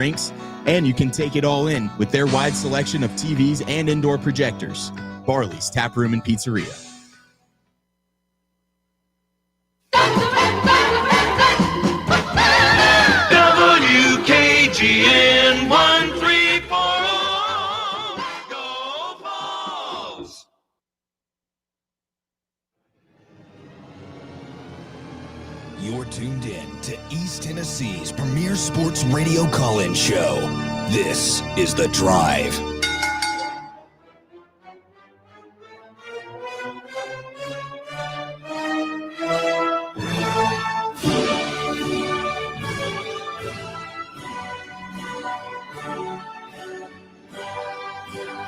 drinks, and you can take it all in with their wide selection of TVs and indoor projectors. Barley's Tap Room and Pizzeria. WKGN 1340. Go Vols! You're tuned in to East Tennessee's premier sports radio call-in show. This is The Drive.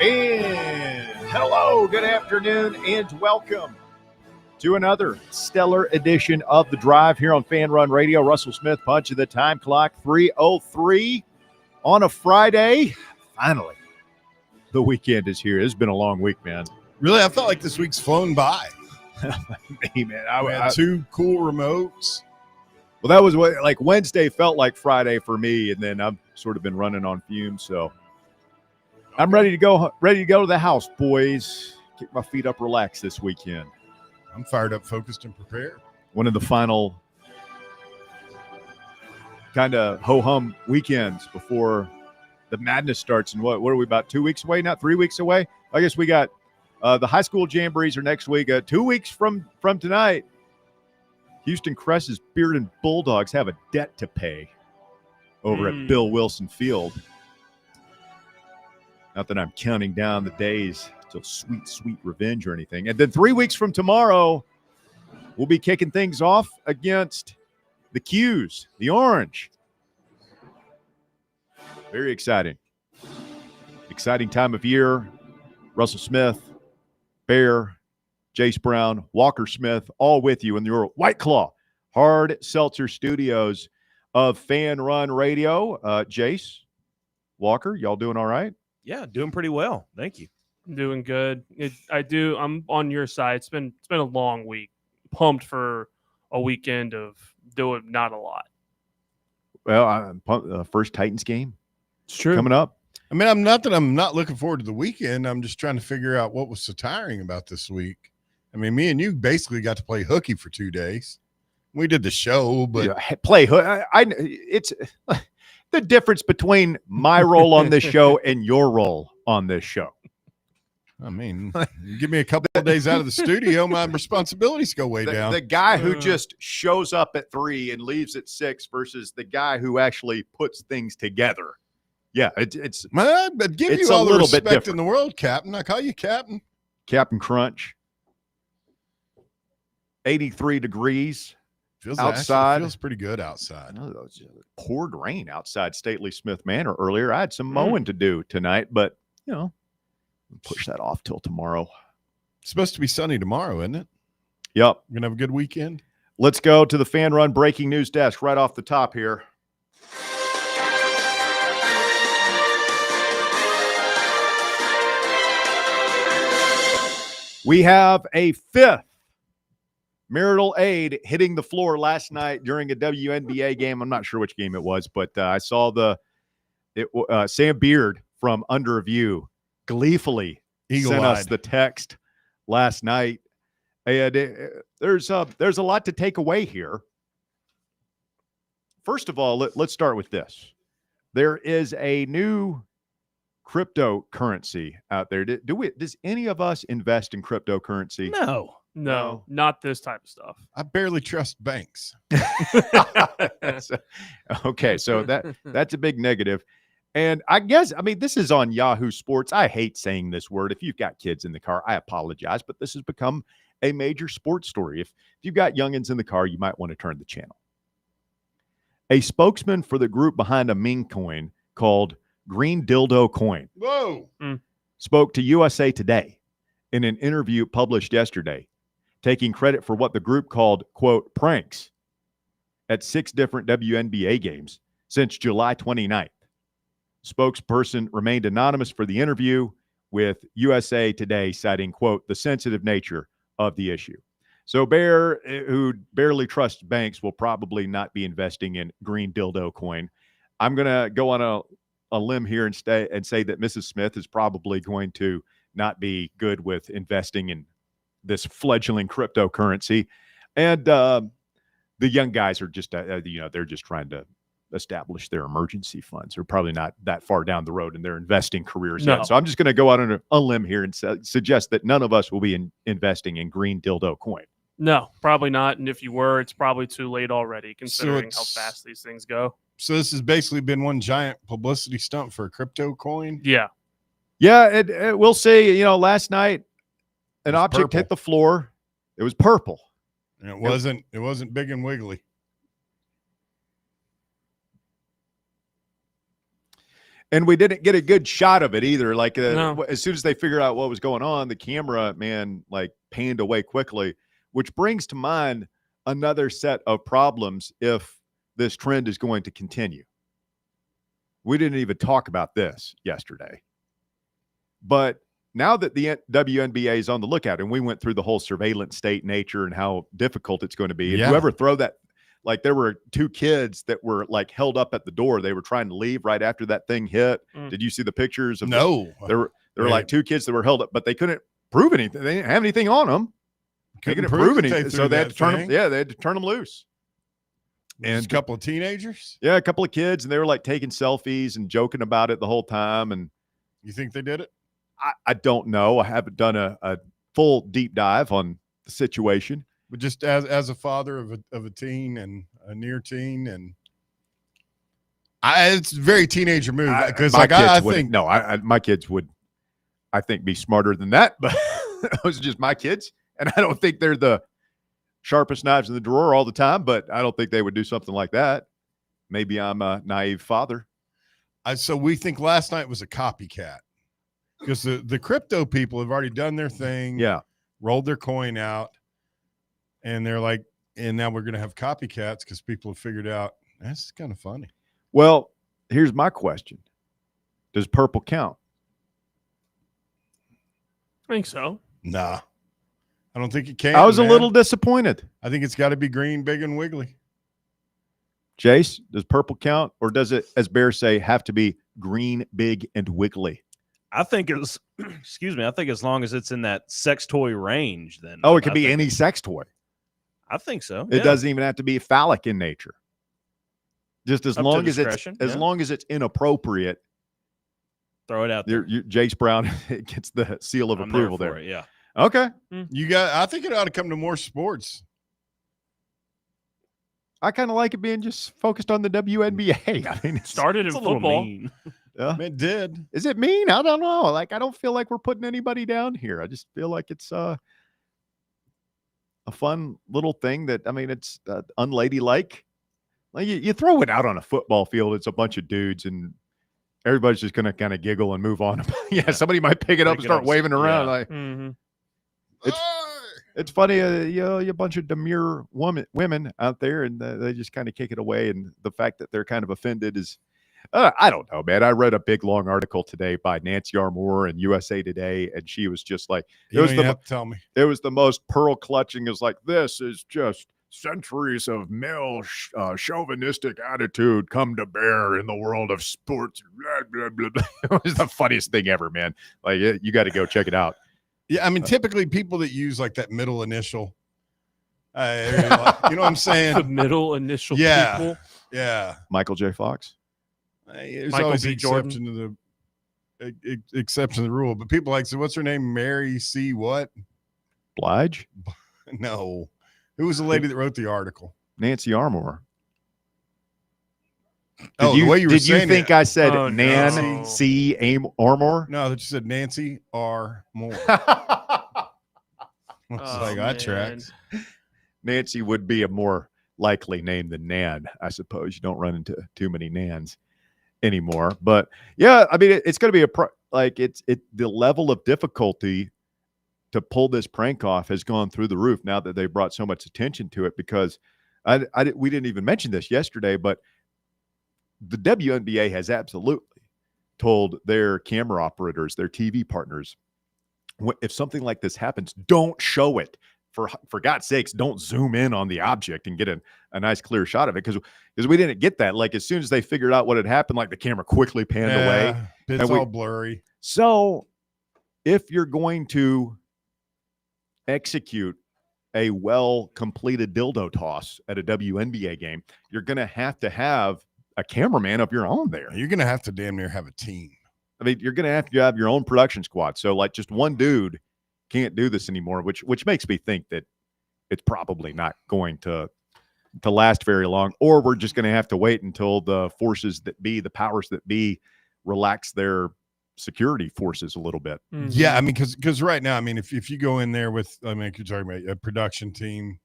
And hello, good afternoon, and welcome to another stellar edition of The Drive here on Fan Run Radio. Russell Smith punching the time clock, 3:03 on a Friday. Finally, the weekend is here. It's been a long week, man. Really, I felt like this week's flown by. Hey, man, I had two cool remotes. Well, that was what, like, Wednesday felt like Friday for me, and then I've sort of been running on fumes, so I'm ready to go to the house, boys. Kick my feet up, relax this weekend. I'm fired up, focused, and prepared. One of the final kind of ho-hum weekends before the madness starts. And what are we, about 2 weeks away now? 3 weeks away? I guess we got the high school jamborees are next week. 2 weeks from tonight, Houston Crest's Beard and Bulldogs have a debt to pay over at Bill Wilson Field. Not that I'm counting down the days till sweet, sweet revenge or anything. And then 3 weeks from tomorrow, we'll be kicking things off against the Qs, the Orange. Very exciting. Exciting time of year. Russell Smith, Bear, Jace Brown, Walker Smith, all with you in your White Claw Hard Seltzer Studios of Fan Run Radio. Jace, Walker, y'all doing all right? Yeah, doing pretty well. Thank you. I'm doing good. I'm on your side. It's been a long week. Pumped for a weekend of doing not a lot. Well, I'm pumped. First Titans game. It's true. Coming up. I mean, I'm not looking forward to the weekend. I'm just trying to figure out what was so tiring about this week. I mean, me and you basically got to play hooky for 2 days. We did the show, but play hook. It's the difference between my role on this show and your role on this show. I mean, give me a couple of days out of the studio, my responsibilities go way down. The guy who just shows up at 3 and leaves at 6 versus the guy who actually puts things together. Yeah, it's. But give it's you all a the little bit respect different. in the world, Captain. I call you Captain. Captain Crunch. 83 degrees outside. Feels pretty good outside. Poured rain outside Stately Smith Manor earlier. I had some mowing to do tonight, but push that off till tomorrow. It's supposed to be sunny tomorrow, isn't it? Yep. We're going to have a good weekend. Let's go to the Fan Run breaking news desk right off the top here. We have a 5th marital aid hitting the floor last night during a WNBA game. I'm not sure which game it was, but I saw Sam Beard from Under Review gleefully sent us the text last night. And there's a lot to take away here. First of all, let's start with this. There is a new cryptocurrency out there. Does any of us invest in cryptocurrency? No, not this type of stuff. I barely trust banks. Okay, so that's a big negative. And I guess, this is on Yahoo Sports. I hate saying this word. If you've got kids in the car, I apologize, but this has become a major sports story. If you've got youngins in the car, you might want to turn the channel. A spokesman for the group behind a meme coin called Green Dildo Coin spoke to USA Today in an interview published yesterday, taking credit for what the group called, quote, pranks at 6 different WNBA games since July 29th. Spokesperson remained anonymous for the interview, with USA Today citing, quote, the sensitive nature of the issue. So Bear, who barely trusts banks, will probably not be investing in Green Dildo Coin. I'm going to go on a limb here and say that Mrs. Smith is probably going to not be good with investing in this fledgling cryptocurrency. And the young guys are just, they're just trying to establish their emergency funds. They're probably not that far down the road in their investing careers No. yet. So I'm just going to go out on a limb here and suggest that none of us will be investing in green dildo coin. No, probably not. And if you were, it's probably too late already, considering how it's- fast these things go. So this has basically been one giant publicity stunt for a crypto coin. Yeah. Yeah, we'll see. Last night an It was object purple. hit the floor. It was purple. And it wasn't big and wiggly. And we didn't get a good shot of it either. Like No. as soon as they figured out what was going on, the camera panned away quickly, which brings to mind another set of problems if this trend is going to continue. We didn't even talk about this yesterday. But now that the WNBA is on the lookout, and we went through the whole surveillance state nature and how difficult it's going to be. Yeah. If you ever throw that, like there were 2 kids that were like held up at the door. They were trying to leave right after that thing hit. Mm. Did you see the pictures of No. there were Right. like 2 kids that were held up, but they couldn't prove anything. They didn't have anything on them. They couldn't prove that they anything. So threw they had that to turn thing. them. Yeah, they had to turn them loose. And a couple of teenagers. Yeah, a couple of kids, and they were like taking selfies and joking about it the whole time. And You think they did it? I don't know. I haven't done a full deep dive on the situation. But just as a father of a teen and a near teen, and it's a very teenager move because My kids I wouldn't- think no, my kids would, I think, be smarter than that. But those are just my kids, and I don't think they're the sharpest knives in the drawer all the time. But I don't think they would do something like that. Maybe I'm a naive father. so we think last night was a copycat because the crypto people have already done their thing, Yeah. rolled their coin out, and they're like, and now we're going to have copycats because people have figured out that's kind of funny. Well, here's my question: does purple count? I think so. Nah, I don't think it can. I was a man. little disappointed. I think it's got to be green, big, and wiggly. Jace, does purple count, or does it, as Bear say, have to be green, big, and wiggly? I think it's, excuse me, I think as long as it's in that sex toy range, then. Oh, it could I be think- any sex toy. I think so. It yeah. doesn't even have to be phallic in nature. Just as Up to long as it's discretion, as yeah. long as it's inappropriate, Throw it out there. Jace Brown gets the seal of I'm approval for there. it, yeah. Okay, I think it ought to come to more sports. I kind of like it being just focused on the WNBA. I mean, Started in It's a little football. mean. It did. is it mean? I don't know. Like, I don't feel like we're putting anybody down here. I just feel like it's a fun little thing that, I mean, it's unladylike. Like you throw it out on a football field, it's a bunch of dudes, and everybody's just going to kind of giggle and move on. Yeah, somebody might pick it up and Pick it start up, waving around. yeah. Like, Mm-hmm. it's funny, a bunch of demure women out there, and they just kind of kick it away. And the fact that they're kind of offended is, I don't know, man. I read a big long article today by Nancy Armour in USA Today, and she was just like, You it was don't even the have to tell me. it was the most pearl clutching. Is like, this is just centuries of male chauvinistic attitude come to bear in the world of sports. Blah, blah, blah, blah. It was the funniest thing ever, man. Like, you got to go check it out. Yeah, I mean, typically people that use like that middle initial, you know what I'm The saying? middle initial Yeah. people. Yeah. Michael J. Fox. There's Michael always B. an exception to the exception to the rule, but people like, so what's her name? Mary C. What? Blige. No. Who was the lady that wrote the article? Nancy Armour. Oh, the way you were did you saying think it. I said Oh, Nan no. C. Armour? No, that you said Nancy R. Moore. I was Oh, like, that man. tracks. Nancy would be a more likely name than Nan, I suppose. You don't run into too many Nans anymore. But yeah, I mean, it's going to be the level of difficulty to pull this prank off has gone through the roof now that they brought so much attention to it, because we didn't even mention this yesterday, but the WNBA has absolutely told their camera operators, their TV partners, if something like this happens, don't show it. for God's sakes, don't zoom in on the object and get a nice clear shot of it, because we didn't get that. Like, as soon as they figured out what had happened, like the camera quickly panned away. It's all blurry. So if you're going to execute a well-completed dildo toss at a WNBA game, you're going to have a cameraman of your own there. You're going to have to damn near have a team. I mean, you're going to have your own production squad. So, like, just one dude can't do this anymore, which makes me think that it's probably not going to last very long, or we're just going to have to wait until the powers that be, relax their security forces a little bit. Mhm. Yeah, I mean, because right now, I mean, if you go in there with, I mean, you're talking about a production team,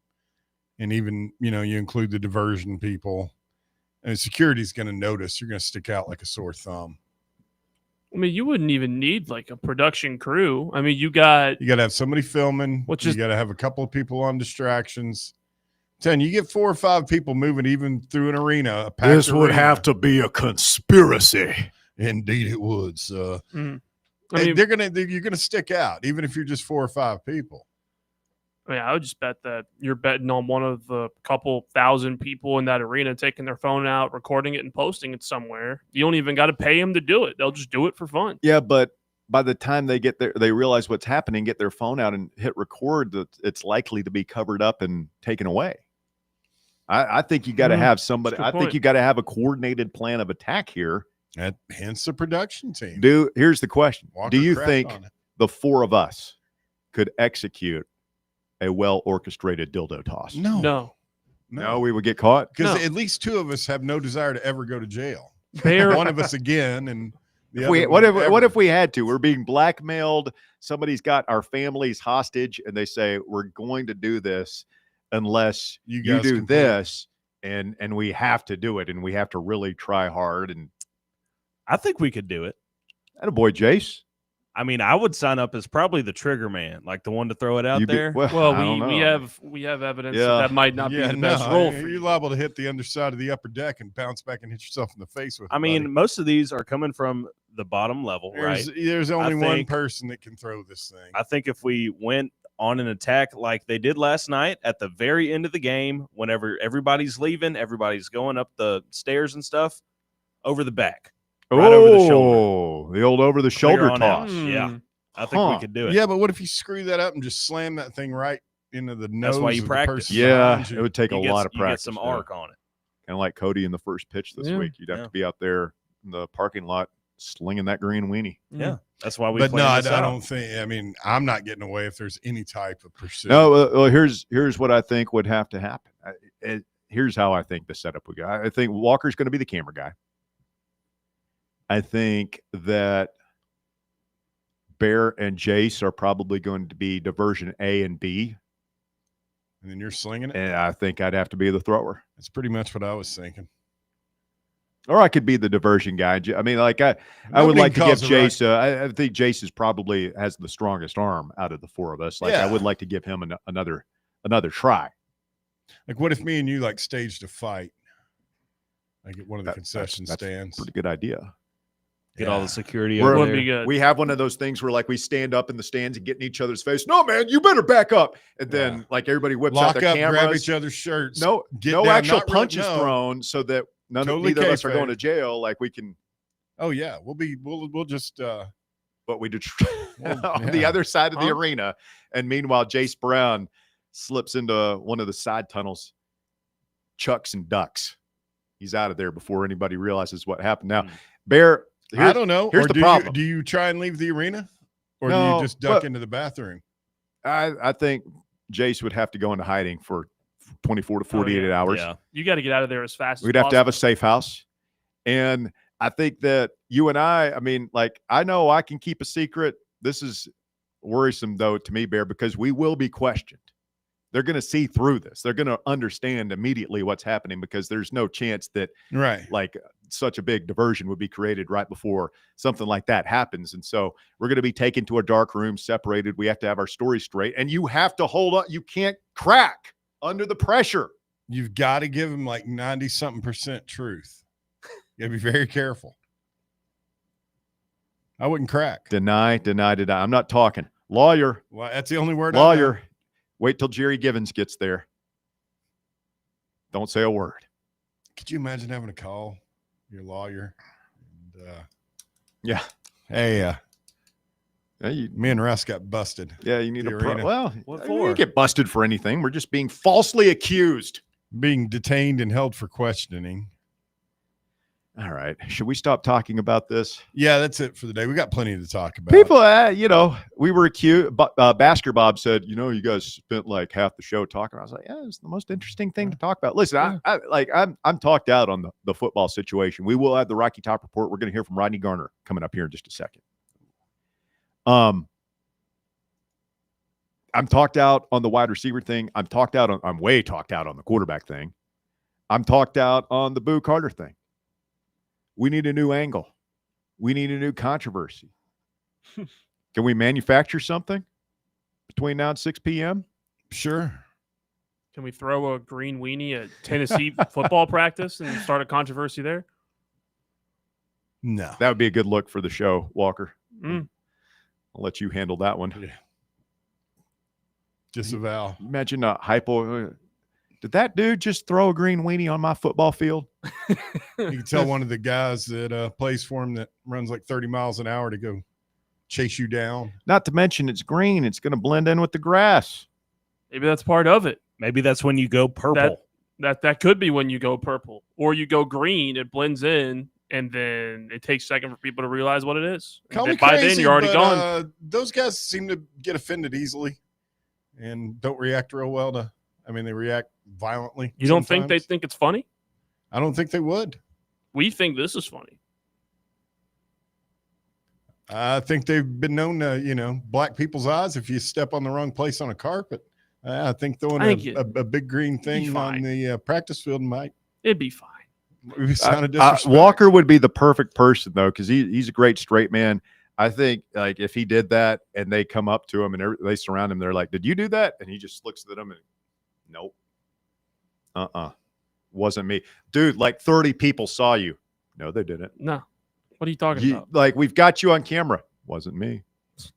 and even, you include the diversion people, and security's going to notice. You're going to stick out like a sore thumb. I mean, you wouldn't even need like a production crew. I mean, you got to have somebody filming. You got to have a couple of people on distractions. You get 4 or 5 people moving even through an arena. This would have to be a conspiracy. Indeed, it would. So, I mean, you're gonna stick out, even if you're just 4 or 5 people. I mean, I would just bet that you're betting on one of the couple thousand people in that arena taking their phone out, recording it, and posting it somewhere. You don't even got to pay them to do it. They'll just do it for fun. Yeah, but by the time they get there, they realize what's happening, get their phone out and hit record, that it's likely to be covered up and taken away. I think you got to have somebody. I think you got to have a coordinated plan of attack here. Hence the production team. Here's the question. Walker do you cracked think on it. the 4 of us could execute a well-orchestrated dildo toss? No. No, we would get caught? Because at least 2 of us have no desire to ever go to jail. Bear, One of us again, and the what other if we had to? We're being blackmailed. Somebody's got our families hostage, and they say, we're going to do this unless you guys do complete. this, and we have to do it, and we have to really try hard. And I think we could do it. attaboy, Jace. I mean, I would sign up as probably the trigger man, like the one to throw it out there. Well, I don't we know. have evidence Yeah. that might not be the best role for you're you. liable to hit the underside of the upper deck and bounce back and hit yourself in the face with it. I mean, buddy. most of these are coming from the bottom level, right? There's only one think- person that can throw this thing. I think if we went on an attack like they did last night at the very end of the game, whenever everybody's leaving, everybody's going up the stairs and stuff, over the back. Right over the shoulder. The old over the shoulder Clear on out. toss. Yeah. I think we could do it. Yeah, but what if you screw that up and just slam that thing right into the nose? That's why you of the practice. person Yeah, behind you? it would take a You get- lot of you practice. get some yeah. arc on it. Kind of like Cody in the first pitch this Yeah. week. You'd have Yeah. to be out there in the parking lot slinging that green weenie. Yeah. That's why we But no, planned I this out. don't think. I mean, I'm not getting away if there's any type of pursuit. No, well, here's what I think would have to happen. Here's how I think the setup would go. I think Walker's going to be the camera guy. I think that Bear and Jace are probably going to be diversion A and B. And then you're slinging it. And I think I'd have to be the thrower. That's pretty much what I was thinking. Or I could be the diversion guy. I mean, like I would Nobody like to give calls it right. Jace. I think Jace is probably has the strongest arm out of the 4 of us. Like I Yeah. would like to give him another try. Like, what if me and you like staged a fight, like at one of the concession That's stands? Pretty good idea. Get all the security We're- over Wouldn't there. be good. We have one of those things where like we stand up in the stands and get in each other's face. No, man, you better back up. And then Yeah. like everybody whips Lock out their up, grab cameras. each other's shirts. No, get no down, actual not really- punches no. thrown, so that Totally neither of us are kayfabe. going to jail. Like we can, Oh yeah, we'll just but we just Well, on the yeah. other side of the Huh? arena. And meanwhile, Jace Brown slips into one of the side tunnels, chucks and ducks. He's out of there before anybody realizes what happened. Now, Bear, I don't know. here's Or the do problem. Do you try and leave the arena, or do No, you just duck but- into the bathroom? I think Jace would have to go into hiding for 24 to 48 hours. Yeah. You got to get out of there as fast We'd as have to have a possible. safe house. And I think that you and I mean, like, I know I can keep a secret. This is worrisome, though, to me, Bear, because we will be questioned. They're going to see through this. They're going to understand immediately what's happening because there's no chance that, Right. like, such a big diversion would be created right before something like that happens. And so we're going to be taken to a dark room, separated. We have to have our story straight. And you have to hold on. You can't crack under the pressure. You've got to give them like 90-something% truth. You got to be very careful. I wouldn't crack. Deny. I'm not talking. Lawyer. Well, that's the only word. I know. Lawyer. Wait till Jerry Givens gets there. Don't say a word. Could you imagine having to call your lawyer? And, Yeah. hey, Yeah, me and Russ got busted. yeah, you need The a arena. well. What You for? don't get busted for anything. We're just being falsely accused. Being detained and held for questioning. All right. Should we stop talking about this? Yeah, that's it for the day. We got plenty to talk about. People, we were accused. Basker Bob said, you guys spent like half the show talking. I was like, yeah, it's the most interesting thing to talk about. Listen, I'm talked out on the football situation. We will have the Rocky Top report. We're going to hear from Rodney Garner coming up here in just a second. I'm talked out on the wide receiver thing. I'm way talked out on the quarterback thing. I'm talked out on the Boo Carter thing. We need a new angle. We need a new controversy. Can we manufacture something between now and 6 p.m.? Sure. Can we throw a green weenie at Tennessee football practice and start a controversy there? No. That would be a good look for the show, Walker. Mm. I'll let you handle that one. Yeah. Disavow. Imagine a hypo. Did that dude just throw a green weenie on my football field? You can tell one of the guys that plays for him that runs like 30 miles an hour to go chase you down. Not to mention it's green. It's going to blend in with the grass. Maybe that's part of it. Maybe that's when you go purple. That could be when you go purple, or you go green. It blends in, and then it takes a second for people to realize what it is. Call And me by crazy, then, you're already but, gone. Those guys seem to get offended easily and don't react real well to. I mean, they react violently. You don't think they sometimes. think it's funny? I don't think they would. We think this is funny. I think they've been known to, black people's eyes if you step on the wrong place on a carpet. I think throwing a big green thing on the practice field might. It'd be fine. Maybe sound of disrespect. Walker would be the perfect person, though, because he's a great straight man. I think, like, if he did that and they come up to him and they surround him, they're like, did you do that? And he just looks at them and, nope. Wasn't me. Dude, like 30 people saw you. No, they didn't. No. What are you talking about? Like, we've got you on camera. Wasn't me.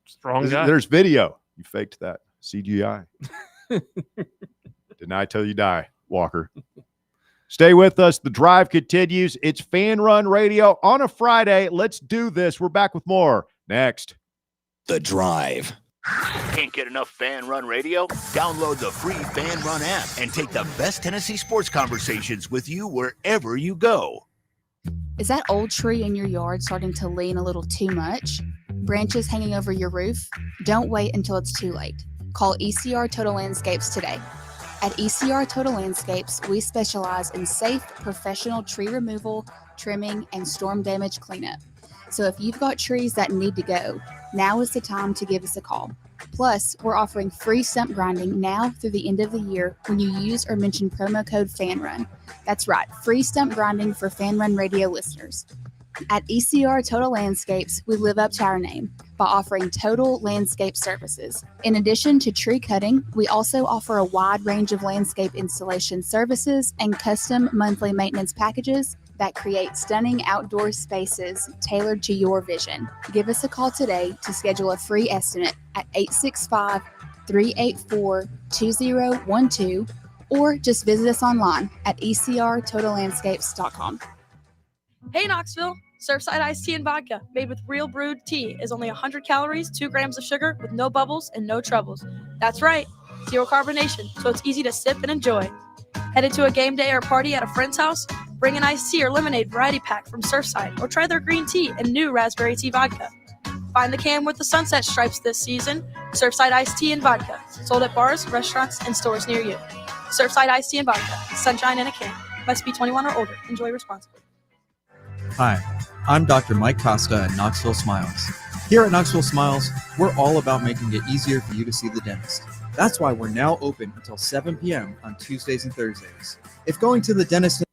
Strong guy. There's video. You faked that. CGI. Deny till you die, Walker. Stay with us. The drive continues. It's Fan Run Radio on a Friday. Let's do this. We're back with more next. The Drive. Can't get enough Fan Run Radio? Download the free Fan Run app and take the best Tennessee sports conversations with you wherever you go. Is that old tree in your yard starting to lean a little too much? Branches hanging over your roof? Don't wait until it's too late. Call ECR Total Landscapes today. At ECR Total Landscapes, we specialize in safe, professional tree removal, trimming, and storm damage cleanup. So if you've got trees that need to go, now is the time to give us a call. Plus, we're offering free stump grinding now through the end of the year when you use or mention promo code FANRUN. That's right, free stump grinding for Fan Run Radio listeners. At ECR Total Landscapes, we live up to our name by offering total landscape services. In addition to tree cutting, we also offer a wide range of landscape installation services and custom monthly maintenance packages that create stunning outdoor spaces tailored to your vision. Give us a call today to schedule a free estimate at 865-384-2012 or just visit us online at ecrtotallandscapes.com. Hey Knoxville, Surfside iced tea and vodka made with real brewed tea is only 100 calories, 2 grams of sugar with no bubbles and no troubles. That's right, zero carbonation, so it's easy to sip and enjoy. Headed to a game day or party at a friend's house? Bring an iced tea or lemonade variety pack from Surfside or try their green tea and new raspberry tea vodka. Find the can with the sunset stripes this season. Surfside iced tea and vodka, sold at bars, restaurants, and stores near you. Surfside iced tea and vodka, sunshine in a can. Must be 21 or older. Enjoy responsibly. Hi, I'm Dr. Mike Costa at Knoxville Smiles. Here at Knoxville Smiles, we're all about making it easier for you to see the dentist. That's why we're now open until 7 p.m. on Tuesdays and Thursdays. If going to the dentist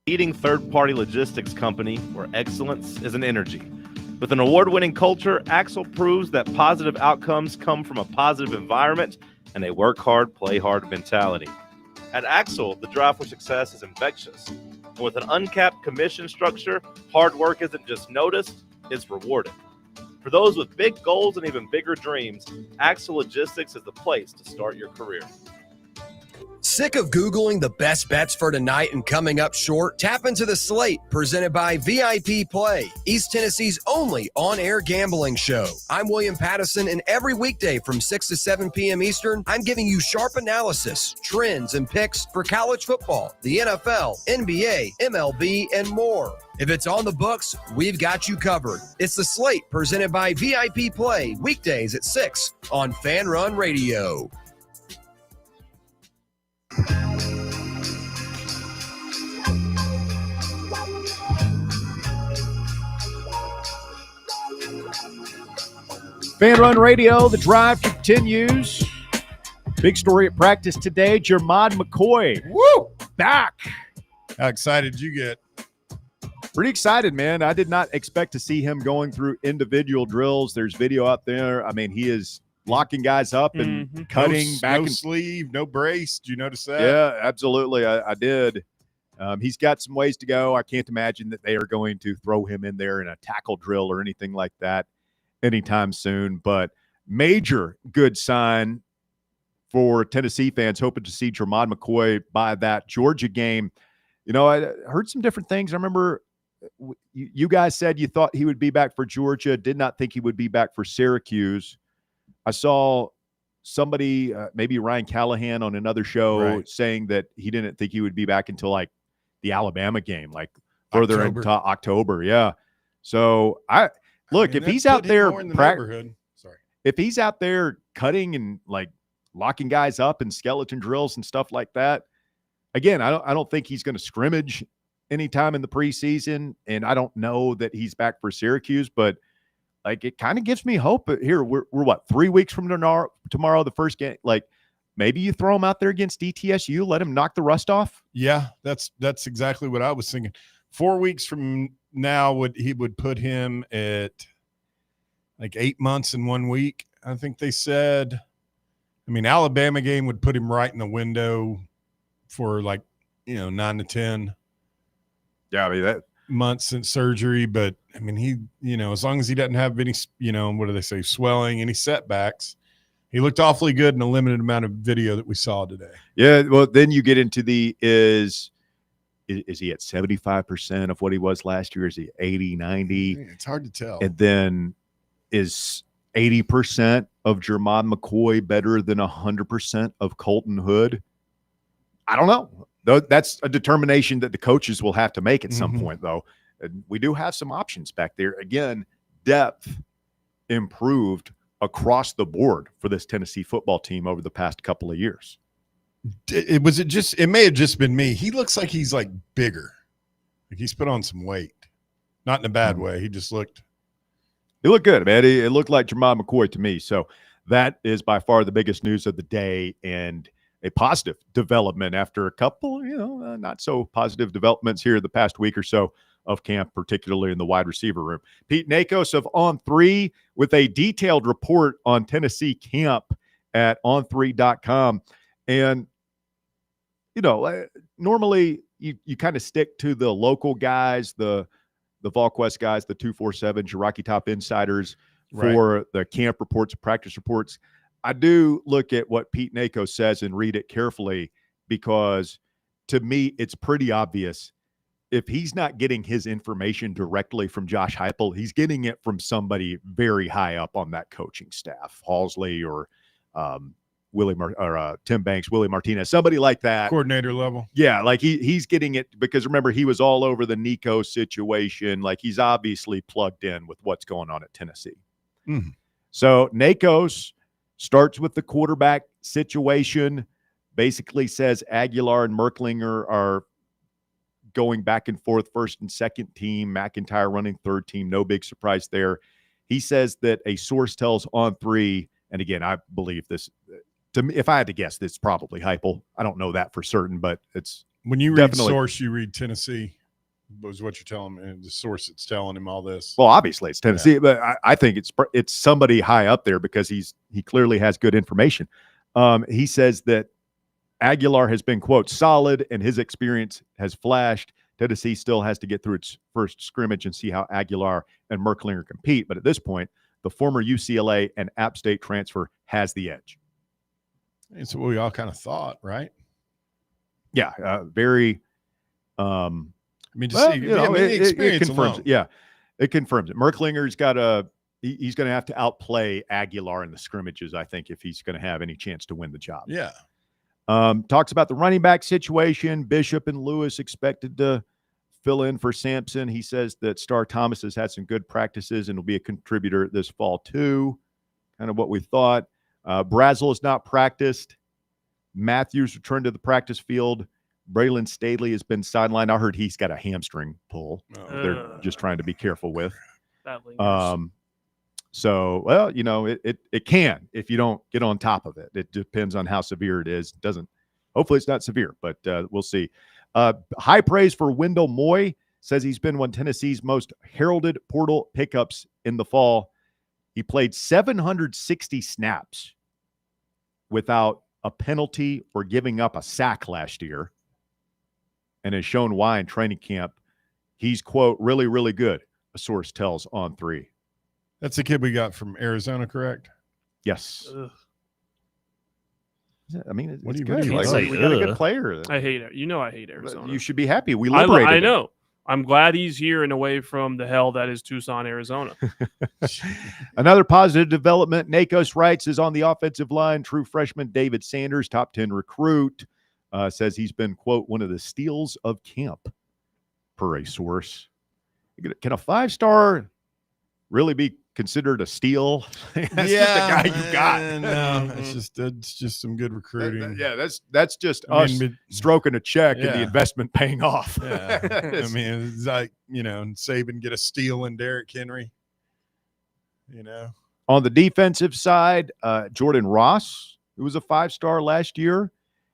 leading third-party logistics company where excellence is an energy. With an award-winning culture, Axel proves that positive outcomes come from a positive environment and a work hard, play hard mentality. At Axel, the drive for success is infectious. And with an uncapped commission structure, hard work isn't just noticed, it's rewarded. For those with big goals and even bigger dreams, Axel Logistics is the place to start your career. Sick of Googling the best bets for tonight and coming up short? Tap into the slate presented by VIP Play, East Tennessee's only on-air gambling show. I'm William Pattison, and every weekday from 6 to 7 p.m. Eastern, I'm giving you sharp analysis, trends, and picks for college football, the NFL, NBA, MLB, and more. If it's on the books, we've got you covered. It's the slate presented by VIP Play, weekdays at 6 on Fan Run Radio. Fan Run Radio, the drive continues. Big story at practice today. Jermod McCoy, back. How excited did you get? Pretty excited, man. I did not expect to see him going through individual drills. There's video out there. I mean, he is locking guys up and cutting back. No and sleeve, no brace. Did you notice that? Yeah, absolutely. I did. He's got some ways to go. I can't imagine that they are going to throw him in there in a tackle drill or anything like that anytime soon. But major good sign for Tennessee fans hoping to see Jermod McCoy by that Georgia game. You know, I heard some different things. I remember you guys said you thought he would be back for Georgia, did not think he would be back for Syracuse. I saw somebody, maybe Ryan Callahan on another show, saying that he didn't think he would be back until like the Alabama game, like further into October. Yeah. So if he's out there, if he's out there cutting and like locking guys up and skeleton drills and stuff like that, again, I don't think he's going to scrimmage anytime in the preseason, and I don't know that he's back for Syracuse, but like it kind of gives me hope. But here we're what, 3 weeks from tomorrow, the first game. Like maybe you throw him out there against ETSU, let him knock the rust off. Yeah, that's exactly what I was thinking. 4 weeks from now he would put him at like 8 months and 1 week. I think they said. I mean, Alabama game would put him right in the window for 9 to 10. Yeah, I mean that months since surgery, but I mean he, as long as he doesn't have any, what do they say, swelling, any setbacks, he looked awfully good in a limited amount of video that we saw today. Yeah, well, then you get into is he at 75% of what he was last year? Is he 80, 90? It's hard to tell. And then is 80% of Jermod McCoy better than 100% of Colton Hood? I don't know. That's a determination that the coaches will have to make at some point, though. And we do have some options back there. Again, depth improved across the board for this Tennessee football team over the past couple of years. It may have just been me. He looks like he's like bigger. Like he's put on some weight. Not in a bad way. He just looked. He looked good, man. It looked like Jermod McCoy to me. So that is by far the biggest news of the day, and a positive development after a couple, not so positive developments here the past week or so of camp, particularly in the wide receiver room. Pete Nakos of On3 with a detailed report on Tennessee camp at on3.com. And, normally you kind of stick to the local guys, the VolQuest guys, the 247, Rocky Top insiders for the camp reports, practice reports. I do look at what Pete Nakos says and read it carefully, because to me, it's pretty obvious if he's not getting his information directly from Josh Heupel, he's getting it from somebody very high up on that coaching staff, Halsley or Tim Banks, Willie Martinez, somebody like that. Coordinator level. Yeah, like he's getting it because remember, he was all over the Nico situation. Like he's obviously plugged in with what's going on at Tennessee. Mm-hmm. So Nakos starts with the quarterback situation, basically says Aguilar and Merklinger are going back and forth, first and second team, McIntyre running third team. No big surprise there. He says that a source tells On3, and again, I believe this, to me, if I had to guess, it's probably Heupel. I don't know that for certain, but it's when you read source, you read Tennessee. was what you're telling me. The source that's telling him all this. Well, obviously it's Tennessee, but I think it's somebody high up there because he clearly has good information. He says that Aguilar has been, quote, solid, and his experience has flashed. Tennessee still has to get through its first scrimmage and see how Aguilar and Merklinger compete. But at this point, the former UCLA and App State transfer has the edge. It's what we all kind of thought, right? Yeah, very. I mean, to Well, see, you know, the experience it confirms alone. it. Yeah, it confirms it. Merklinger's got he's going to have to outplay Aguilar in the scrimmages, I think, if he's going to have any chance to win the job. Yeah. Talks about the running back situation. Bishop and Lewis expected to fill in for Sampson. He says that Star Thomas has had some good practices and will be a contributor this fall too. Kind of what we thought. Brazel has not practiced. Matthews returned to the practice field. Braylon Staley has been sidelined. I heard he's got a hamstring pull. They're just trying to be careful with. So, well, you know, it can if you don't get on top of it. It depends on how severe it is. Hopefully it's not severe, but we'll see. High praise for Wendell Moy. Says he's been one of Tennessee's most heralded portal pickups in the fall. He played 760 snaps without a penalty or giving up a sack last year, and has shown why in training camp. He's, quote, really, really good, a source tells On3. That's the kid we got from Arizona, correct? Yes. Ugh. I mean, What it's do you good. like? We got a good player. I hate it. You know I hate Arizona. You should be happy. We liberated I him. know. I'm glad he's here and away from the hell that is Tucson, Arizona. Another positive development. Nakos writes is on the offensive line. True freshman David Sanders, top 10 recruit, says he's been, quote, one of the steals of camp, per a source. Can a 5-star really be considered a steal? That's just a guy you got. No, it's just some good recruiting. That's just us stroking a check and the investment paying off. Yeah. I mean, it's like, you know, Saban get a steal in Derrick Henry. You know, on the defensive side, Jordan Ross, who was a 5-star last year,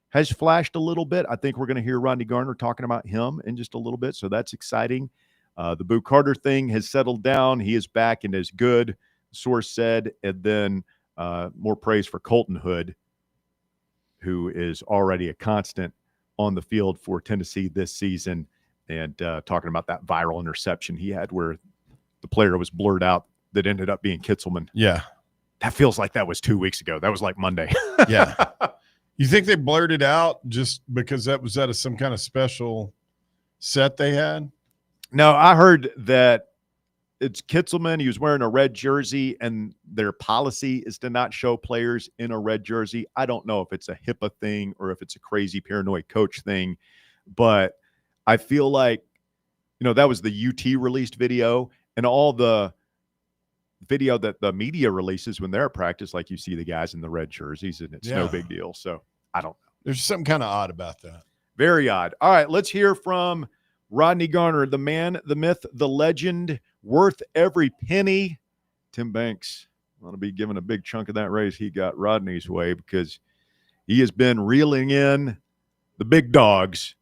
has flashed a little bit. I think we're going to hear Rodney Garner talking about him in just a little bit, so that's exciting. The Boo Carter thing has settled down. He is back and is good, source said. And then more praise for Colton Hood, who is already a constant on the field for Tennessee this season. And talking about that viral interception he had where the player was blurred out that ended up being Kitzelman. Yeah. That feels like that was 2 weeks ago. That was like Monday. Yeah. You think they blurred it out just because that was out of some kind of special set they had? No, I heard that it's Kitzelman. He was wearing a red jersey, and their policy is to not show players in a red jersey. I don't know if it's a HIPAA thing or if it's a crazy paranoid coach thing, but I feel like, you know, that was the UT released video, and all the video that the media releases when they're at practice, like you see the guys in the red jerseys, and it's no big deal. So I don't know. There's something kind of odd about that. Very odd. All right, let's hear from Rodney Garner, the man, the myth, the legend, worth every penny. Tim Banks want to be given a big chunk of that raise he got Rodney's way because he has been reeling in the big dogs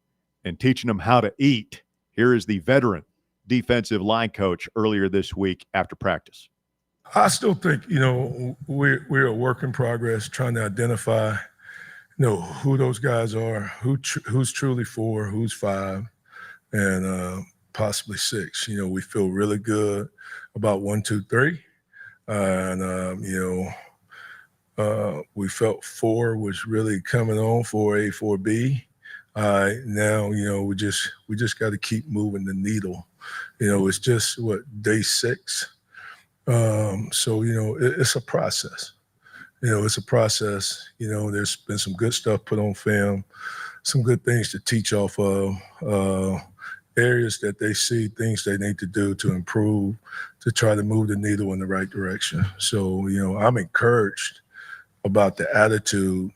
and teaching them how to eat. Here is the veteran defensive line coach earlier this week after practice. I still think, you know, we're a work in progress trying to identify, you know, who those guys are, who's truly 4, who's 5. And possibly 6. You know, we feel really good about 1, 2, 3. And, you know, we felt 4 was really coming on, 4A, 4B. Now, you know, we just got to keep moving the needle. You know, it's just, day 6. So, you know, it's a process. You know, it's a process. You know, there's been some good stuff put on film, some good things to teach off of. Areas that they see, things they need to do to improve, to try to move the needle in the right direction. So, you know, I'm encouraged about the attitude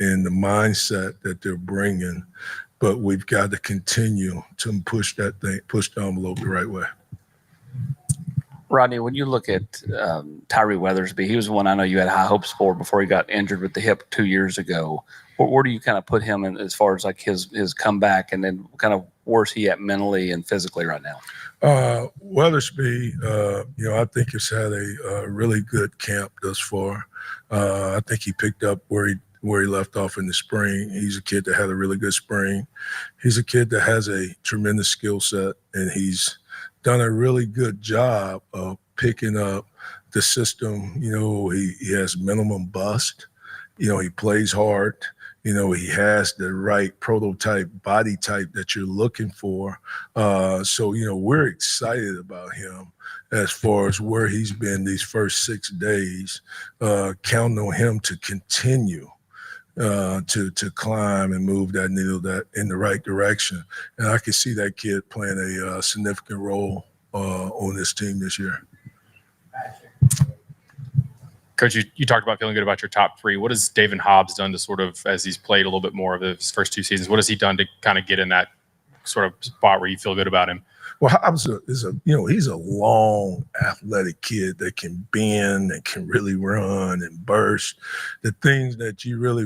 and the mindset that they're bringing, but we've got to continue to push the envelope the right way. Rodney, when you look at Tyree Weathersby, he was the one I know you had high hopes for before he got injured with the hip 2 years ago. Where do you kind of put him in as far as like his comeback, and then kind of where's he at mentally and physically right now? Weathersby, I think has had a really good camp thus far. I think he picked up where he left off in the spring. He's a kid that had a really good spring. He's a kid that has a tremendous skill set, and he's done a really good job of picking up the system. He has minimum bust. He plays hard. He has the right prototype body type that you're looking for. So we're excited about him as far as where he's been these first 6 days, counting on him to continue to climb and move that needle that in the right direction. And I can see that kid playing a significant role on this team this year. Coach, you talked about feeling good about your top three. What has David Hobbs done to sort of, as he's played a little bit more of his first 2 seasons, what has he done to kind of get in that sort of spot where you feel good about him? Well, Hobbs he's a long, athletic kid that can bend and can really run and burst. The things that you really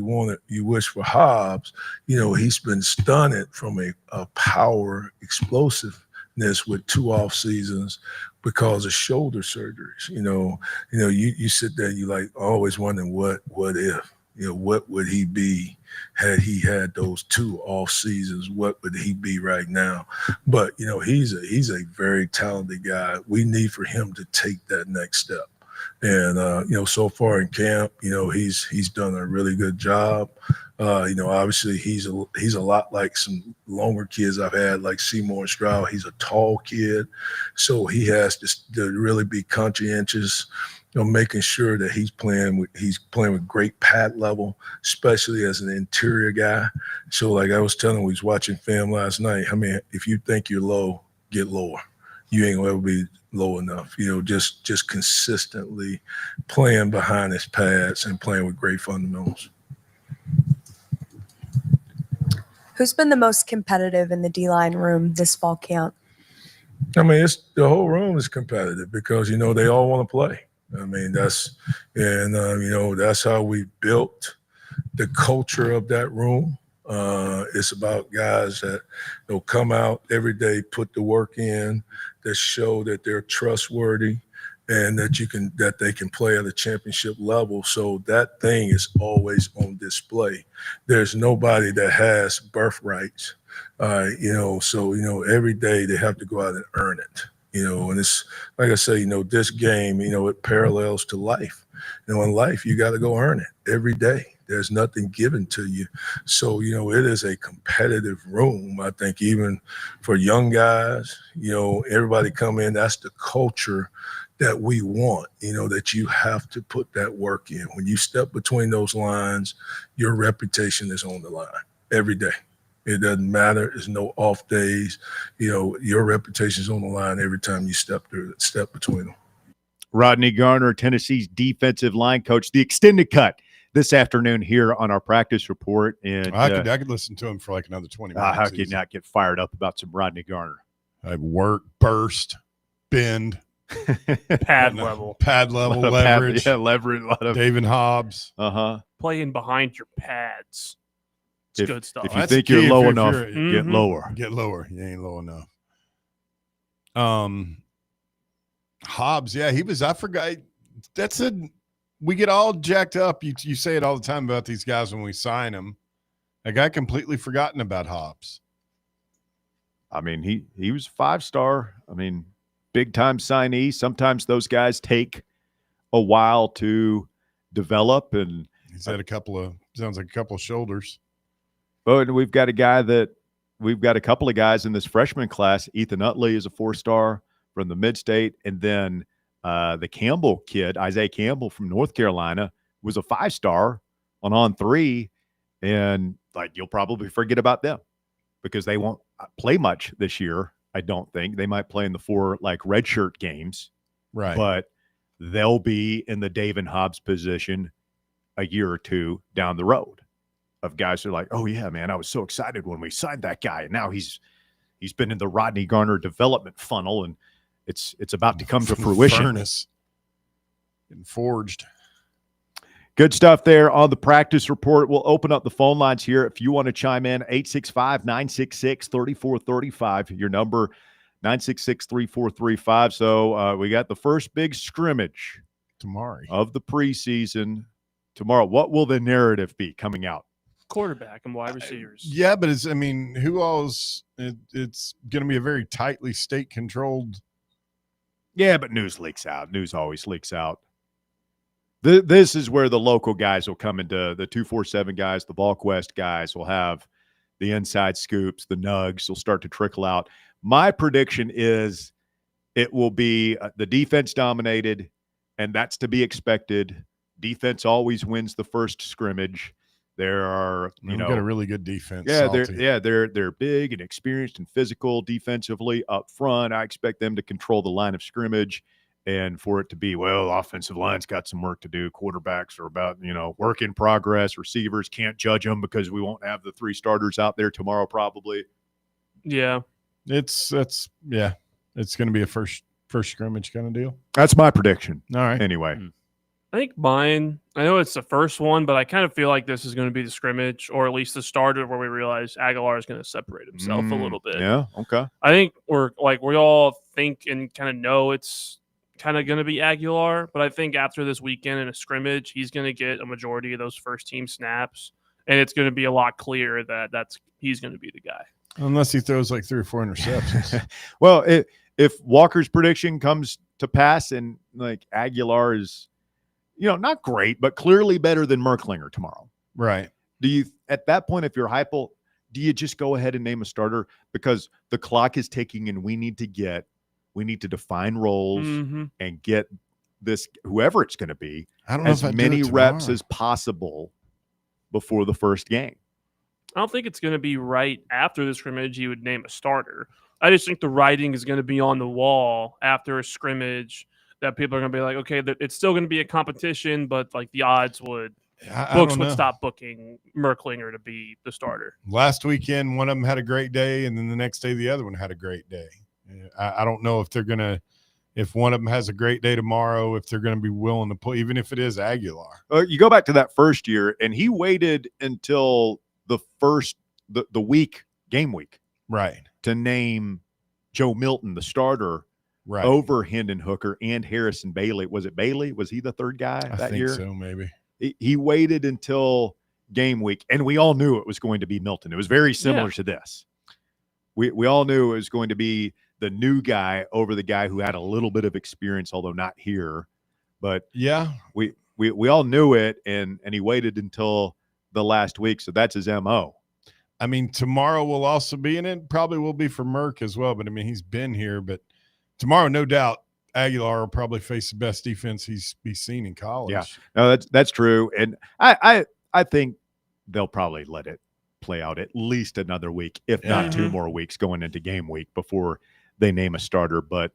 you wish for Hobbs, he's been stunted from a power explosiveness with 2 off seasons because of shoulder surgeries. You sit there, you like always wondering what if, what would he be had he had those 2 off seasons? What would he be right now? But he's a very talented guy. We need for him to take that next step. And so far in camp, he's done a really good job. Obviously he's a lot like some longer kids I've had, like Seymour and Stroud. He's a tall kid, so he has to really be conscientious, making sure that he's playing with great pad level, especially as an interior guy. So like I was telling him, we was watching film last night. I mean, if you think you're low, get lower. You ain't gonna ever be low enough. Just consistently playing behind his pads and playing with great fundamentals. Who's been the most competitive in the D-line room this fall camp? I mean, the whole room is competitive because, they all want to play. I mean, that's how we built the culture of that room. It's about guys that come out every day, put the work in, that show that they're trustworthy and that they can play at a championship level. So that thing is always on display. There's nobody that has birthrights, so every day they have to go out and earn it. And it's like I say, this game, it parallels to life. In life, you got to go earn it every day. There's nothing given to you. So, it is a competitive room. I think even for young guys, everybody come in, that's the culture that we want, that you have to put that work in. When you step between those lines, your reputation is on the line every day. It doesn't matter. There's no off days. Your reputation is on the line every time you step between them. Rodney Garner, Tennessee's defensive line coach, the extended cut this afternoon here on our practice report. And I could listen to him for like another 20 minutes. How could you not get fired up about some Rodney Garner? I work, burst, bend, pad level, leverage. Leverage. A lot of David Hobbs. Playing behind your pads. It's good stuff. If you think you're low enough, get lower. Get lower. You ain't low enough. Hobbs, yeah, he was. I forgot. We get all jacked up. You say it all the time about these guys when we sign them. I got completely forgotten about Hobbs. I mean, he was 5-star. I mean, big time signee. Sometimes those guys take a while to develop, and he's had a couple of shoulders. Oh, and we've got a couple of guys in this freshman class. Ethan Utley is a 4-star from the Mid-State, and then the Campbell kid, Isaiah Campbell from North Carolina, was a 5-star on 3, and you'll probably forget about them because they won't play much this year. I don't think they might play in the 4 redshirt games, right? But they'll be in the David Hobbs position a year or 2 down the road. Of guys who are like, oh yeah, man, I was so excited when we signed that guy, and now he's been in the Rodney Garner development funnel, and it's about to come to fruition. Furnace getting forged. Good stuff there on the practice report. We'll open up the phone lines here. If you want to chime in, 865-966-3435. Your number, 966-3435. So we got the first big scrimmage tomorrow of the preseason tomorrow. What will the narrative be coming out? Quarterback and wide receivers. Yeah, but who else? It's going to be a very tightly state-controlled. Yeah, but news leaks out. News always leaks out. This is where the local guys will come into the 247 guys, the VolQuest guys will have the inside scoops, the nugs will start to trickle out. My prediction is it will be the defense dominated, and that's to be expected. Defense always wins the first scrimmage. There are, we've got a really good defense. Yeah, they're big and experienced and physical defensively up front. I expect them to control the line of scrimmage. And for it to be, well, offensive line's got some work to do. Quarterbacks are about, work in progress. Receivers can't judge them because we won't have the 3 starters out there tomorrow probably. Yeah. It's going to be a first scrimmage kind of deal. That's my prediction. All right. Anyway. I think mine, I know it's the first one, but I kind of feel like this is going to be the scrimmage, or at least the start of where we realize Aguilar is going to separate himself a little bit. Yeah, okay. I think we all think and kind of know it's kind of going to be Aguilar, but I think after this weekend in a scrimmage, he's going to get a majority of those first team snaps, and it's going to be a lot clearer that he's going to be the guy. Unless he throws like 3 or 4 interceptions. Well, if Walker's prediction comes to pass and like Aguilar is, not great, but clearly better than Merklinger tomorrow. Right. Do you, at that point, if you're Heupel, do you just go ahead and name a starter because the clock is ticking and we need to define roles and get this, whoever it's going to be, as many reps as possible before the first game? I don't think it's going to be right after the scrimmage you would name a starter. I just think the writing is going to be on the wall after a scrimmage that people are going to be like, okay, it's still going to be a competition, but like the odds would stop booking Merklinger to be the starter. Last weekend, one of them had a great day, and then the next day, the other one had a great day. I don't know if they're going to, if one of them has a great day tomorrow, if they're going to be willing to play, even if it is Aguilar. You go back to that first year, and he waited until the game week, right, to name Joe Milton the starter, right, over Hendon Hooker and Harrison Bailey. Was it Bailey? Was he the third guy that year? I think so, maybe. He waited until game week, and we all knew it was going to be Milton. It was very similar to this. We all knew it was going to be the new guy over the guy who had a little bit of experience, although not here. But yeah, we all knew it, and he waited until the last week. So that's his MO. I mean, tomorrow will also be, and it probably will be for Merck as well. But I mean, he's been here. But tomorrow, no doubt, Aguilar will probably face the best defense he's seen in college. Yeah, no, that's true. And I think they'll probably let it play out at least another week, if not 2 more weeks going into game week before they name a starter. But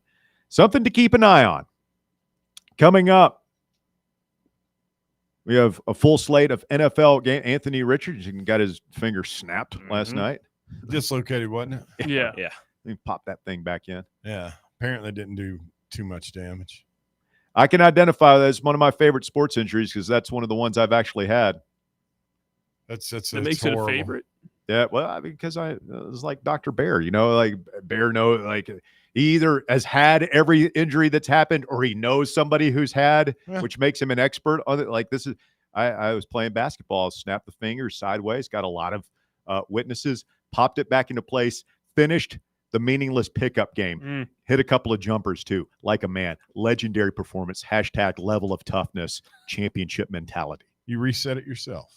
something to keep an eye on. Coming up, we have a full slate of NFL game. Anthony Richardson got his finger snapped last night. Dislocated, wasn't it? Yeah. Yeah. He popped that thing back in. Yeah. Apparently didn't do too much damage. I can identify that as one of my favorite sports injuries because that's one of the ones I've actually had. That's makes horrible. it a favorite. Yeah, well, because I was like Dr. Bear, like Bear knows, like he either has had every injury that's happened or he knows somebody who's had, which makes him an expert on it. Like this is, I was playing basketball, snapped the fingers sideways, got a lot of witnesses, popped it back into place, finished the meaningless pickup game, hit a couple of jumpers too, like a man. Legendary performance, # level of toughness, championship mentality. You reset it yourself.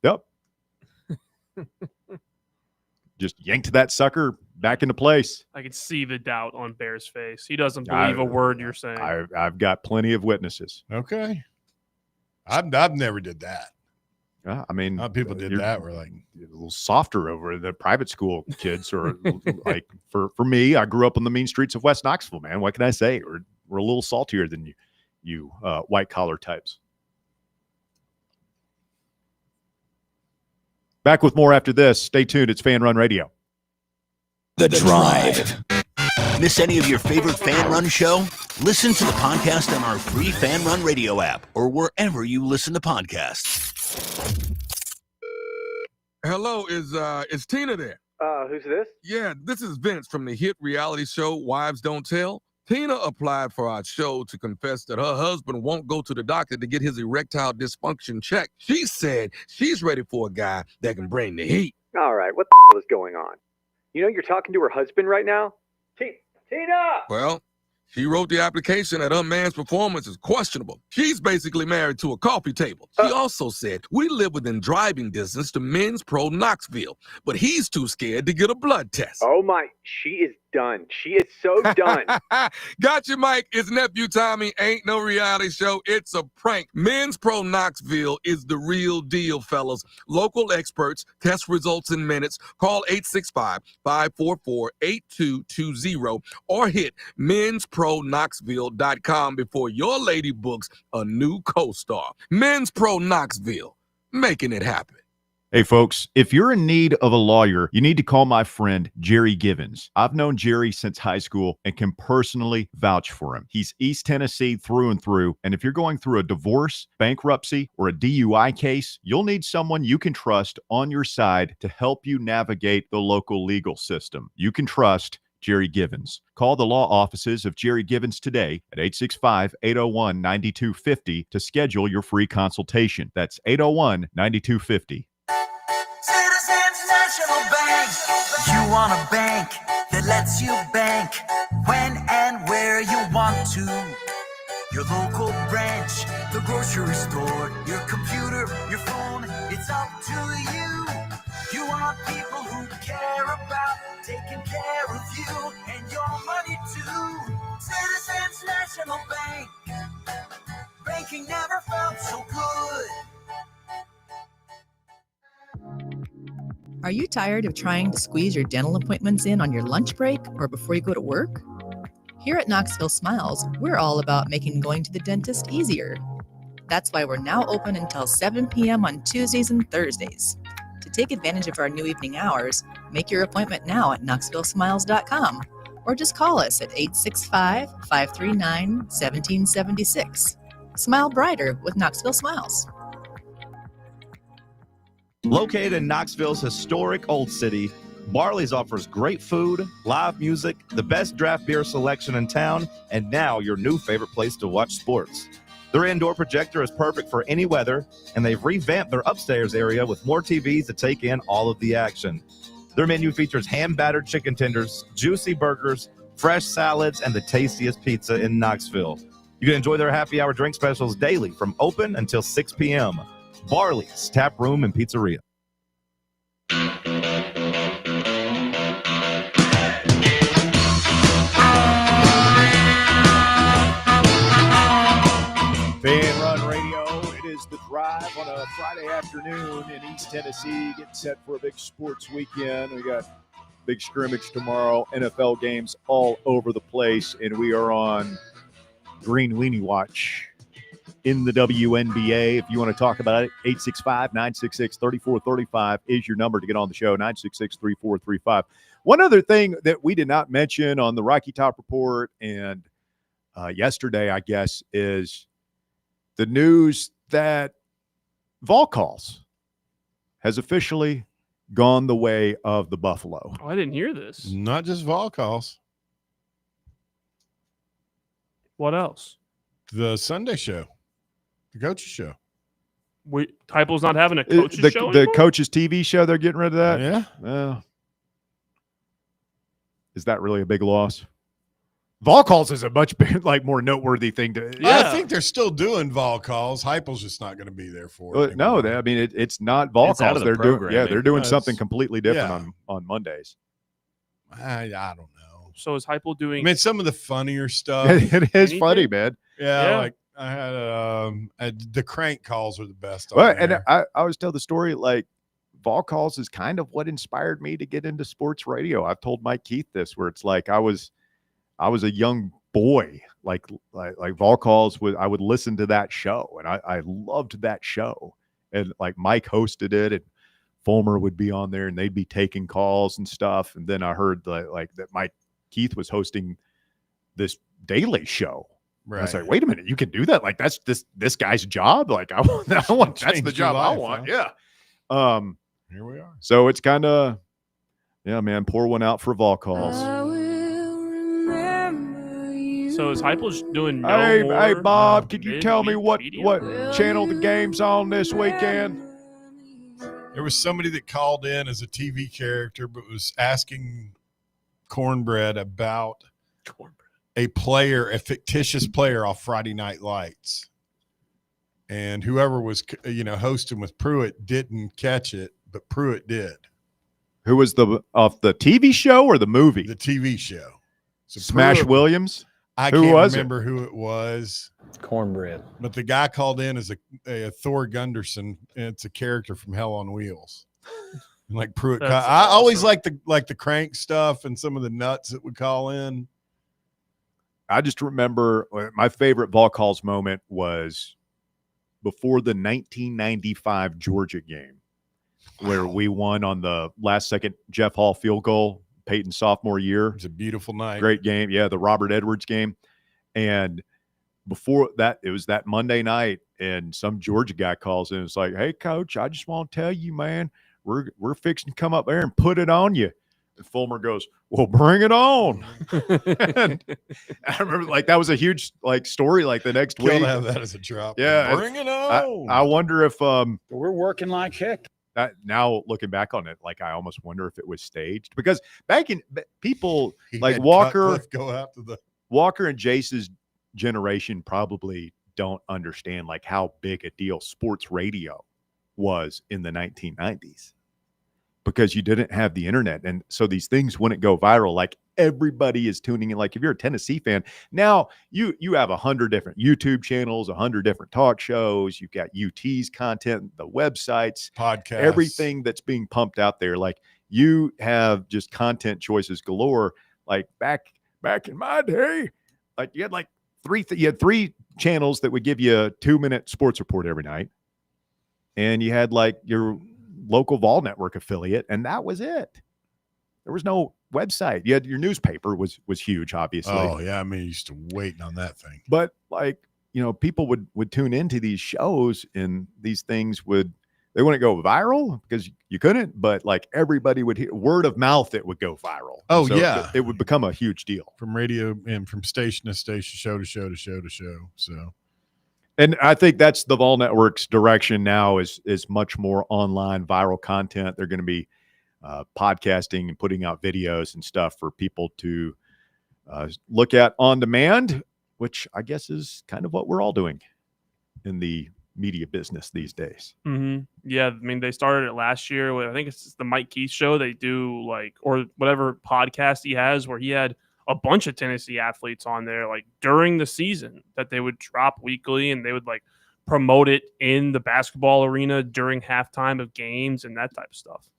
Yep. Just yanked that sucker back into place. I can see the doubt on Bear's face. He doesn't believe a word you're saying. I've got plenty of witnesses. Okay. I've never did that. I mean, people did that. We're like a little softer over the private school kids, or like for me, I grew up on the mean streets of West Knoxville, man. What can I say? We're a little saltier than you white collar types. Back with more after this. Stay tuned. It's Fan Run Radio. The Drive. Miss any of your favorite Fan Run show? Listen to the podcast on our free Fan Run Radio app or wherever you listen to podcasts. Hello, is Tina there? Who's this? Yeah, this is Vince from the hit reality show Wives Don't Tell. Tina applied for our show to confess that her husband won't go to the doctor to get his erectile dysfunction checked. She said she's ready for a guy that can bring the heat. All right, what the hell is going on? You know you're talking to her husband right now? Tina! Well, she wrote the application that her man's performance is questionable. She's basically married to a coffee table. She also said, we live within driving distance to Men's Pro Knoxville, but he's too scared to get a blood test. Oh my, she is done. She is so done. Gotcha, Mike. It's nephew Tommy. Ain't no reality show. It's a prank. Men's Pro Knoxville is the real deal, fellas. Local experts, test results in minutes. Call 865-544-8220 or hit menspronknoxville.com before your lady books a new co-star. Men's Pro Knoxville, making it happen. Hey, folks, if you're in need of a lawyer, you need to call my friend Jerry Givens. I've known Jerry since high school and can personally vouch for him. He's East Tennessee through and through. And if you're going through a divorce, bankruptcy, or a DUI case, you'll need someone you can trust on your side to help you navigate the local legal system. You can trust Jerry Givens. Call the law offices of Jerry Givens today at 865-801-9250 to schedule your free consultation. That's 801-9250. Citizens National Bank. You want a bank that lets you bank when and where you want to. Your local branch, the grocery store, your computer, your phone, it's up to you. You want people who care about taking care of you and your money too. Citizens National Bank. Banking never felt so good. Are you tired of trying to squeeze your dental appointments in on your lunch break or before you go to work? Here at Knoxville Smiles, we're all about making going to the dentist easier. That's why we're now open until 7 p.m. on Tuesdays and Thursdays. To take advantage of our new evening hours, make your appointment now at knoxvillesmiles.com or just call us at 865-539-1776. Smile brighter with Knoxville Smiles. Located in Knoxville's historic Old City, Barley's offers great food, live music, the best draft beer selection in town, and now your new favorite place to watch sports. Their indoor projector is perfect for any weather, and they've revamped their upstairs area with more TVs to take in all of the action. Their menu features hand-battered chicken tenders, juicy burgers, fresh salads, and the tastiest pizza in Knoxville. You can enjoy their happy hour drink specials daily from open until 6 p.m. Barley's Tap Room and Pizzeria. Fan Run Radio. It is the drive on a Friday afternoon in East Tennessee, getting set for a big sports weekend. We got big scrimmage tomorrow, NFL games all over the place, and we are on Green Weenie Watch in the WNBA. If you want to talk about it, 865-966-3435 is your number to get on the show, 966-3435. One other thing that we did not mention on the Rocky Top Report and yesterday, I guess, is the news that Vol Calls has officially gone the way of the Buffalo. Oh, I didn't hear this. Not just Vol Calls. What else? The Sunday show. The coaches show. Typo's not having a coaches show The anymore? coaches TV show, they're getting rid of that? Yeah. Is that really a big loss? Vol Calls is a much more noteworthy thing to. I think they're still doing Vol Calls. Hypel's just not going to be there for it. No, it's not Vol It's out Calls. of the They're doing programming. they're doing No, something it's- completely different on Mondays. I don't know. So is Hypo doing? I mean, some of the funnier stuff. It is Anything? funny, man. Yeah, Yeah. like I had the crank calls are the best. Well, On and there. I always tell the story, like, Vol Calls is kind of what inspired me to get into sports radio. I've told Mike Keith this, where it's like I was a young boy, like Vol Calls I would listen to that show, and I loved that show. And like Mike hosted it, and Fulmer would be on there, and they'd be taking calls and stuff. And then I heard that Mike Keith was hosting this Daily Show. Right. I was like, wait a minute, you can do that? Like that's this guy's job. Like I want that's the Changed job your I life, want. huh? Yeah. Here we are. So it's kind of, yeah, man, pour one out for vol calls. So is Heupel doing no Hey, more? hey, Bob, could you tell me what media? channel the game's on this weekend? There was somebody that called in as a TV character, but was asking Cornbread about a fictitious player off Friday Night Lights. And whoever was, hosting with Pruitt didn't catch it, but Pruitt did. Who was off the TV show or the movie? The TV show. So Smash Pruitt, Williams? I Who can't was remember who it was. Cornbread. But the guy called in as a Thor Gunderson, and it's a character from Hell on Wheels. And like Pruitt, That's I always awesome. like the crank stuff and some of the nuts that would call in. I just remember my favorite ball calls moment was before the 1995 Georgia game, where we won on the last second Jeff Hall field goal, Peyton's sophomore year. It was a beautiful night. Great game. Yeah, the Robert Edwards game. And before that, it was that Monday night, and some Georgia guy calls in. It's like, hey, coach, I just want to tell you, man, we're fixing to come up there and put it on you. And Fulmer goes, well, bring it on. And I remember like that was a huge like story like the next week. Kill to have that as a drop. Yeah. Bring it on. I wonder if We're working like heck. now looking back on it, like I almost wonder if it was staged, because back in people He like had Walker Cutcliffe go after the Walker and Jace's generation probably don't understand like how big a deal sports radio was in the 1990s, because you didn't have the internet. And so these things wouldn't go viral. Like everybody is tuning in. Like if you're a Tennessee fan, now you have 100 different YouTube channels, 100 different talk shows. You've got UT's content, the websites, podcast, everything that's being pumped out there. Like you have just content choices galore. Like back in my day, like you had like three channels that would give you a 2-minute sports report every night. And you had like your local Vol Network affiliate, and that was it. There was no website. You had your newspaper was huge, obviously. Oh yeah, I mean, used to waiting on that thing. But like, people would tune into these shows, and these things they wouldn't go viral because you couldn't, but like everybody would hear word of mouth, it would go viral. Oh, So yeah. it would become a huge deal. From radio and from station to station, show to show to show to show. So And I think that's the Vol Network's direction now is much more online viral content. They're going to be podcasting and putting out videos and stuff for people to look at on demand, which I guess is kind of what we're all doing in the media business these days. Mm-hmm. Yeah, I mean, they started it last year with, I think it's the Mike Keith show. They do like, or whatever podcast he has, where he had a bunch of Tennessee athletes on there, like during the season, that they would drop weekly, and they would like promote it in the basketball arena during halftime of games and that type of stuff.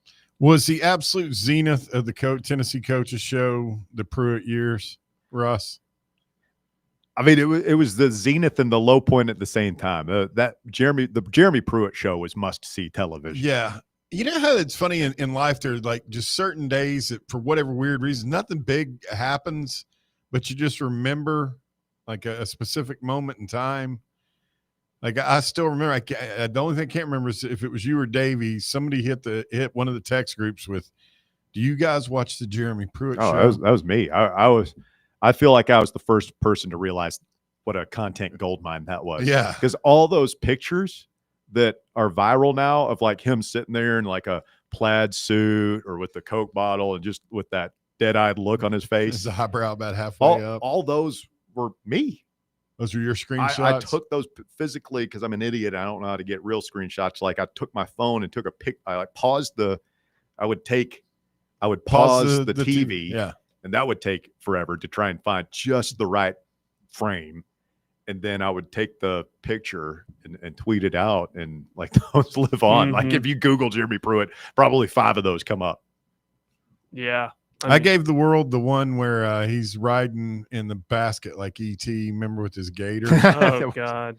was the absolute zenith of the Tennessee coaches show the Pruitt years, Russ? I mean, it was the zenith and the low point at the same time. The Jeremy Pruitt show was must-see television. Yeah. You know how it's funny in life, there's like just certain days that for whatever weird reason, nothing big happens, but you just remember like a specific moment in time. Like I still remember, the only thing I can't remember is if it was you or Davey, somebody hit one of the text groups with, do you guys watch the Jeremy Pruitt show? That was me. I feel like I was the first person to realize what a content goldmine that was. Yeah. Because all those pictures that are viral now of like him sitting there in like a plaid suit or with the Coke bottle and just with that dead-eyed look on his face. His eyebrow about halfway up. All those were me. Those were your screenshots? I took those physically because I'm an idiot. I don't know how to get real screenshots. Like I took my phone and took a pic. I like paused I would pause the TV. Yeah. And that would take forever to try and find just the right frame. And then I would take the picture and tweet it out, and like those live on. Mm-hmm. Like if you Google Jeremy Pruitt, probably 5 of those come up. Yeah. I gave the world the one where he's riding in the basket like E.T. Remember with his gator? Oh God,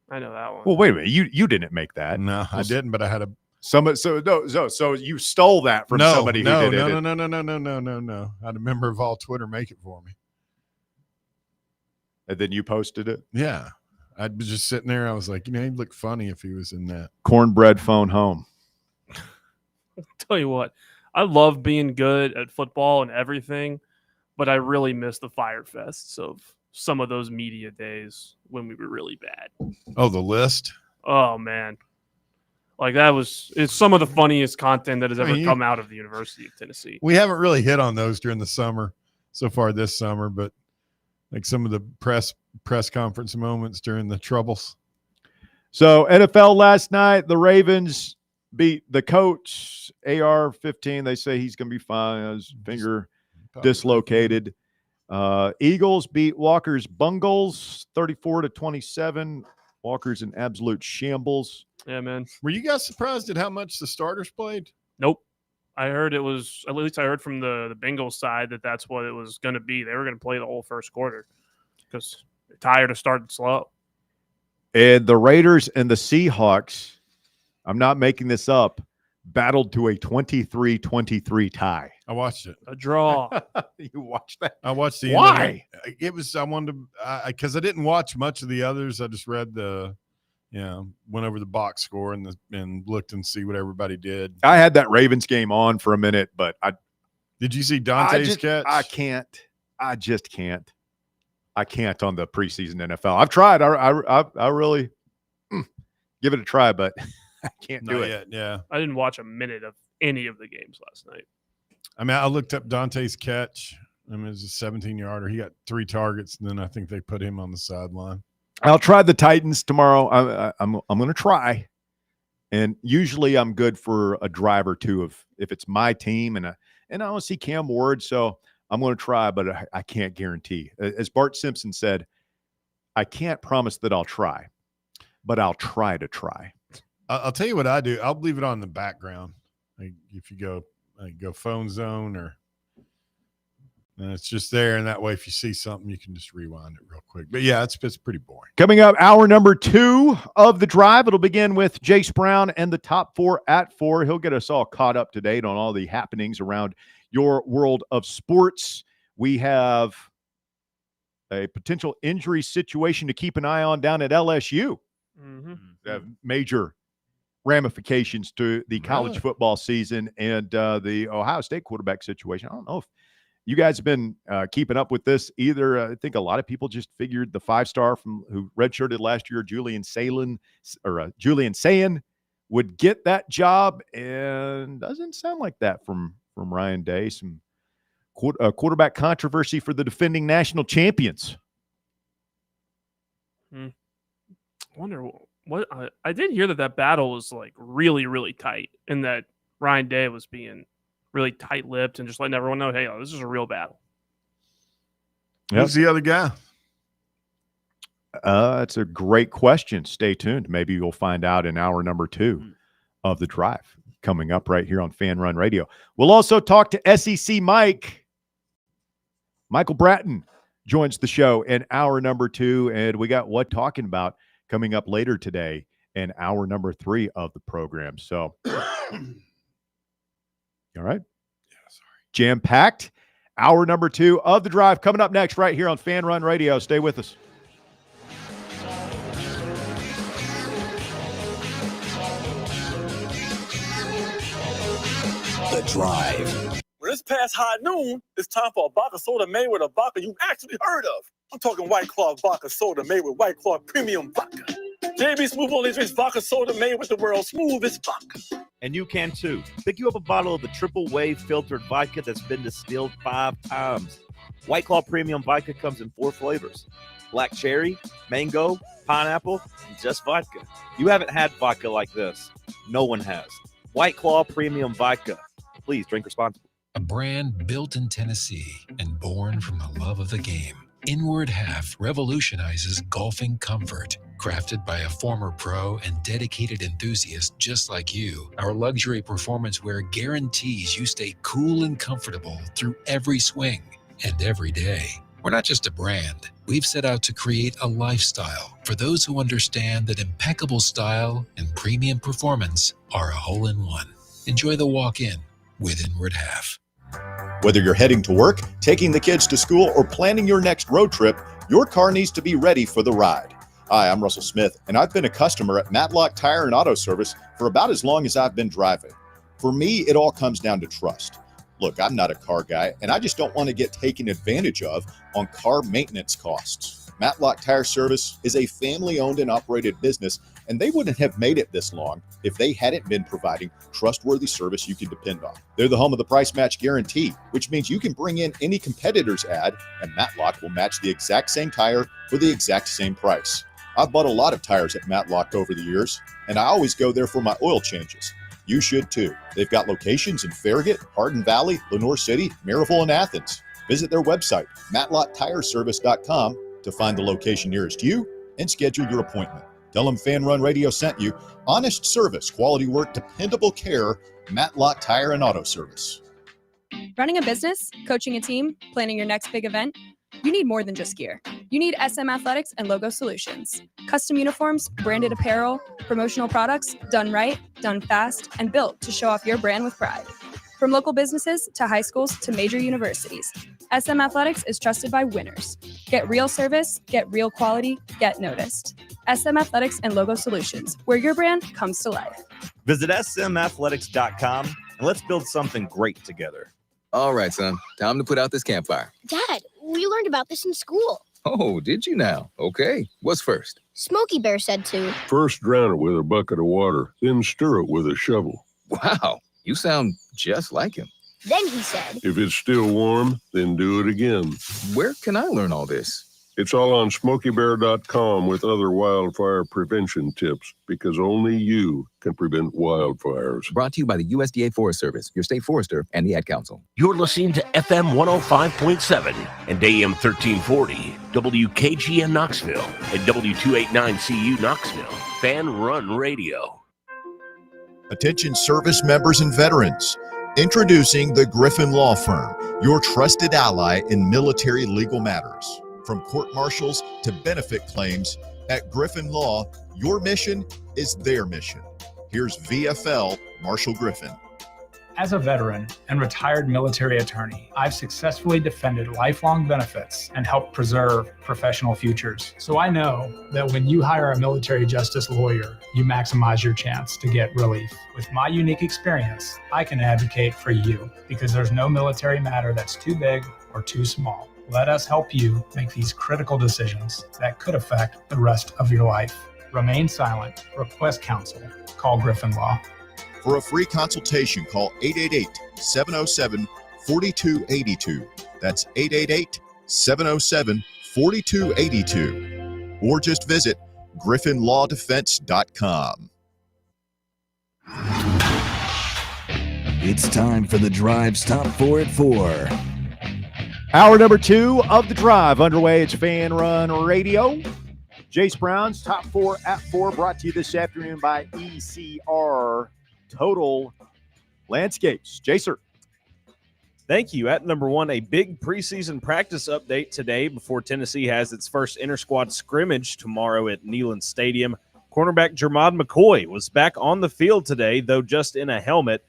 I know that one. Well, wait a minute. You didn't make that. No, I didn't, but I had a So you stole that from somebody who did it. No. I had a member of All Twitter make it for me. And then you posted it? Yeah. I was just sitting there. I was like, he'd look funny if he was in that. Cornbread phone home. Tell you what, I love being good at football and everything, but I really miss the fire fests of some of those media days when we were really bad. Oh, the list? Oh, man. Like, it's some of the funniest content that has ever come out of the University of Tennessee. We haven't really hit on those during the summer so far this summer, but like some of the press conference moments during the troubles. So NFL last night, the Ravens beat the coach, AR-15. They say he's going to be fine. His finger dislocated. Eagles beat Walker's Bungles 34-27. Walker's in absolute shambles. Yeah, man. Were you guys surprised at how much the starters played? Nope. I heard it was, at least I heard from the Bengals side that that's what it was going to be. They were going to play the whole first quarter because they're tired of starting slow. And the Raiders and the Seahawks, I'm not making this up, battled to a 23-23 tie. I watched it. A draw. You watched that? I watched the Why? End of it. It was, I wanted to, because I didn't watch much of the others. I just read went over the box score and looked and see what everybody did. I had that Ravens game on for a minute, but did you see Dante's catch? I can't. I just can't. I can't on the preseason NFL. I've tried. I really give it a try, but I can't do it yet. Yeah. I didn't watch a minute of any of the games last night. I mean, I looked up Dante's catch. I mean, it was a 17-yarder. He got 3 targets, and then I think they put him on the sideline. I'll try the Titans tomorrow. I'm going to try, and usually I'm good for a drive or two if it's my team, and I don't see Cam Ward, so I'm going to try, but I can't guarantee. As Bart Simpson said, I can't promise that I'll try, but I'll try to try. I'll tell you what I do. I'll leave it on the background. Like if you go phone zone and it's just there. And that way, if you see something, you can just rewind it real quick. But yeah, it's pretty boring. Coming up, hour number 2 of the drive. It'll begin with Jace Brown and the top 4 at 4. He'll get us all caught up to date on all the happenings around your world of sports. We have a potential injury situation to keep an eye on down at LSU. Major ramifications to the college football season and the Ohio State quarterback situation. I don't know if you guys have been keeping up with this either. I think a lot of people just figured the 5-star from who redshirted last year, Julian Sayin, would get that job, and doesn't sound like that from Ryan Day. Some quarterback controversy for the defending national champions. I wonder what I did hear that battle was like really, really tight, and that Ryan Day was being really tight-lipped and just letting everyone know, hey, this is a real battle. Who's the other guy? That's a great question. Stay tuned. Maybe you'll find out in hour number 2 of the drive coming up right here on Fan Run Radio. We'll also talk to SEC Michael Bratton joins the show in hour number 2, and we got what talking about coming up later today in hour number 3 of the program. So, all right. Yeah, sorry. Jam-packed. Hour number 2 of the drive coming up next right here on Fan Run Radio. Stay with us. The Drive. When it's past high noon, it's time for a vodka soda made with a vodka you actually heard of. I'm talking White Claw vodka soda made with White Claw premium vodka. JB Smooth only drinks vodka soda made with the world's smoothest vodka. And you can too. Pick you up a bottle of the triple wave filtered vodka that's been distilled 5 times. White Claw premium vodka comes in 4 flavors: black cherry, mango, pineapple, and just vodka. You haven't had vodka like this. No one has. White Claw premium vodka. Please drink responsibly. A brand built in Tennessee and born from the love of the game. Inward Half revolutionizes golfing comfort. Crafted by a former pro and dedicated enthusiast just like you, our luxury performance wear guarantees you stay cool and comfortable through every swing and every day. We're not just a brand. We've set out to create a lifestyle for those who understand that impeccable style and premium performance are a hole-in-one. Enjoy the walk-in with Inward Half. Whether you're heading to work, taking the kids to school, or planning your next road trip, your car needs to be ready for the ride. Hi, I'm Russell Smith, and I've been a customer at Matlock Tire and Auto Service for about as long as I've been driving. For me, it all comes down to trust. Look, I'm not a car guy, and I just don't want to get taken advantage of on car maintenance costs. Matlock Tire Service is a family-owned and operated business, and they wouldn't have made it this long if they hadn't been providing trustworthy service you can depend on. They're the home of the price match guarantee, which means you can bring in any competitor's ad, and Matlock will match the exact same tire for the exact same price. I've bought a lot of tires at Matlock over the years, and I always go there for my oil changes. You should too. They've got locations in Farragut, Hardin Valley, Lenoir City, Maryville, and Athens. Visit their website, matlocktireservice.com, to find the location nearest you and schedule your appointment. Tell them Fan Run Radio sent you. Honest service, quality work, dependable care, Matlock Tire and Auto Service. Running a business, coaching a team, planning your next big event, you need more than just gear. You need SM Athletics and Logo Solutions. Custom uniforms, branded apparel, promotional products, done right, done fast, and built to show off your brand with pride. From local businesses to high schools to major universities, SM Athletics is trusted by winners. Get real service, get real quality, get noticed. SM Athletics and Logo Solutions, where your brand comes to life. Visit smathletics.com and let's build something great together. All right, son. Time to put out this campfire. Dad, we learned about this in school. Oh, did you now? Okay. What's first? Smokey Bear said to. First drown it with a bucket of water, then stir it with a shovel. Wow, you sound just like him. Then he said. If it's still warm, then do it again. Where can I learn all this? It's all on SmokeyBear.com with other wildfire prevention tips, because only you can prevent wildfires. Brought to you by the USDA Forest Service, your state forester, and the Ad Council. You're listening to FM 105.7 and AM 1340, WKGN Knoxville, and W289CU Knoxville, Fan Run Radio. Attention service members and veterans. Introducing the Griffin Law Firm, your trusted ally in military legal matters. From court martials to benefit claims, at Griffin Law, your mission is their mission. Here's VFL Marshall Griffin. As a veteran and retired military attorney, I've successfully defended lifelong benefits and helped preserve professional futures. So I know that when you hire a military justice lawyer, you maximize your chance to get relief. With my unique experience, I can advocate for you because there's no military matter that's too big or too small. Let us help you make these critical decisions that could affect the rest of your life. Remain silent. Request counsel. Call Griffin Law. For a free consultation, call 888-707-4282. That's 888-707-4282. Or just visit griffinlawdefense.com. It's time for the Drive's Top 4 at 4. Hour number 2 of the Drive underway. It's Fan Run Radio. Jace Brown's Top 4 at 4 brought to you this afternoon by ECR Total Landscapes. Jacer. Thank you. At number 1, a big preseason practice update today before Tennessee has its first inter-squad scrimmage tomorrow at Neyland Stadium. Cornerback Jermod McCoy was back on the field today, though just in a helmet.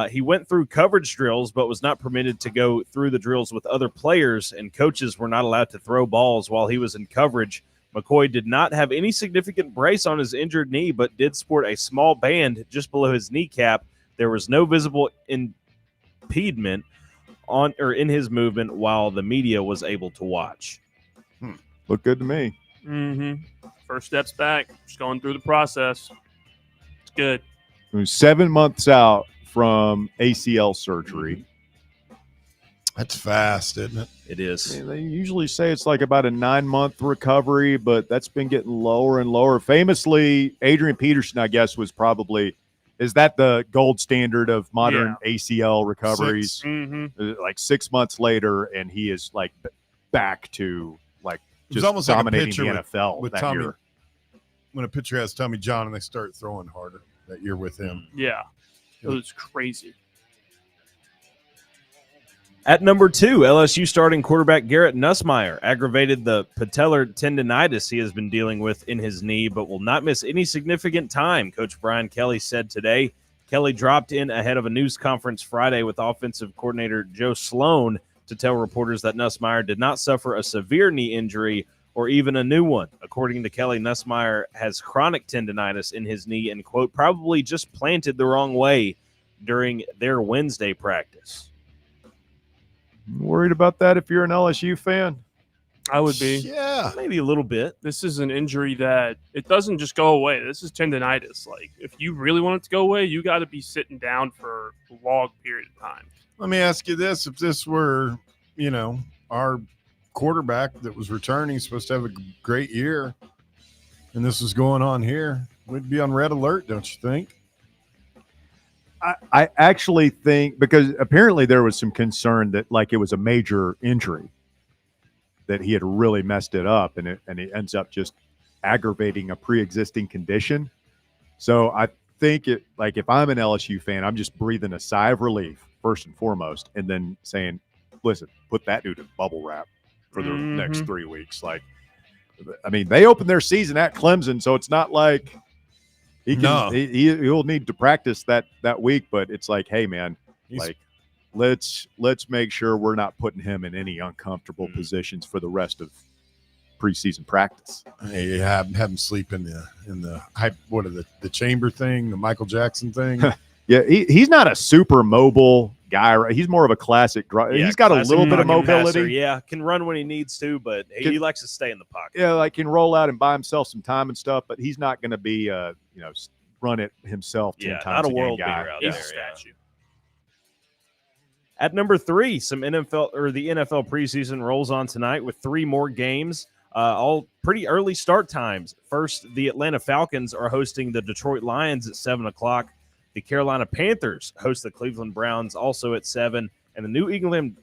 He went through coverage drills, but was not permitted to go through the drills with other players, and coaches were not allowed to throw balls while he was in coverage. McCoy did not have any significant brace on his injured knee, but did sport a small band just below his kneecap. There was no visible impediment on or in his movement while the media was able to watch. Looked good to me. First steps back, just going through the process. It's good. He was 7 months out from ACL surgery. That's fast, isn't it? It is. I mean, they usually say it's like about a 9-month recovery, but that's been getting lower and lower. Famously, Adrian Peterson, I guess, is that the gold standard of modern ACL recoveries? Like 6 months later, and he is like back to like just almost dominating like a the NFL with that Tommy, year. When a pitcher has Tommy John and they start throwing harder that year with him. Yeah. It was crazy. At number 2, LSU starting quarterback Garrett Nussmeier aggravated the patellar tendonitis he has been dealing with in his knee, but will not miss any significant time, Coach Brian Kelly said today. Kelly dropped in ahead of a news conference Friday with offensive coordinator Joe Sloan to tell reporters that Nussmeier did not suffer a severe knee injury or even a new one. According to Kelly, Nussmeier has chronic tendonitis in his knee and, quote, probably just planted the wrong way during their Wednesday practice. Worried about that if you're an LSU fan? I would be. Yeah. Maybe a little bit. This is an injury that it doesn't just go away. This is tendonitis. Like, if you really want it to go away, you got to be sitting down for a long period of time. Let me ask you this. If this were, our quarterback that was returning, supposed to have a great year, and this was going on here, we'd be on red alert, don't you think? I actually think, because apparently there was some concern that like it was a major injury, that he had really messed it up, and he ends up just aggravating a pre-existing condition. So I think if I'm an LSU fan, I'm just breathing a sigh of relief first and foremost, and then saying, listen, put that dude in bubble wrap for the next 3 weeks. Like, I mean, they opened their season at Clemson, so it's not like he'll need to practice that week, but it's like, hey man, let's make sure we're not putting him in any uncomfortable positions for the rest of preseason practice. Hey, have him sleep in the hype, the chamber thing, the Michael Jackson thing. Yeah, he's not a super mobile guy, right? He's more of a classic driver. Yeah, he's got a little bit of mobility. Passer, yeah, can run when he needs to, but he likes to stay in the pocket. Yeah, like can roll out and buy himself some time and stuff, but he's not going to be run it himself 10 times not a world guy. beater out He's there. a statue. At number 3, the NFL preseason rolls on tonight with 3 more games, all pretty early start times. First, the Atlanta Falcons are hosting the Detroit Lions at 7 o'clock. The Carolina Panthers host the Cleveland Browns also at 7, and the New England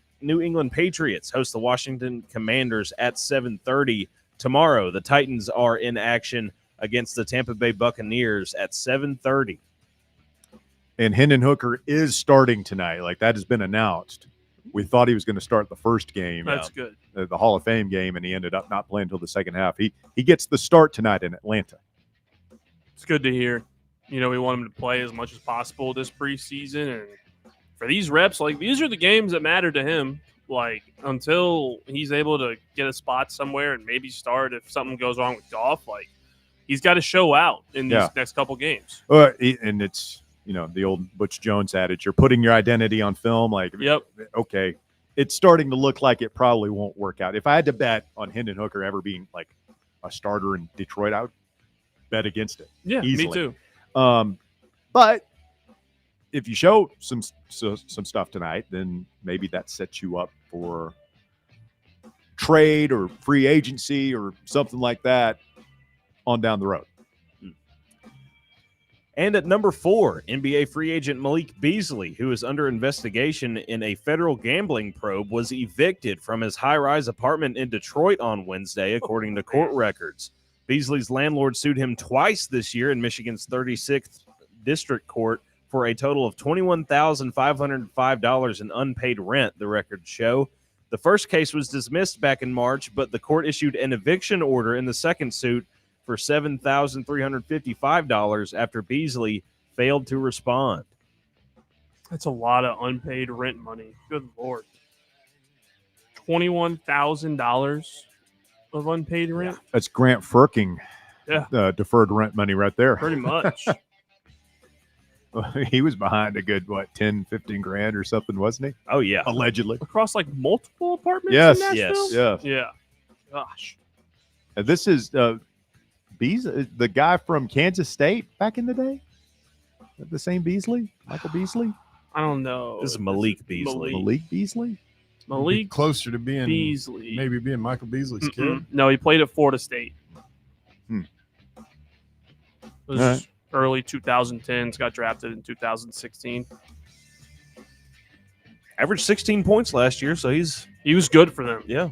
Patriots host the Washington Commanders at 7:30 tomorrow. The Titans are in action against the Tampa Bay Buccaneers at 7:30. And Hendon Hooker is starting tonight. Like, that has been announced. We thought he was going to start the first game. That's good. The Hall of Fame game, and he ended up not playing until the second half. He gets the start tonight in Atlanta. It's good to hear. We want him to play as much as possible this preseason. And for these reps, like, these are the games that matter to him. Like, until he's able to get a spot somewhere and maybe start if something goes wrong with Goff, like, he's got to show out in these next couple games. And it's, the old Butch Jones adage, you're putting your identity on film. Like, okay, it's starting to look like it probably won't work out. If I had to bet on Hendon Hooker ever being like a starter in Detroit, I would bet against it. Yeah, easily. me too. But if you show some stuff tonight, then maybe that sets you up for trade or free agency or something like that on down the road. And at number 4, NBA free agent Malik Beasley, who is under investigation in a federal gambling probe, was evicted from his high-rise apartment in Detroit on Wednesday, according to court records. Beasley's landlord sued him twice this year in Michigan's 36th District Court for a total of $21,505 in unpaid rent, the records show. The first case was dismissed back in March, but the court issued an eviction order in the second suit for $7,355 after Beasley failed to respond. That's a lot of unpaid rent money. Good Lord. $21,000 of unpaid rent? That's Grant Firking deferred rent money right there. Pretty much. He was behind a good, 10, 15 grand or something, wasn't he? Oh, yeah. Allegedly. Across like multiple apartments Yes. in Nashville? Yes. Yeah. Gosh. And this is Beasley, the guy from Kansas State back in the day? The same Beasley? Michael Beasley? I don't know. This is Malik Beasley. Malik Beasley? Malik closer to being Beasley. Maybe being Michael Beasley's kid. No, he played at Florida State. It was early 2010s, got drafted in 2016. Averaged 16 points last year, so he was good for them. Yeah.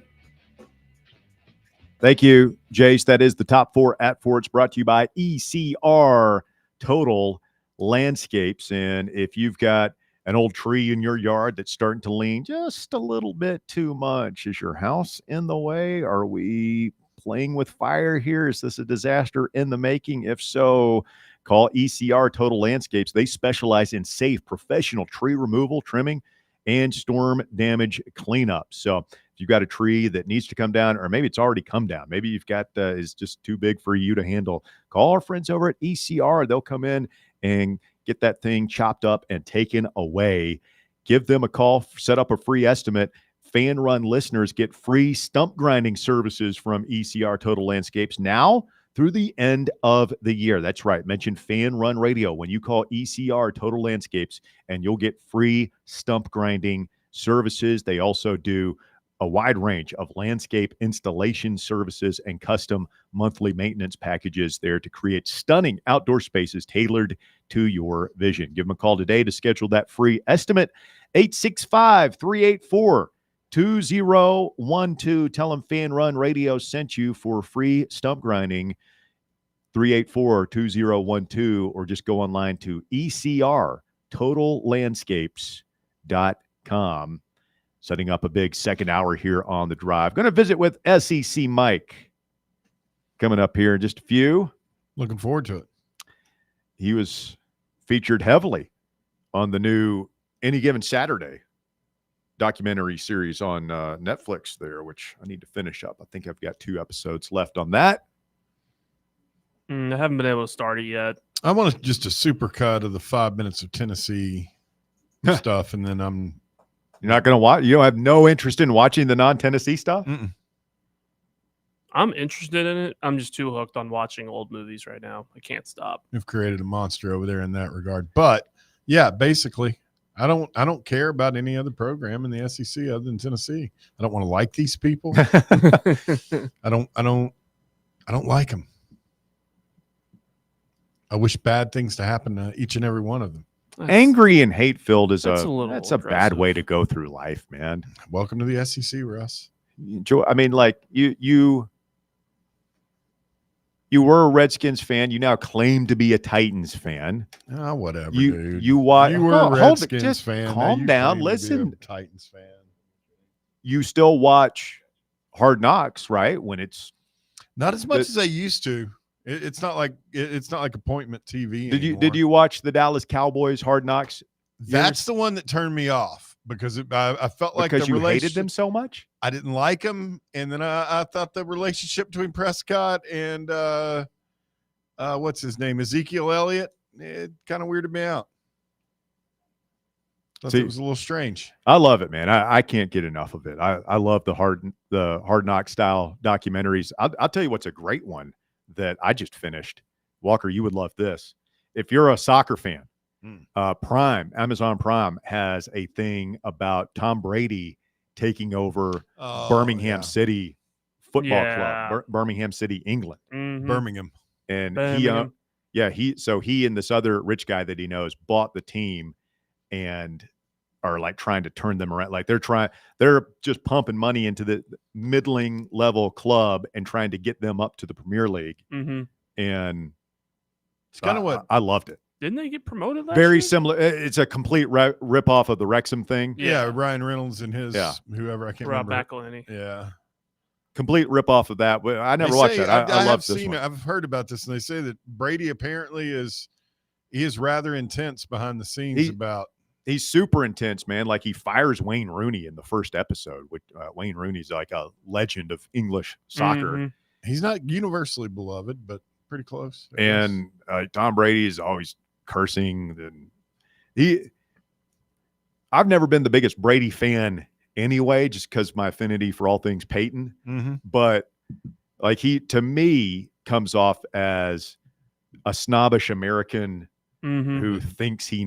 Thank you, Jace. That is the top 4 at 4. It's brought to you by ECR Total Landscapes. And if you've got an old tree in your yard that's starting to lean just a little bit too much, is your house in the way? Are we playing with fire here? Is this a disaster in the making? If so, Call ECR Total Landscapes. They specialize in safe, professional tree removal, trimming, and storm damage cleanup. So if you've got a tree that needs to come down, or maybe it's already come down, maybe you've got is just too big for you to handle, call our friends over at ECR. They'll come in and get that thing chopped up and taken away. Give them a call, set up a free estimate. Fan Run listeners get free stump grinding services from ECR Total Landscapes now through the end of the year. That's right. Mention Fan Run Radio when you call ECR Total Landscapes, and you'll get free stump grinding services. They also do a wide range of landscape installation services and custom monthly maintenance packages there to create stunning outdoor spaces tailored to your vision. Give them a call today to schedule that free estimate. 865-384-2012. Tell them Fan Run Radio sent you for free stump grinding. 384-2012, or just go online to ecrtotallandscapes.com. Setting up a big second hour here on The Drive. Going to visit with SEC Mike coming up here in just a few. Looking forward to it. He was featured heavily on the new Any Given Saturday documentary series on Netflix there, which I need to finish up. I think I've got 2 episodes left on that. I haven't been able to start it yet. I want just a super cut of the 5 minutes of Tennessee stuff, and then You're not going to watch? You don't have no interest in watching the non-Tennessee stuff? I'm interested in it. I'm just too hooked on watching old movies right now. I can't stop. We've created a monster over there in that regard. But yeah, basically, I don't care about any other program in the SEC other than Tennessee. I don't want to like these people. I don't like them. I wish bad things to happen to each and every one of them. Angry and hate-filled is that's a bad way to go through life, man. Welcome to the SEC, Russ. I mean, like you were a Redskins fan. You now claim to be a Titans fan. Oh, whatever, dude. You watch. You were a Redskins fan. Calm down. Listen, Titans fan. You still watch Hard Knocks, right? When it's not as much as I used to. It's not like appointment TV. Did you watch the Dallas Cowboys Hard Knocks? That's the one that turned me off because I felt like because you hated them so much. I didn't like them, and then I thought the relationship between Prescott and what's his name, Ezekiel Elliott, it kind of weirded me out. Thought it was a little strange. I love it, man. I can't get enough of it. I love the Hard Knock style documentaries. I'll tell you what's a great one that I just finished. Walker, you would love this. If you're a soccer fan, Amazon Prime has a thing about Tom Brady taking over Birmingham City Football Club, Birmingham City, England. Mm-hmm. Birmingham. And he and this other rich guy that he knows bought the team and are like trying to turn them around. Like they're just pumping money into the middling level club and trying to get them up to the Premier League. Mm-hmm. And it's kind of what I loved it. Didn't they get promoted last Very year? similar. It's a complete rip off of the Wrexham thing. Yeah, Ryan Reynolds and his whoever, I can't Rob remember. McElhenney. Yeah. Complete rip off of that. But I never watched that. I love this one. I've heard about this, and they say that Brady apparently is rather intense behind the scenes about. He's super intense, man. Like he fires Wayne Rooney in the first episode. Which Wayne Rooney's like a legend of English soccer. Mm-hmm. He's not universally beloved, but pretty close. And Tom Brady is always cursing. And I've never been the biggest Brady fan anyway, just because my affinity for all things Peyton. Mm-hmm. But like he, to me, comes off as a snobbish American who thinks he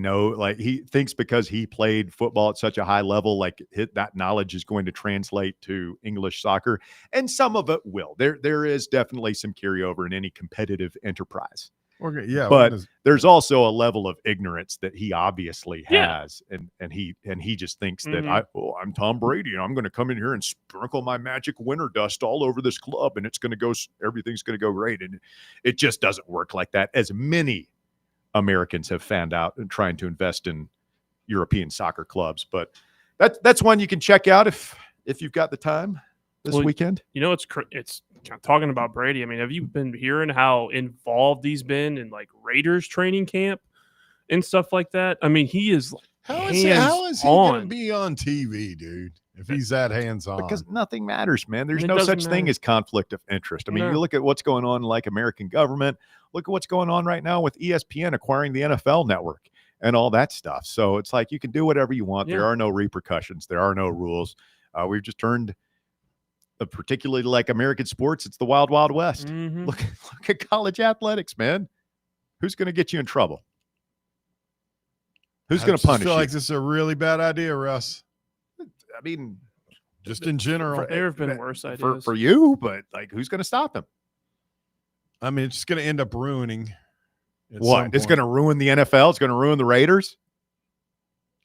thinks because he played football at such a high level, like that knowledge is going to translate to English soccer. And some of it will. There is definitely some carryover in any competitive enterprise. Okay, yeah, but there's also a level of ignorance that he obviously has, and he just thinks that I'm Tom Brady and I'm going to come in here and sprinkle my magic winter dust all over this club and everything's going to go great, and it just doesn't work like that. As many Americans have found out and trying to invest in European soccer clubs, but that's one you can check out if you've got the time this weekend. You know, it's talking about Brady, I mean, have you been hearing how involved he's been in like Raiders training camp and stuff like that? I mean, he is like How is he going to be on TV, dude, if he's that hands-on? Because nothing matters, man. There's It no doesn't such thing matter. as conflict of interest. I mean, No. you look at what's going on like American government. Look at what's going on right now with ESPN acquiring the NFL network and all that stuff. So it's like you can do whatever you want. Yeah. There are no repercussions. There are no rules. We've just turned, particularly like American sports, it's the wild, wild west. Mhm. Look at college athletics, man. Who's going to get you in trouble? Who's going to punish I feel you? like this is a really bad idea, Russ. I mean, just in general. There have been worse ideas. for you, but like, who's going to stop him? I mean, it's just going to end up ruining. at some What? It's point. going to ruin the NFL. It's going to ruin the Raiders.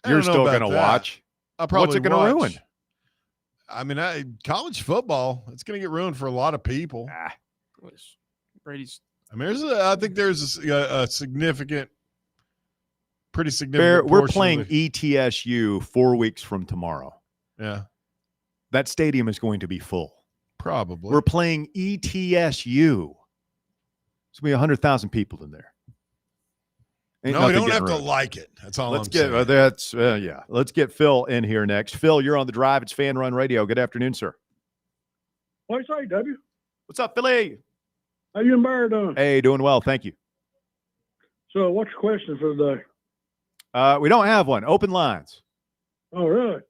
I don't You're know still about going to that. watch. I'll probably What's it going to ruin? I mean, college football, it's going to get ruined for a lot of people. Brady's. I mean, I think there's a significant, pretty significant. We're portion playing of the- ETSU 4 weeks from tomorrow. Yeah, That stadium is going to be full. probably. We're playing ETSU. It's going to be 100,000 people in there. Ain't No, we nothing don't have getting to ruined. like it. That's all Let's I'm get saying. yeah. Let's get Phil in here next. Phil, you're on the drive. It's Fan Run Radio. Good afternoon, sir. What do you say, W? What's up, Philly? How you and Bear doing? Hey, doing well. Thank you. So, what's your question for today? We don't have one. Open lines. Oh, really?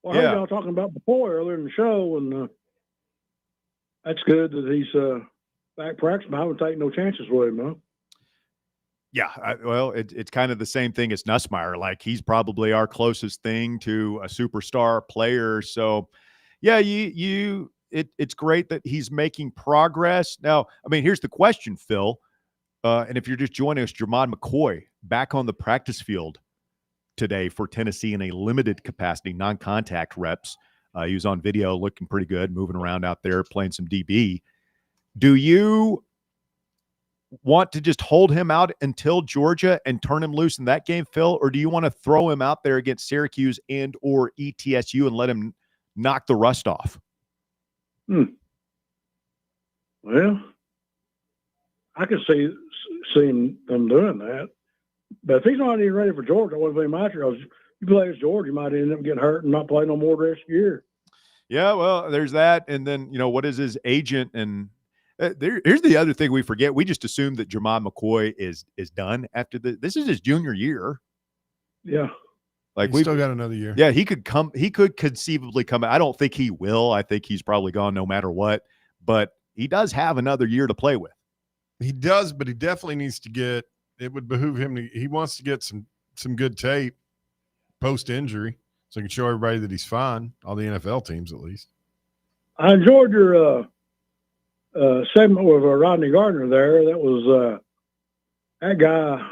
Well, I Yeah. heard y'all talking about before earlier in the show, and that's good that he's back practicing. I wouldn't take no chances with him, huh? Yeah, well, it's kind of the same thing as Nussmeier. Like, he's probably our closest thing to a superstar player. So, yeah, it's great that he's making progress. Now, I mean, here's the question, Phil. And if you're just joining us, Jermod McCoy back on the practice field today for Tennessee in a limited capacity, non-contact reps. He was on video looking pretty good, moving around out there, playing some DB. Do you want to just hold him out until Georgia and turn him loose in that game, Phil? Or do you want to throw him out there against Syracuse and or ETSU and let him knock the rust off? Well, I could see them doing that. But if he's not even ready for Georgia, I wouldn't be my because you play as Georgia, you might end up getting hurt and not play no more the rest of the year. Yeah, well, there's that. And then, what is his agent? And here's the other thing we forget. We just assume that Jermod McCoy is done after this is his junior year. Yeah. Like we still got another year. Yeah, he could conceivably come. I don't think he will. I think he's probably gone no matter what. But he does have another year to play with. He does, but he definitely needs to get. It would behoove him to. He wants to get some good tape post injury, so he can show everybody that he's fine. All the NFL teams, at least. I enjoyed your segment with Rodney Gardner there. That was that guy.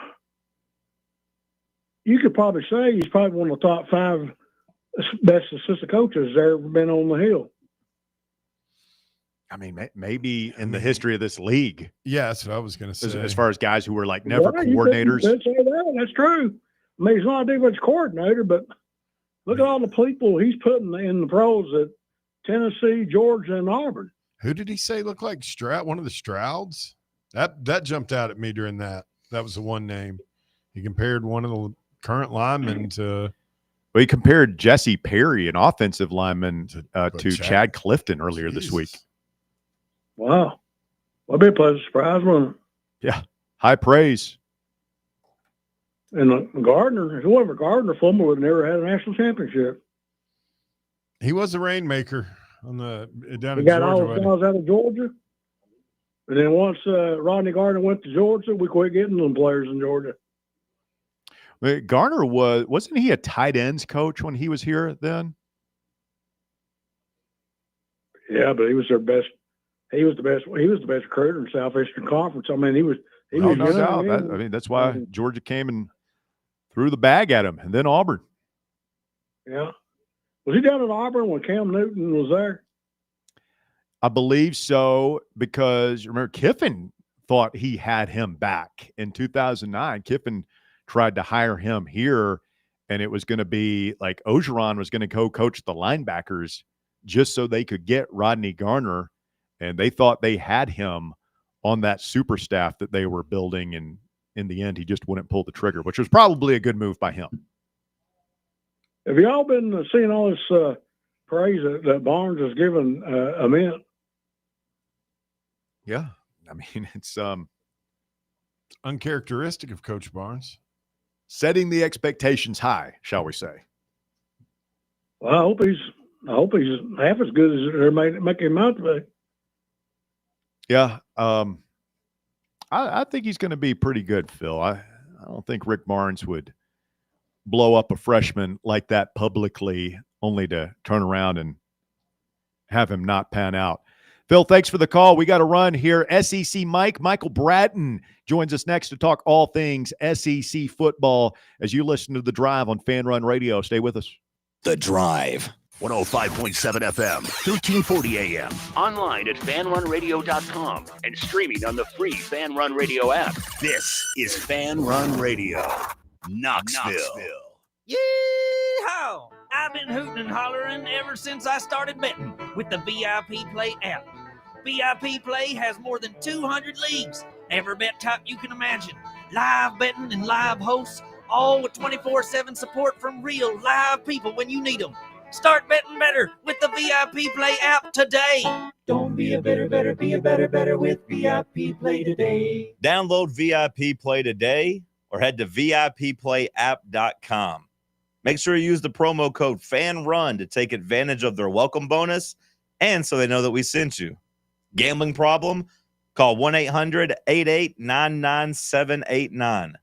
You could probably say he's probably one of the top 5 best assistant coaches there ever been on the Hill. I mean, maybe in the history of this league. Yeah, that's what I was going to say. As far as guys who were like never Well, coordinators. You could say that. That's true. I mean, he's not a defensive coordinator, but look at all the people he's putting in the pros at Tennessee, Georgia, and Auburn. Who did he say looked like Stroud? One of the Strouds? That jumped out at me during that. That was the one name. He compared one of the current linemen to. Well, he compared Jesse Perry, an offensive lineman, to Chad Clifton earlier this week. Wow. That'd be a pleasant surprise, wouldn't it? Yeah. High praise. And Gardner, whoever Gardner Fulmer would have never had a national championship. He was a rainmaker on the down He in got Georgia. all the wasn't he? guys out of Georgia. And then once Rodney Gardner went to Georgia, we quit getting them players in Georgia. Garner wasn't he a tight ends coach when he was here then? Yeah, but he was their best. He was the best recruiter in Southeastern Conference. I mean, he was No young, doubt. man. That's why Georgia came and threw the bag at him, and then Auburn. Yeah. Was he down at Auburn when Cam Newton was there? I believe so, because remember Kiffin thought he had him back in 2009. Kiffin tried to hire him here, and it was going to be like Ogeron was going to go coach the linebackers just so they could get Rodney Garner And they thought they had him on that super staff that they were building, and in the end, he just wouldn't pull the trigger, which was probably a good move by him. Have y'all been seeing all this praise that Barnes has given Ament? Yeah. I mean, it's uncharacteristic of Coach Barnes. Setting the expectations high, shall we say. Well, I hope he's half as good as they're making him out to be. Yeah. I think he's going to be pretty good, Phil. I don't think Rick Barnes would blow up a freshman like that publicly only to turn around and have him not pan out. Phil, thanks for the call. We got to run here. SEC Michael Bratton joins us next to talk all things SEC football as you listen to The Drive on Fan Run Radio. Stay with us. The Drive. 105.7 FM, 1340 AM. Online at fanrunradio.com and streaming on the free Fan Run Radio app. This is Fan Run Radio, Knoxville. Yee-haw! I've been hooting and hollering ever since I started betting with the VIP Play app. VIP Play has more than 200 leagues, every bet type you can imagine, live betting and live hosts, all with 24/7 support from real live people when you need them. Start betting better with the VIP Play app today. Don't be a better, be a better with VIP Play today. Download VIP Play today or head to VIPPlayApp.com. Make sure you use the promo code FANRUN to take advantage of their welcome bonus and so they know that we sent you. Gambling problem? Call 1-800-8899-789.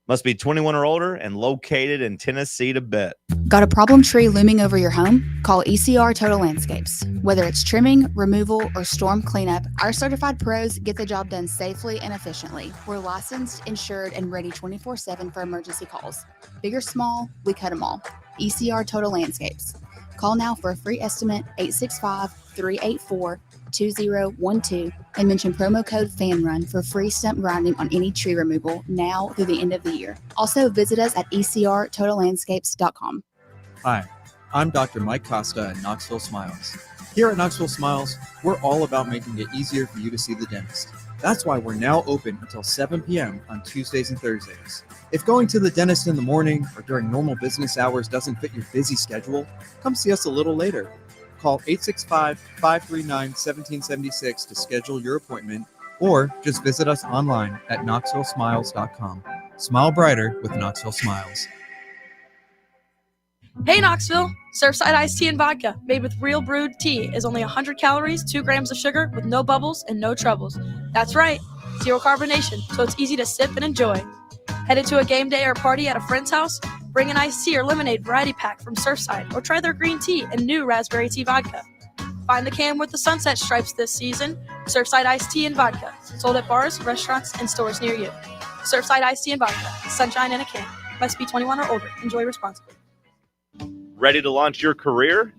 Must be 21 or older and located in Tennessee to bet. Got a problem tree looming over your home? Call ECR Total Landscapes. Whether it's trimming, removal, or storm cleanup, our certified pros get the job done safely and efficiently. We're licensed, insured, and ready 24/7 for emergency calls. Big or small, we cut them all. ECR Total Landscapes. Call now for a free estimate, 865-384-2012, and mention promo code FANRUN for free stump grinding on any tree removal now through the end of the year. Also, visit us at ecrtotallandscapes.com. Hi, I'm Dr. Mike Costa at Knoxville Smiles. Here at Knoxville Smiles, we're all about making it easier for you to see the dentist. That's why we're now open until 7 p.m. on Tuesdays and Thursdays. If going to the dentist in the morning or during normal business hours doesn't fit your busy schedule, come see us a little later. Call 865-539-1776 to schedule your appointment, or just visit us online at knoxvillesmiles.com. Smile brighter with Knoxville Smiles. Hey Knoxville! Surfside iced tea and vodka made with real brewed tea is only 100 calories, 2 grams of sugar with no bubbles and no troubles. That's right, zero carbonation, so it's easy to sip and enjoy. Headed to a game day or party at a friend's house? Bring an iced tea or lemonade variety pack from Surfside, or try their green tea and new raspberry tea vodka. Find the can with the sunset stripes this season. Surfside iced tea and vodka, sold at bars, restaurants, and stores near you. Surfside iced tea and vodka, sunshine in a can. Must be 21 or older. Enjoy responsibly. Ready to launch your career?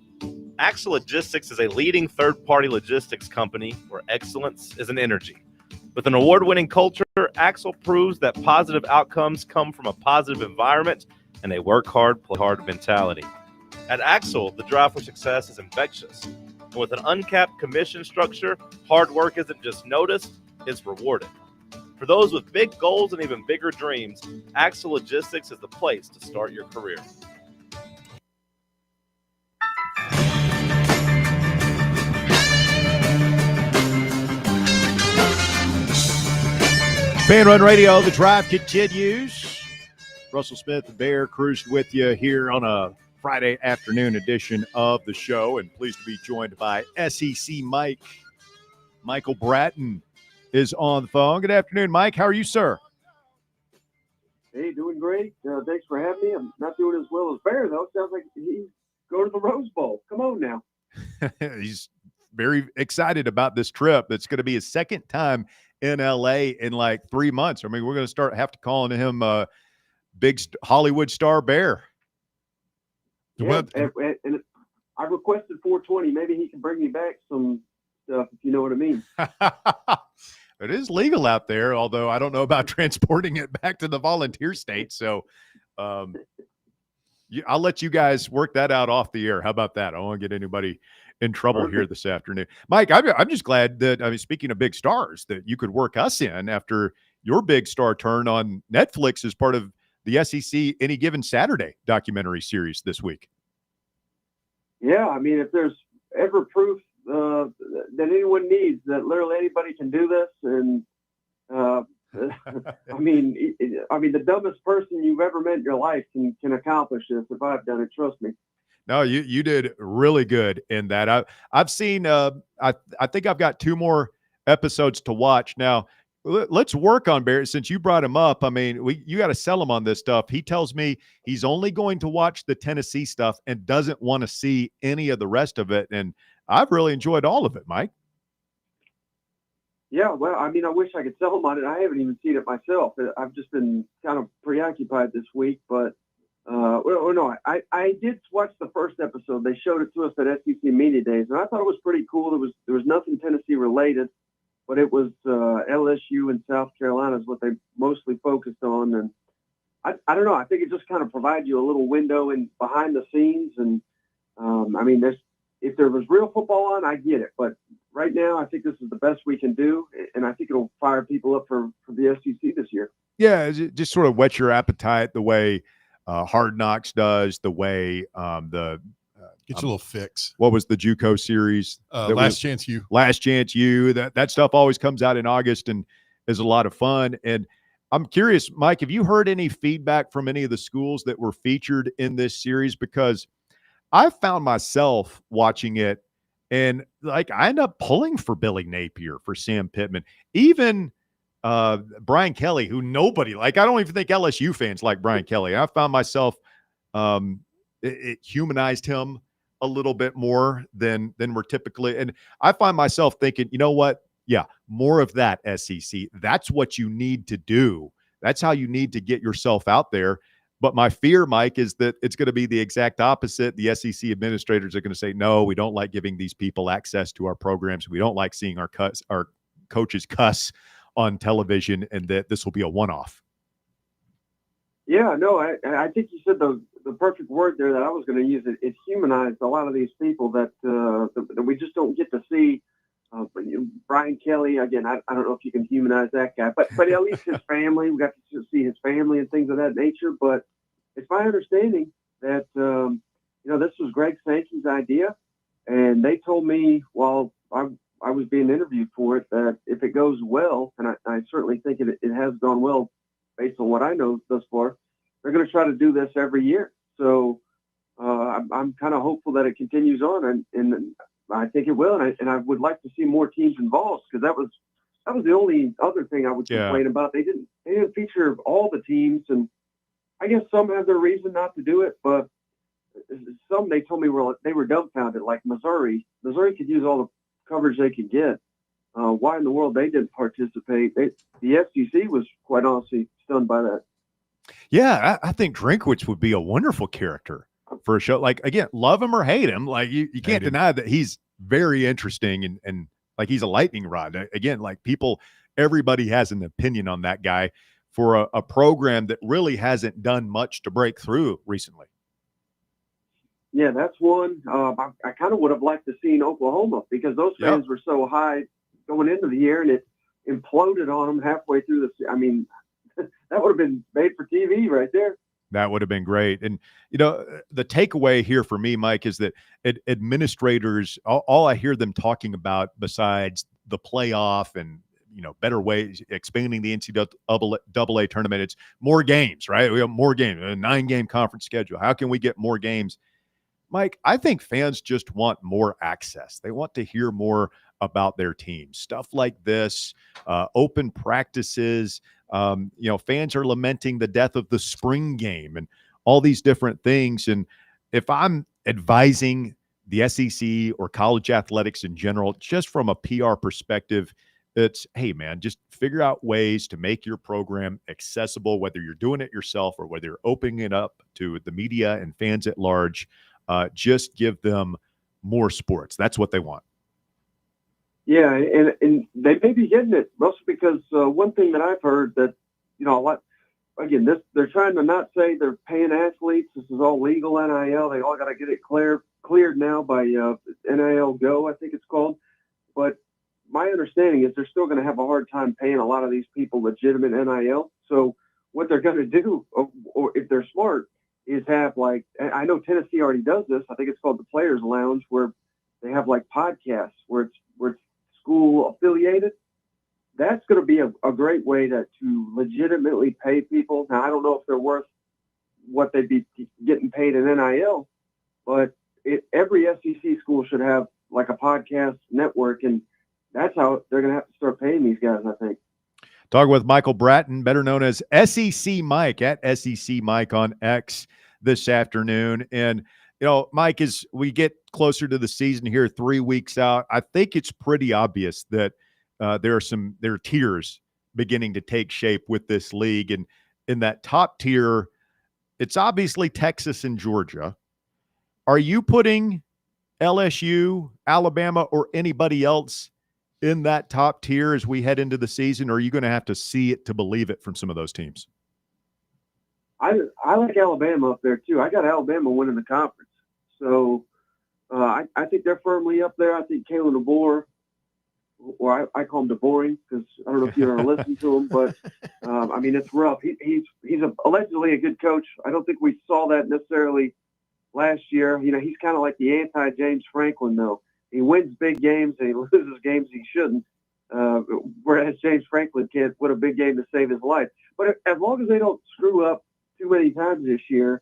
Axel Logistics is a leading third-party logistics company where excellence is an energy. With an award-winning culture, Axel proves that positive outcomes come from a positive environment and a work hard, play hard mentality. At Axel, the drive for success is infectious. And with an uncapped commission structure, hard work isn't just noticed, it's rewarded. For those with big goals and even bigger dreams, Axel Logistics is the place to start your career. Fan Run Radio, The Drive continues. Russell Smith, the Bear, cruised with you here on a Friday afternoon edition of the show, and pleased to be joined by SEC Michael Bratton is on the phone. Good afternoon, Mike. How are you, sir? Hey, doing great. Thanks for having me. I'm not doing as well as Bear, though. Sounds like he's going to the Rose Bowl. Come on now. He's very excited about this trip. It's going to be his second time in LA in like 3 months. I mean, we're going to have to calling him big Hollywood star Bear. Yeah, and I requested 420. Maybe he can bring me back some stuff, if you know what I mean. It is legal out there, although I don't know about transporting it back to the volunteer state. So I'll let you guys work that out off the air. How about that? I don't want to get anybody in trouble here this afternoon. Mike, I'm just glad that, I mean, speaking of big stars, that you could work us in after your big star turn on Netflix as part of the SEC Any Given Saturday documentary series this week. Yeah, I mean, if there's ever proof that anyone needs that literally anybody can do this, and I mean, the dumbest person you've ever met in your life can accomplish this. If I've done it, trust me. No, you did really good in that. I've seen. I think I've got 2 more episodes to watch now. Let's work on Barrett since you brought him up. I mean, you got to sell him on this stuff. He tells me he's only going to watch the Tennessee stuff and doesn't want to see any of the rest of it. And I've really enjoyed all of it, Mike. Yeah, well, I mean, I wish I could sell him on it. I haven't even seen it myself. I've just been kind of preoccupied this week, but I did watch the first episode. They showed it to us at SEC Media Days, and I thought it was pretty cool. There was nothing Tennessee related, but it was LSU and South Carolina is what they mostly focused on. And I don't know. I think it just kind of provides you a little window in behind the scenes. And I mean, if there was real football on, I get it. But right now, I think this is the best we can do, and I think it'll fire people up for the SEC this year. Yeah, just sort of whet your appetite the way Hard Knocks does, the way get you a little fix. What was the JUCO series? Last Chance U. Last Chance U. That stuff always comes out in August and is a lot of fun. And I'm curious, Mike, have you heard any feedback from any of the schools that were featured in this series? Because I found myself watching it, and like I end up pulling for Billy Napier, for Sam Pittman, even Brian Kelly, who nobody like. I don't even think LSU fans like Brian Kelly. I found myself it humanized him a little bit more than we're typically, and I find myself thinking, you know what? Yeah, more of that, SEC. That's what you need to do. That's how you need to get yourself out there. But my fear, Mike, is that it's going to be the exact opposite. The SEC administrators are going to say, no, we don't like giving these people access to our programs. We don't like seeing our coaches cuss on television, and that this will be a one-off. Yeah, no, I think you said the perfect word there that I was going to use. It humanized a lot of these people that we just don't get to see. Brian Kelly, again, I don't know if you can humanize that guy, but at least his family, we got to see his family and things of that nature. But it's my understanding that, this was Greg Sankey's idea. And they told me while I was being interviewed for it, that if it goes well, and I certainly think it has gone well based on what I know thus far, they're going to try to do this every year. So I'm kind of hopeful that it continues on, and I think it will, and I would like to see more teams involved, because that was the only other thing I would complain about. They didn't feature all the teams, and I guess some have their reason not to do it, but some they told me they were dumbfounded. Like Missouri could use all the coverage they could get. Why in the world they didn't participate? The FCC was quite honestly stunned by that. Yeah, I think Drinkwitz would be a wonderful character for a show. Like, again, love him or hate him, like you can't deny that he's very interesting and like he's a lightning rod. Again, like everybody has an opinion on that guy for a program that really hasn't done much to break through recently. Yeah, that's one. I kind of would have liked to see Oklahoma, because those fans were so high going into the year, and it imploded on them halfway through I mean, that would have been made for TV right there. That would have been great. And, the takeaway here for me, Mike, is that administrators, all I hear them talking about besides the playoff and, better ways, expanding the NCAA tournament, it's more games, right? We have more games, a 9-game conference schedule. How can we get more games? Mike, I think fans just want more access. They want to hear more about their team. Stuff like this, open practices. Fans are lamenting the death of the spring game and all these different things. And if I'm advising the SEC or college athletics in general, just from a PR perspective, it's, hey, man, just figure out ways to make your program accessible, whether you're doing it yourself or whether you're opening it up to the media and fans at large. Just give them more sports. That's what they want. Yeah, and they may be getting it, mostly because one thing that I've heard that, they're trying to not say they're paying athletes. This is all legal NIL. They all got to get it clear. cleared now by NIL Go, I think it's called. But my understanding is they're still going to have a hard time paying a lot of these people legitimate NIL. So what they're going to do, or if they're smart, is have like, I know Tennessee already does this. I think it's called the Players Lounge, where they have like podcasts where it's school affiliated. That's going to be a great way to legitimately pay people. Now, I don't know if they're worth what they'd be getting paid in NIL, but every SEC school should have like a podcast network, and that's how they're going to have to start paying these guys, I think. Talking with Michael Bratton, better known as SEC Mike, at SEC Mike on X this afternoon. And, Mike, as we get closer to the season here, 3 weeks out, I think it's pretty obvious that there are tiers beginning to take shape with this league. And in that top tier, it's obviously Texas and Georgia. Are you putting LSU, Alabama, or anybody else in that top tier as we head into the season, or are you going to have to see it to believe it from some of those teams? I like Alabama up there too. I got Alabama winning the conference. So I think they're firmly up there. I think Kalen DeBoer, or I call him DeBoring because I don't know if you ever listened to him, but I mean, it's rough. He's allegedly a good coach. I don't think we saw that necessarily last year. He's kind of like the anti-James Franklin, though. He wins big games and he loses games he shouldn't, whereas James Franklin can't win a big game to save his life. But as long as they don't screw up too many times this year,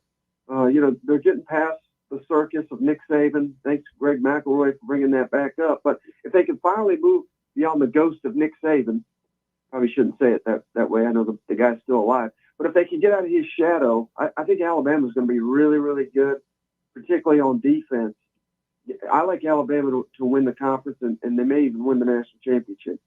they're getting past the circus of Nick Saban. Thanks, Greg McElroy, for bringing that back up. But if they can finally move beyond the ghost of Nick Saban, probably shouldn't say it that way. I know the guy's still alive. But if they can get out of his shadow, I think Alabama's going to be really, really good, particularly on defense. I like Alabama to win the conference, and they may even win the national championship.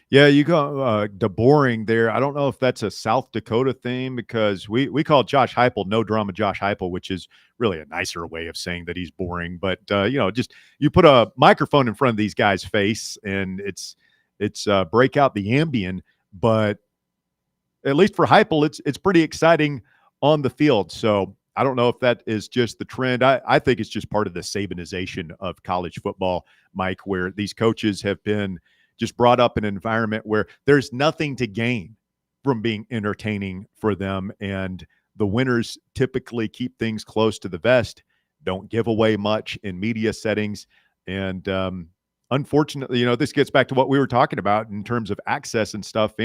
Yeah, you go DeBoring there. I don't know if that's a South Dakota thing, because we call Josh Heupel No Drama Josh Heupel, which is really a nicer way of saying that he's boring. But just you put a microphone in front of these guys' face, and it's break out the Ambien. But at least for Heupel, it's pretty exciting on the field. So I don't know if that is just the trend. I think it's just part of the Sabanization of college football, Mike, where these coaches have been just brought up in an environment where there's nothing to gain from being entertaining for them. And the winners typically keep things close to the vest, don't give away much in media settings. And unfortunately, this gets back to what we were talking about in terms of access and stuff.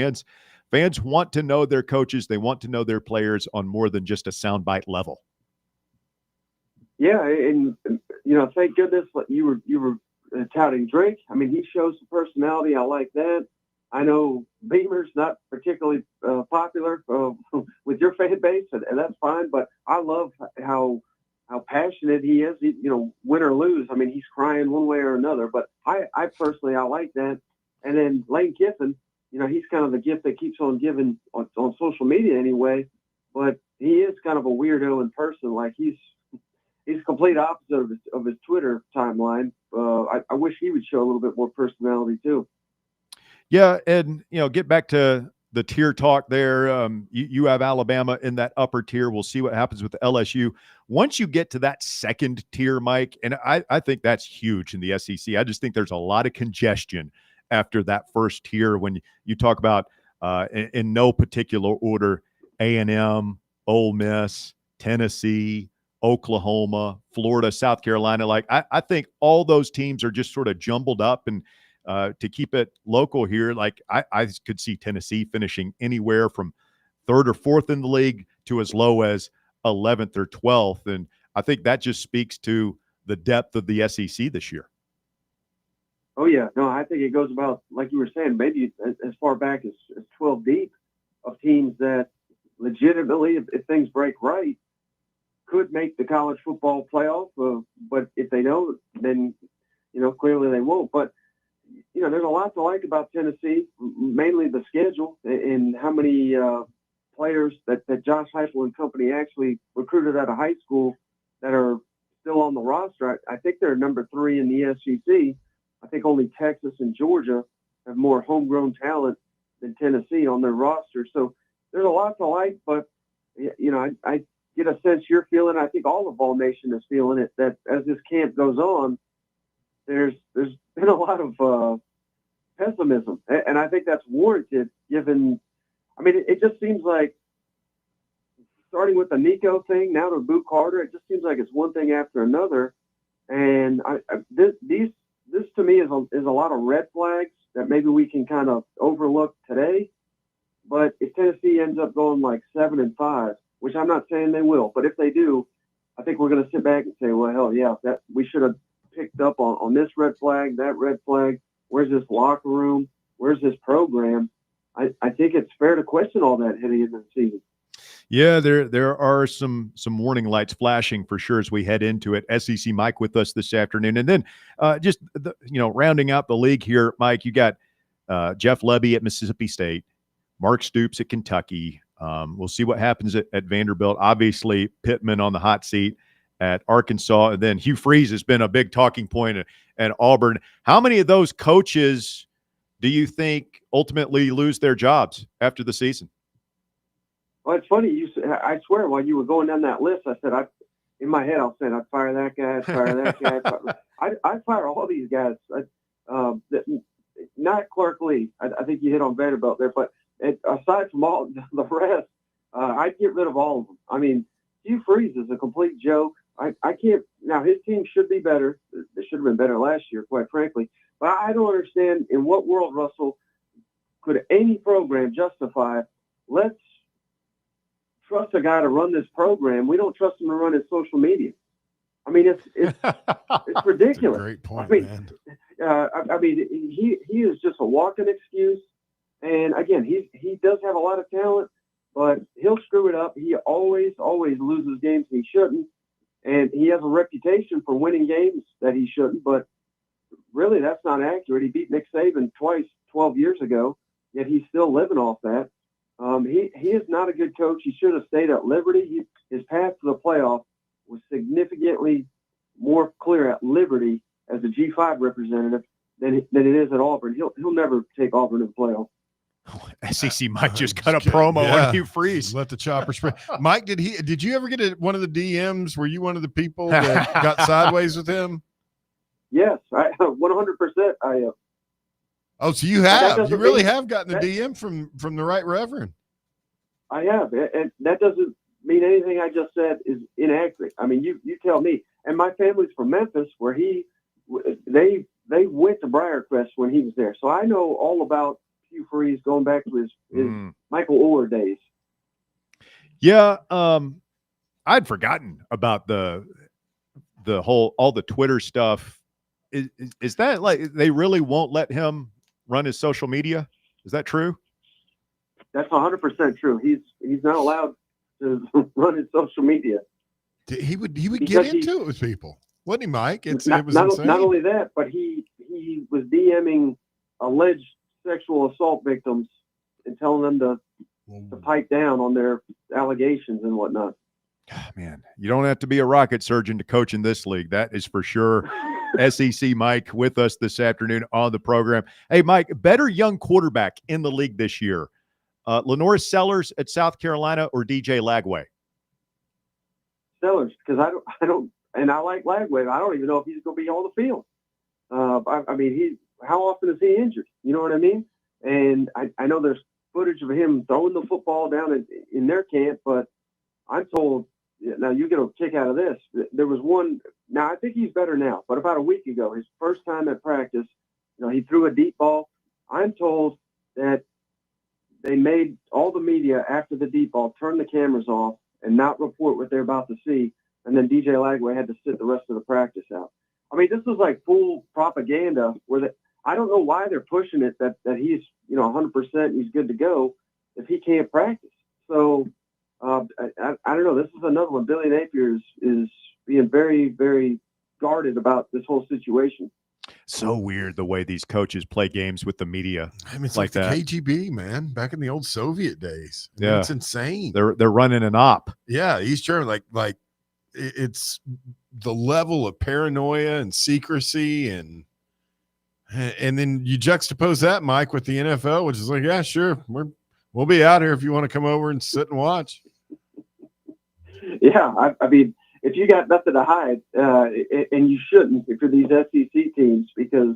Fans want to know their coaches. They want to know their players on more than just a soundbite level. Yeah, and thank goodness you were touting Drake. I mean, he shows the personality. I like that. I know Beamer's not particularly popular with your fan base, and that's fine. But I love how passionate he is. Win or lose, I mean, he's crying one way or another. But I personally like that. And then Lane Kiffin. He's kind of the gift that keeps on giving on social media anyway, but he is kind of a weirdo in person. Like he's complete opposite of his Twitter timeline. I wish he would show a little bit more personality too. Yeah. And, get back to the tier talk there. You have Alabama in that upper tier. We'll see what happens with LSU. Once you get to that second tier, Mike, and I think that's huge in the SEC. I just think there's a lot of congestion after that first tier when you talk about in no particular order, A&M, Ole Miss, Tennessee, Oklahoma, Florida, South Carolina. Like I think all those teams are just sort of jumbled up. And to keep it local here, like I could see Tennessee finishing anywhere from third or fourth in the league to as low as 11th or 12th. And I think that just speaks to the depth of the SEC this year. Oh, yeah. No, I think it goes about, like you were saying, maybe as far back as 12 deep of teams that legitimately, if things break right, could make the college football playoff. But if they don't, then, clearly they won't. But, there's a lot to like about Tennessee, mainly the schedule and how many players that Josh Heupel and company actually recruited out of high school that are still on the roster. I think they're number 3 in the SEC. I think only Texas and Georgia have more homegrown talent than Tennessee on their roster. So there's a lot to like, but, I get a sense you're feeling. I think all of Vol Nation is feeling it. That as this camp goes on, there's been a lot of pessimism, and I think that's warranted. Given, I mean, it just seems like starting with the Nico thing, now to Boot Carter, it just seems like it's one thing after another. And this to me is a lot of red flags that maybe we can kind of overlook today. But if Tennessee ends up going like 7-5, which I'm not saying they will, but if they do, I think we're going to sit back and say, well, hell yeah, that we should have picked up on this red flag, that red flag. Where's this locker room? Where's this program? I think it's fair to question all that heading into the season. Yeah, there are some warning lights flashing for sure as we head into it. SEC Mike with us this afternoon. And then rounding out the league here, Mike, you got Jeff Lebby at Mississippi State, Mark Stoops at Kentucky. We'll see what happens at Vanderbilt. Obviously, Pittman on the hot seat at Arkansas. And then Hugh Freeze has been a big talking point at Auburn. How many of those coaches do you think ultimately lose their jobs after the season? Well, it's funny. I swear, while you were going down that list, I said, in my head, I was saying, I'd fire that guy, I'd fire that guy. I'd fire all these guys. Not Clark Lee. I think you hit on Vanderbilt there, but aside from all the rest, I'd get rid of all of them. I mean, Hugh Freeze is a complete joke. I can't. Now, his team should be better. They should have been better last year, quite frankly. But I don't understand in what world, Russell, could any program justify, let's trust a guy to run this program. We don't trust him to run his social media. I mean, it's ridiculous. That's a great point, man. I mean, he is just a walking excuse. And again, he does have a lot of talent, but he'll screw it up. He always loses games he shouldn't, and he has a reputation for winning games that he shouldn't. But really, that's not accurate. He beat Nick Saban twice 12 years ago, yet he's still living off that. He is not a good coach. He should have stayed at Liberty. His path to the playoff was significantly more clear at Liberty as a G5 representative than it is at Auburn. He'll never take Auburn to the playoff. SEC Mike just cut a promo on Hugh Freeze. Let the chopper spray. Mike, did you ever get one of the DMs? Were you one of the people that got sideways with him? Yes, 100%. I am. Oh, so you have. You really have gotten a DM from the right reverend. I have. And that doesn't mean anything I just said is inaccurate. I mean, you tell me. And my family's from Memphis, where they went to Briarcrest when he was there. So I know all about Hugh Freeze going back to his Michael Orr days. Yeah. I'd forgotten about the whole, all the Twitter stuff. Is that like, they really won't let him run his social media? Is that true? That's 100% true. He's not allowed to run his social media. He would get into it with people, wasn't he, Mike? It was insane. Not only that, but he was DMing alleged sexual assault victims and telling them to pipe down on their allegations and whatnot. Man, you don't have to be a rocket surgeon to coach in this league. That is for sure. SEC Mike with us this afternoon on the program. Hey, Mike, better young quarterback in the league this year, Lenore Sellers at South Carolina or DJ Lagway? Sellers, because I don't, and I like Lagway. I don't even know if he's going to be on the field. I mean, how often is he injured? You know what I mean? And I know there's footage of him throwing the football down in their camp, but I'm told, now you get a kick out of this. There was one, now I think he's better now, but about a week ago, his first time at practice, he threw a deep ball. I'm told that they made all the media after the deep ball turn the cameras off and not report what they're about to see. And then DJ Lagway had to sit the rest of the practice out. I mean, this is like full propaganda where I don't know why they're pushing it that he's, 100% he's good to go if he can't practice. So I don't know. This is another one. Billy Napier is being very, very guarded about this whole situation. So weird the way these coaches play games with the media. I mean, it's like the KGB, man, back in the old Soviet days. I mean, it's insane. They're running an op. Yeah, East Germany, like it's the level of paranoia and secrecy, and then you juxtapose that, Mike, with the NFL, which is like, yeah, sure, we'll be out here if you want to come over and sit and watch. Yeah, I mean, if you got nothing to hide, and you shouldn't for these SEC teams, because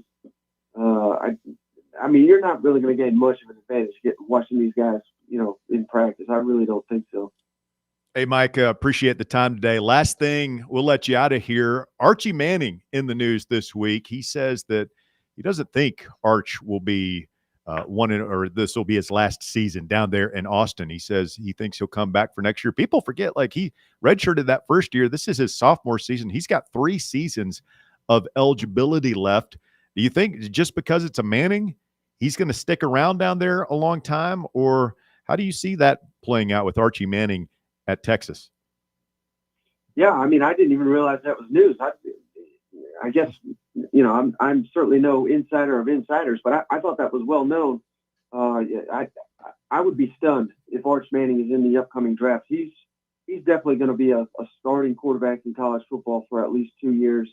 I mean, you're not really going to gain much of an advantage watching these guys, in practice. I really don't think so. Hey, Mike, appreciate the time today. Last thing, we'll let you out of here. Archie Manning in the news this week. He says that he doesn't think Arch will be or this will be his last season down there in Austin. He says he thinks he'll come back for next year. People forget, like, he redshirted that first year. This is his sophomore season. He's got 3 seasons of eligibility left. Do you think just because it's a Manning, he's going to stick around down there a long time? Or how do you see that playing out with Archie Manning at Texas? Yeah, I mean, I didn't even realize that was news. I guess, I'm certainly no insider of insiders, but I thought that was well known. I would be stunned if Arch Manning is in the upcoming draft. He's definitely going to be a starting quarterback in college football for at least 2 years.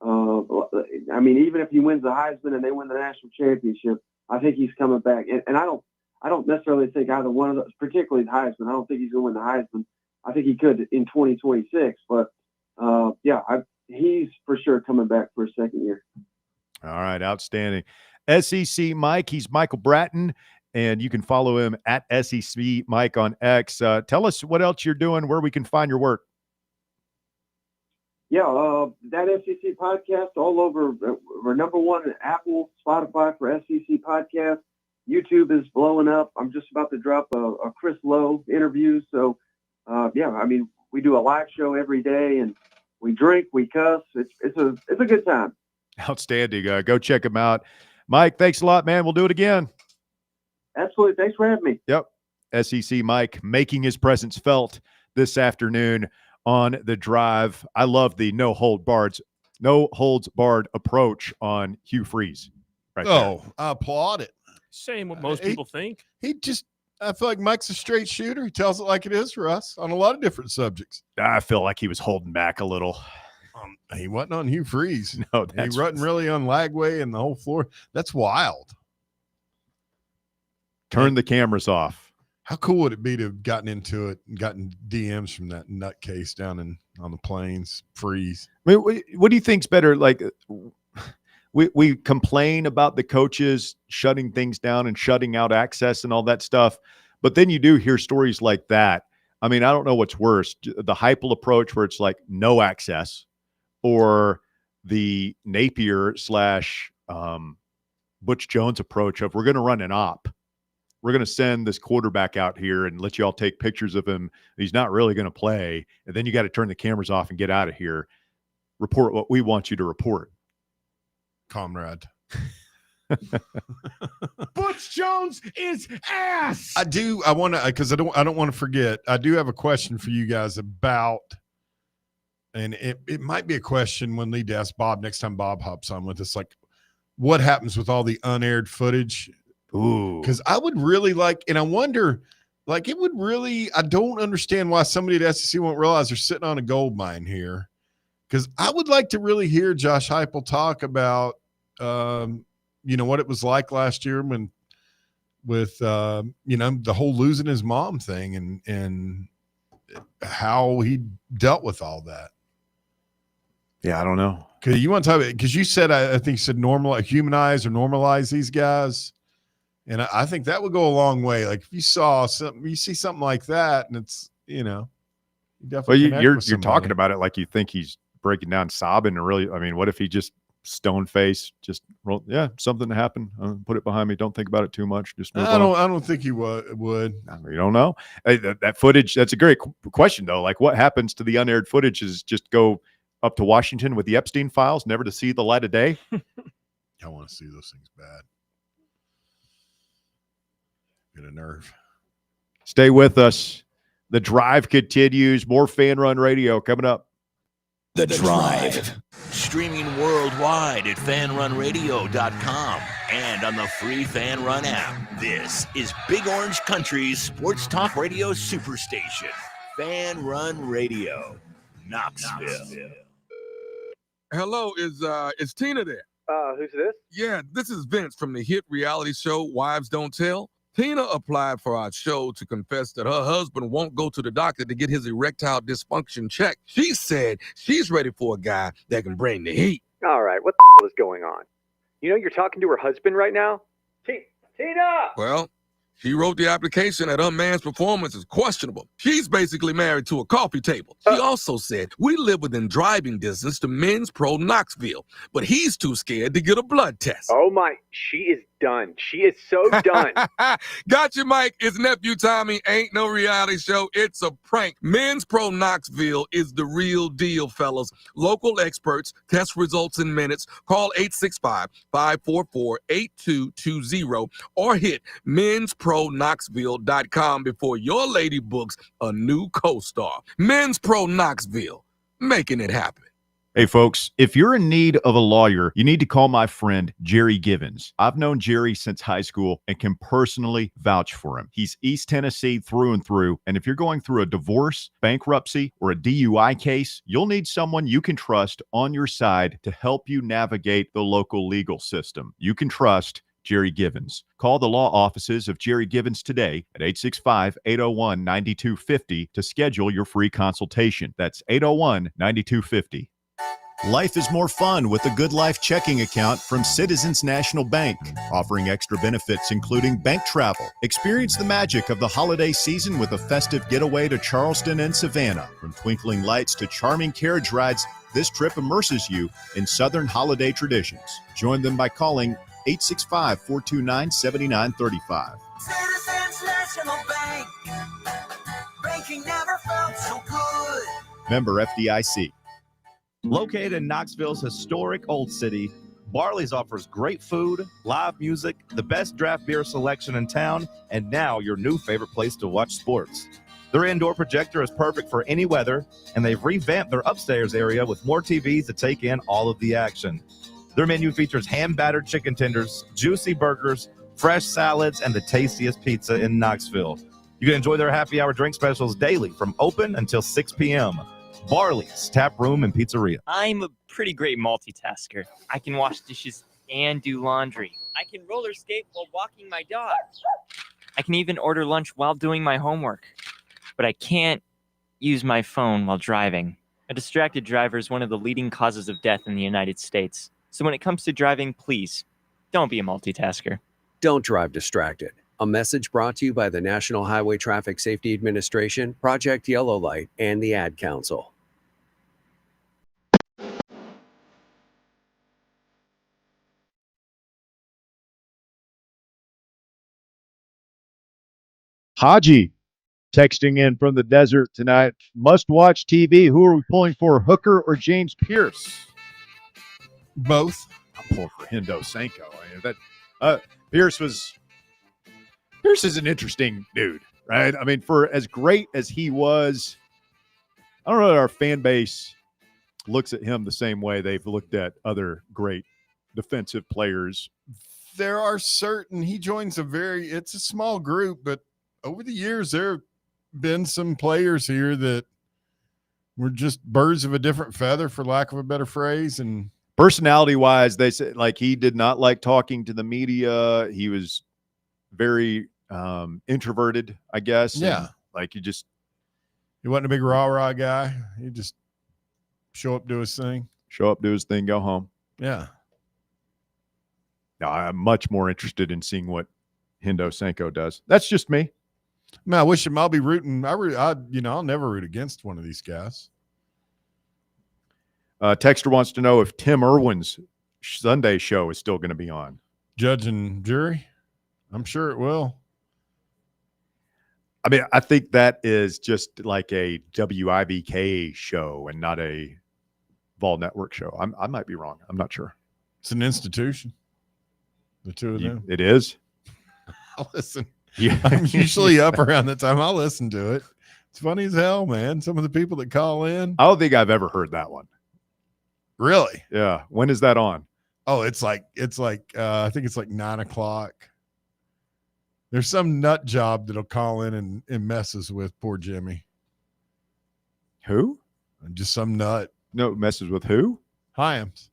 I mean, even if he wins the Heisman and they win the national championship, I think he's coming back. And I don't necessarily think either one of those, particularly the Heisman. I don't think he's going to win the Heisman. I think he could in 2026, but he's for sure coming back for a second year. All right, outstanding. SEC Mike, he's Michael Bratton, and you can follow him at SEC Mike on X. Tell us what else you're doing, where we can find your work. Yeah, that SEC podcast all over. We're number 1 at Apple, Spotify for SEC podcast. YouTube is blowing up. I'm just about to drop a Chris Lowe interview. So, I mean, we do a live show every day, and we drink, we cuss. It's a good time. Outstanding. Go check him out. Mike, thanks a lot, man. We'll do it again. Absolutely. Thanks for having me. Yep. SEC Mike making his presence felt this afternoon on The Drive. I love the no holds barred approach on Hugh Freeze. Right there. I applaud it. Saying what most people think. I feel like Mike's a straight shooter. He tells it like it is for us on a lot of different subjects. I feel like he was holding back a little. He wasn't on Hugh Freeze. No, he wasn't really on Lagway and the whole floor. That's wild. Turn the cameras off. How cool would it be to have gotten into it and gotten DMs from that nutcase down on the plains? Freeze. I mean, what do you think's better? Like, we complain about the coaches shutting things down and shutting out access and all that stuff, but then you do hear stories like that. I mean, I don't know what's worse, the Heupel approach where it's like no access, or the Napier / Butch Jones approach of we're going to run an op. We're going to send this quarterback out here and let you all take pictures of him. He's not really going to play. And then you got to turn the cameras off and get out of here. Report what we want you to report. Comrade. Butch Jones is ass. I want to, because I don't want to forget. I do have a question for you guys about, and it might be a question we'll need to ask Bob next time Bob hops on with us. Like, what happens with all the unaired footage? Ooh, because I would really like, and I wonder, like, it would really. I don't understand why somebody at SEC won't realize they're sitting on a gold mine here. Because I would like to really hear Josh Heupel talk about, what it was like last year with the whole losing his mom thing and how he dealt with all that. Yeah, I don't know. Because you want to talk about, because you said, I think you said humanize or normalize these guys. And I think that would go a long way. Like if you see something like that, and it's, you definitely. Well, you're talking about it like you think he's breaking down sobbing, and really, I mean, what if he just stone face, just roll? Yeah, something happened. Put it behind me. Don't think about it too much. Just move on. I don't think he would. You don't know. Hey, that footage. That's a great question, though. Like, what happens to the unaired footage? Is just go up to Washington with the Epstein files, never to see the light of day. I want to see those things bad. Get a nerve. Stay with us. The Drive continues. More Fan Run Radio coming up. The Drive. Streaming worldwide at fanrunradio.com and on the free Fan Run app. This is Big Orange Country's sports talk radio superstation. Fan Run Radio, Knoxville. Hello, is Tina there? Who's this? Yeah, this is Vince from the hit reality show Wives Don't Tell. Tina applied for our show to confess that her husband won't go to the doctor to get his erectile dysfunction checked. She said she's ready for a guy that can bring the heat. All right, what the hell is going on? You know you're talking to her husband right now? Tina! Well, she wrote the application that her man's performance is questionable. She's basically married to a coffee table. She also said, we live within driving distance to Men's Pro Knoxville, but he's too scared to get a blood test. Oh my, she is done. She is so done. Got you, Mike. It's Nephew Tommy. Ain't no reality show. It's a prank. Men's Pro Knoxville is the real deal, fellas. Local experts, test results in minutes. Call 865-544-8220 or hit menspronknoxville.com before your lady books a new co-star. Men's Pro Knoxville, making it happen. Hey, folks, if you're in need of a lawyer, you need to call my friend Jerry Givens. I've known Jerry since high school and can personally vouch for him. He's East Tennessee through and through. And if you're going through a divorce, bankruptcy, or a DUI case, you'll need someone you can trust on your side to help you navigate the local legal system. You can trust Jerry Givens. Call the law offices of Jerry Givens today at 865-801-9250 to schedule your free consultation. That's 801-9250. Life is more fun with the Good Life checking account from Citizens National Bank, offering extra benefits including bank travel. Experience the magic of the holiday season with a festive getaway to Charleston and Savannah. From twinkling lights to charming carriage rides, this trip immerses you in Southern holiday traditions. Join them by calling 865-429-7935. Citizens National Bank. Banking never felt so good. Member FDIC. Located in Knoxville's historic Old City, Barley's offers great food, live music, the best draft beer selection in town, and now your new favorite place to watch sports. Their indoor projector is perfect for any weather, and they've revamped their upstairs area with more TVs to take in all of the action. Their menu features hand-battered chicken tenders, juicy burgers, fresh salads, and the tastiest pizza in Knoxville. You can enjoy their happy hour drink specials daily from open until 6 p.m. Barley's Tap Room and Pizzeria. I'm a pretty great multitasker. I can wash dishes and do laundry. I can roller skate while walking my dog. I can even order lunch while doing my homework. But I can't use my phone while driving. A distracted driver is one of the leading causes of death in the United States. So when it comes to driving, please, don't be a multitasker. Don't drive distracted. A message brought to you by the National Highway Traffic Safety Administration, Project Yellow Light, and the Ad Council. Haji texting in from the desert tonight. Must watch TV. Who are we pulling for, Hooker or James Pierce? Both. I'm pulling for Hendo Sanko. Pierce is an interesting dude, right? I mean, for as great as he was, I don't know that our fan base looks at him the same way they've looked at other great defensive players. There are certain, it's a small group, but over the years, there have been some players here that were just birds of a different feather, for lack of a better phrase. And personality-wise, they said like he did not like talking to the media. He was very introverted, I guess. Yeah. And he wasn't a big rah-rah guy. He just show up, do his thing, go home. Yeah. Now, I'm much more interested in seeing what Hendo Sanko does. That's just me. Man, I wish him. I'll be rooting. I'll never root against one of these guys. Texter wants to know if Tim Irwin's Sunday show is still going to be on. Judge and jury? I'm sure it will. I mean, I think that is just like a WIBK show and not a Vol Network show. I might be wrong. I'm not sure. It's an institution. The two of them. It is? I'll listen. Yeah. I'm usually up around that time. I'll listen to it. It's funny as hell, man. Some of the people that call in. I don't think I've ever heard that one. Really? Yeah. When is that on? Oh, it's like I think it's like 9:00. There's some nut job that'll call in and messes with poor Jimmy. Who? Just some nut. No, messes with who? Hyams.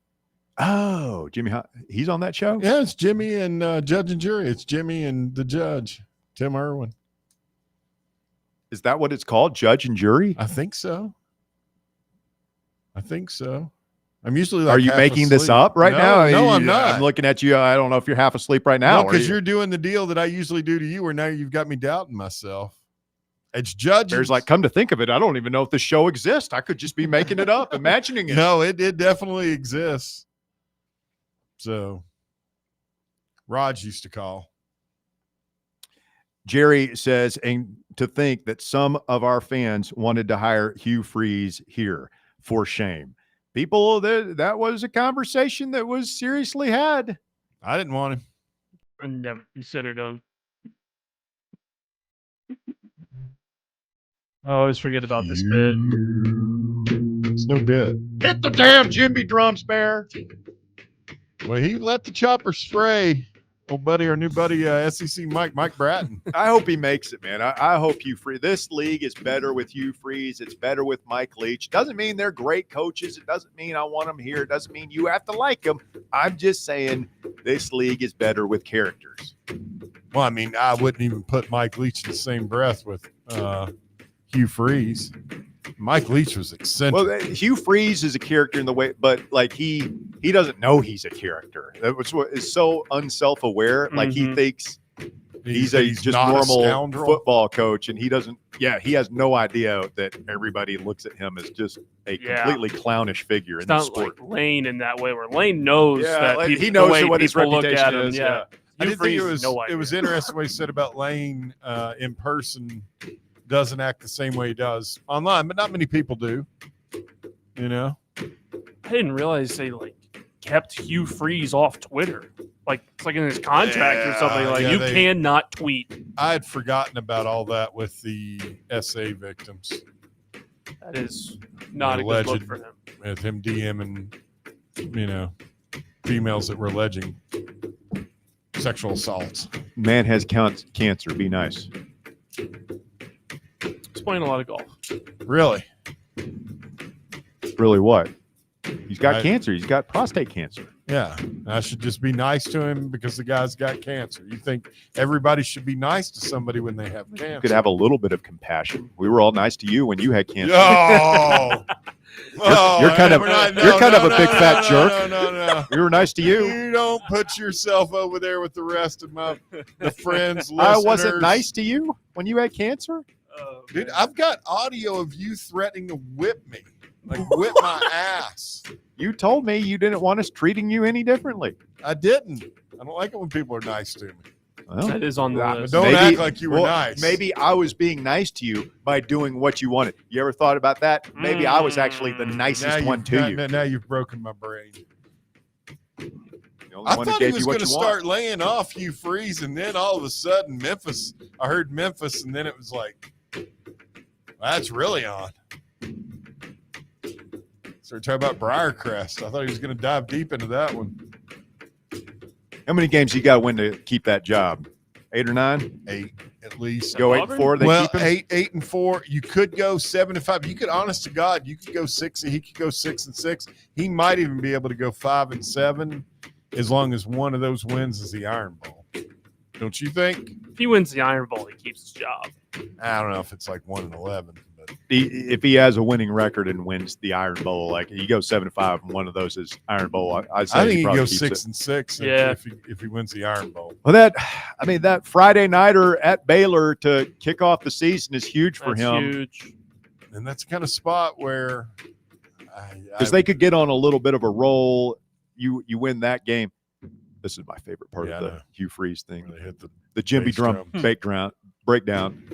Oh, Jimmy. He's on that show? Yeah, it's Jimmy and Judge and Jury. It's Jimmy and the judge. Tim Irwin. Is that what it's called? Judge and jury? I think so. I'm usually like Are you half making this asleep. up right now? No, I'm not. I'm looking at you. I don't know if you're half asleep right now. No, because you're doing the deal that I usually do to you, where now you've got me doubting myself. It's judges. There's like, come to think of it, I don't even know if the show exists. I could just be making it up, imagining it. No, it definitely exists. So, Raj used to call. Jerry says, and to think that some of our fans wanted to hire Hugh Freeze here, for shame. People, that was a conversation that was seriously had. I didn't want him. I never considered him. I always forget about this bit. It's no bit. Hit the damn Jimmy drums, Bear. Well, he let the chopper spray. Old buddy, our new buddy, SEC Mike Bratton. I hope he makes it, man. I hope Hugh Freeze. This league is better with Hugh Freeze. It's better with Mike Leach. Doesn't mean they're great coaches. It doesn't mean I want them here. It doesn't mean you have to like them. I'm just saying this league is better with characters. Well, I mean, I wouldn't even put Mike Leach in the same breath with Hugh Freeze. Mike Leach was eccentric. Well, Hugh Freeze is a character in the way, but like he doesn't know he's a character. That was what is so unself-aware. Like he thinks he's just normal football coach, and he doesn't. Yeah, he has no idea that everybody looks at him as just a completely clownish figure in the It's sport. not like Lane in that way, where Lane knows that like, people, he knows the way what his people look reputation at him. is, Yeah. I did think No it was interesting what he said about Lane in person. Doesn't act the same way he does online, but not many people do. You know, I didn't realize they like kept Hugh Freeze off Twitter. Like it's like in his contract or something. Like you cannot tweet. I had forgotten about all that with the SA victims. That is not a good look for him. With him DMing, females that were alleging sexual assaults. Man has cancer. Be nice. He's playing a lot of golf. Really? Really what? He's got cancer. He's got prostate cancer. Yeah. I should just be nice to him because the guy's got cancer. You think everybody should be nice to somebody when they have cancer? You could have a little bit of compassion. We were all nice to you when you had cancer. Oh, you're kind of a big fat jerk. No. We were nice to you. You don't put yourself over there with the rest of the friends. I wasn't nice to you when you had cancer. Dude, I've got audio of you threatening to whip me, like whip my ass. You told me you didn't want us treating you any differently. I didn't. I don't like it when people are nice to me. Well, that is on the list. Don't act like you were nice. Maybe I was being nice to you by doing what you wanted. You ever thought about that? Maybe I was actually the nicest one to you. Now you've broken my brain. I thought he was going to start laying off Hugh Freeze, and then all of a sudden Memphis. I heard Memphis, and then it was like, that's really on. Started talking about Briarcrest. I thought he was going to dive deep into that one. How many games you got to win to keep that job? 8 or 9? 8 at least. Go 8-4. They well, keep him? 8-4. You could go 7-5. You could, honest to God, you could go 6. He could go 6-6. He might even be able to go 5-7, as long as one of those wins is the Iron Bowl. Don't you think? If he wins the Iron Bowl, he keeps his job. I don't know if it's like 1-11. If he has a winning record and wins the Iron Bowl, like he goes 7-5, and one of those is Iron Bowl, I think he probably goes keeps 6-6. Yeah. if he wins the Iron Bowl. Well, that Friday nighter at Baylor to kick off the season is huge for him. Huge. And that's the kind of spot where because they could get on a little bit of a roll. You win that game. This is my favorite part of the Hugh Freeze thing. They hit the Jimmy drum breakdown.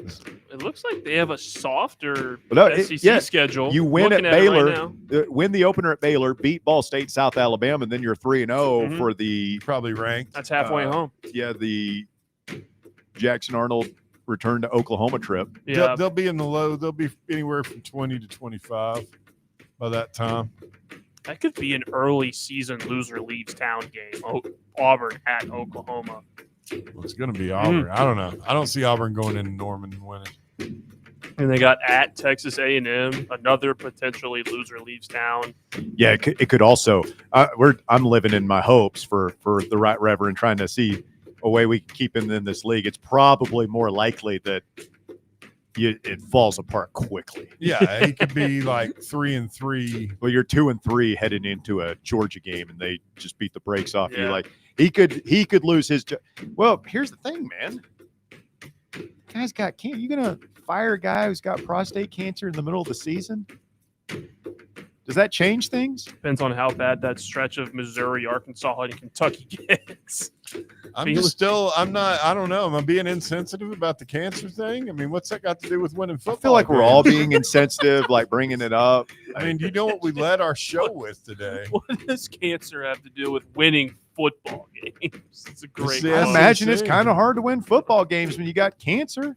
It looks like they have a softer SEC schedule. You win at Looking Baylor, it win the opener at Baylor, beat Ball State, South Alabama, and then you're 3-0 for the probably ranked. That's halfway home. Yeah, the Jackson Arnold return to Oklahoma trip. Yeah, they'll be in the low. They'll be anywhere from 20 to 25 by that time. That could be an early season loser leaves town game. Auburn at Oklahoma. Well, it's going to be Auburn. I don't know. I don't see Auburn going into Norman and winning. And they got at Texas A&M, another potentially loser leaves town. Yeah, it could also. I'm living in my hopes for the Right Reverend, trying to see a way we can keep him in this league, it's probably more likely that it falls apart quickly. Yeah, he could be like 3-3. Well, you're 2-3 heading into a Georgia game, and they just beat the brakes off you. Like he could lose his. Well, here's the thing, man. Guy's got cancer. You gonna fire a guy who's got prostate cancer in the middle of the season? Does that change things? Depends on how bad that stretch of Missouri, Arkansas, and Kentucky gets. I don't know. Am I being insensitive about the cancer thing? I mean, what's that got to do with winning football? I feel like we're all being insensitive, like bringing it up. I mean, do you know what we led our show with today? What does cancer have to do with winning football games? It's a great. I imagine it's kind of hard to win football games when you got cancer.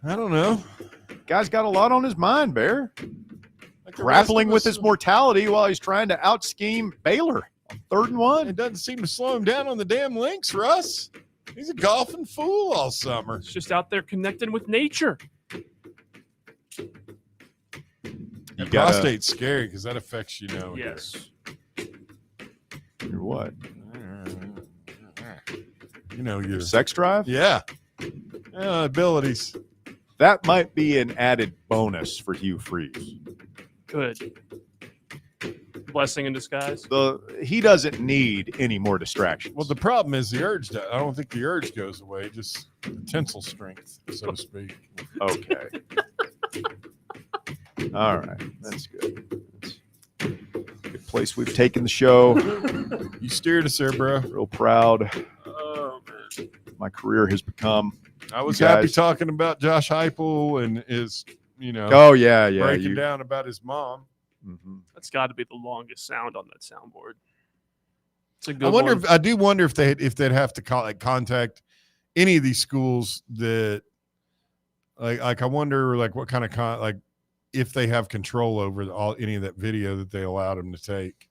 I don't know. Guy's got a lot on his mind, Bear. Grappling with his mortality while he's trying to out-scheme Baylor on 3rd and 1. It doesn't seem to slow him down on the damn links, Russ. He's a golfing fool all summer. It's just out there connecting with nature. Prostate's scary because that affects Yes. Your what? Your sex drive? Yeah. Abilities. That might be an added bonus for Hugh Freeze. Good. Blessing in disguise. He doesn't need any more distractions. Well, the problem is the urge. I don't think the urge goes away. Just the tensile strength, so to speak. Okay. All right. That's good. That's a good place we've taken the show. You steered us there, bro. Real proud. Oh, man. My career has become. I was happy talking about Josh Heupel and his, Oh, yeah. breaking down about his mom. Mm-hmm. That's got to be the longest sound on that soundboard. It's a good one. I do wonder if they'd have to contact any of these schools that like I wonder what kind of if they have control over any of that video that they allowed them to take.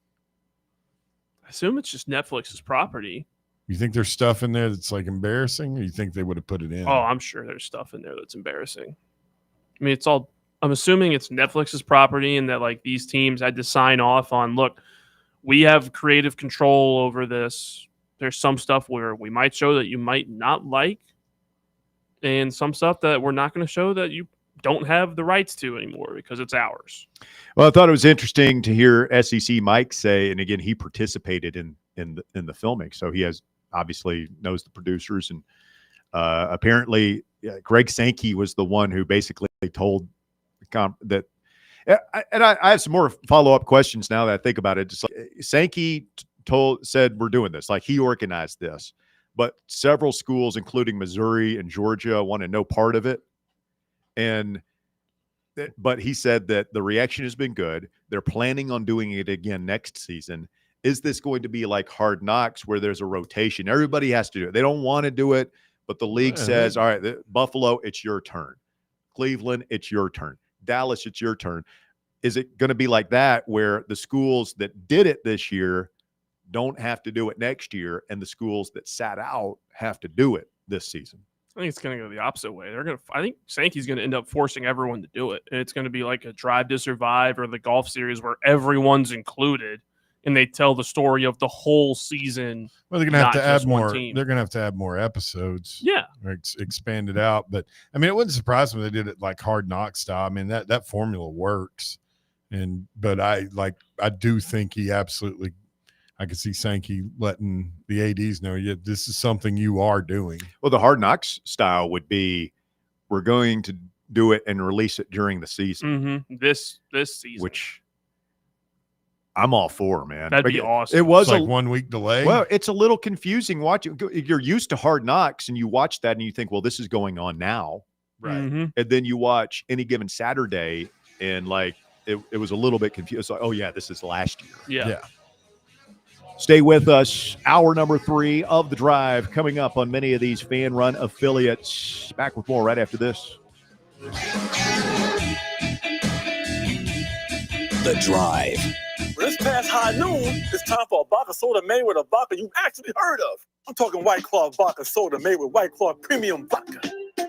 I assume it's just Netflix's property. You think there's stuff in there that's embarrassing, or you think they would have put it in? Oh, I'm sure there's stuff in there that's embarrassing. I mean, I'm assuming it's Netflix's property and that these teams had to sign off on, look, we have creative control over this. There's some stuff where we might show that you might not like, and some stuff that we're not going to show that you don't have the rights to anymore because it's ours. Well, I thought it was interesting to hear SEC Mike say, and again, he participated in the filming, so he obviously knows the producers, and apparently Greg Sankey was the one who basically told that. And I have some more follow-up questions now that I think about it. Just Sankey said we're doing this, he organized this, but several schools, including Missouri and Georgia, wanted no part of it. But he said that the reaction has been good. They're planning on doing it again next season. Is this going to be like Hard Knocks where there's a rotation? Everybody has to do it. They don't want to do it, but the league says, all right, Buffalo, it's your turn. Cleveland, it's your turn. Dallas, it's your turn. Is it going to be like that where the schools that did it this year don't have to do it next year, and the schools that sat out have to do it this season? I think it's going to go the opposite way. I think Sankey's going to end up forcing everyone to do it. And it's going to be like a Drive to Survive or the golf series where everyone's included and they tell the story of the whole season. Well, they're going to have to add more. They're going to have to add more episodes. Yeah. Or expand it out. But I mean, it wouldn't surprise me if they did it like Hard Knock style. I mean, that formula works. But I do think I could see Sankey letting the ADs know, this is something you are doing. Well, the Hard Knocks style would be, we're going to do it and release it during the season. Mm-hmm. This season. Which I'm all for, man. That'd be awesome. It was like 1 week delay. Well, it's a little confusing watching. You're used to Hard Knocks and you watch that and you think, well, this is going on now. Right. Mm-hmm. And then you watch Any Given Saturday and it was a little bit confused. Like, oh yeah, this is last year. Yeah. Stay with us. Hour number 3 of The Drive coming up on many of these fan-run affiliates. Back with more right after this. The Drive. When it's past high noon, it's time for a vodka soda made with a vodka you've actually heard of. I'm talking White Claw vodka soda made with White Claw premium vodka.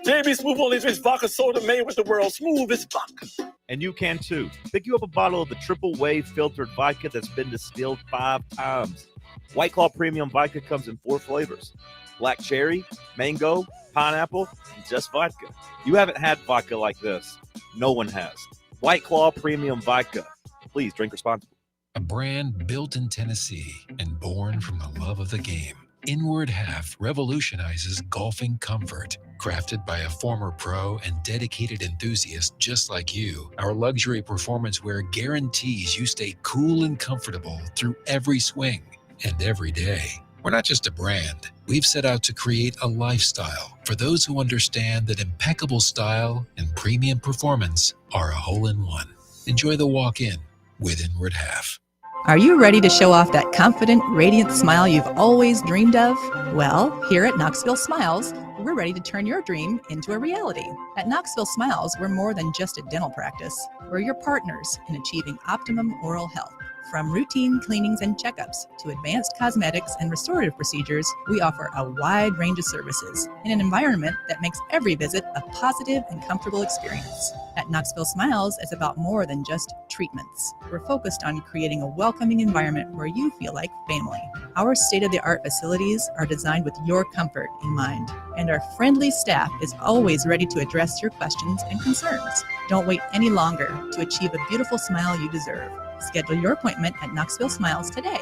JB Smooth only drinks vodka soda made with the world's smoothest vodka. And you can too. Pick you up a bottle of the triple wave filtered vodka that's been distilled 5 times. White Claw Premium Vodka comes in 4 flavors: black cherry, mango, pineapple, and just vodka. You haven't had vodka like this. No one has. White Claw Premium Vodka. Please drink responsibly. A brand built in Tennessee and born from the love of the game. Inward Half revolutionizes golfing comfort. Crafted by a former pro and dedicated enthusiast just like you, our luxury performance wear guarantees you stay cool and comfortable through every swing and every day. We're not just a brand. We've set out to create a lifestyle for those who understand that impeccable style and premium performance are a hole-in-one. Enjoy the walk-in with Inward Half. Are you ready to show off that confident, radiant smile you've always dreamed of? Well, here at Knoxville Smiles, we're ready to turn your dream into a reality. At Knoxville Smiles, we're more than just a dental practice. We're your partners in achieving optimum oral health. From routine cleanings and checkups to advanced cosmetics and restorative procedures, we offer a wide range of services in an environment that makes every visit a positive and comfortable experience. At Knoxville Smiles, it's about more than just treatments. We're focused on creating a welcoming environment where you feel like family. Our state-of-the-art facilities are designed with your comfort in mind, and our friendly staff is always ready to address your questions and concerns. Don't wait any longer to achieve a beautiful smile you deserve. Schedule your appointment at Knoxville Smiles today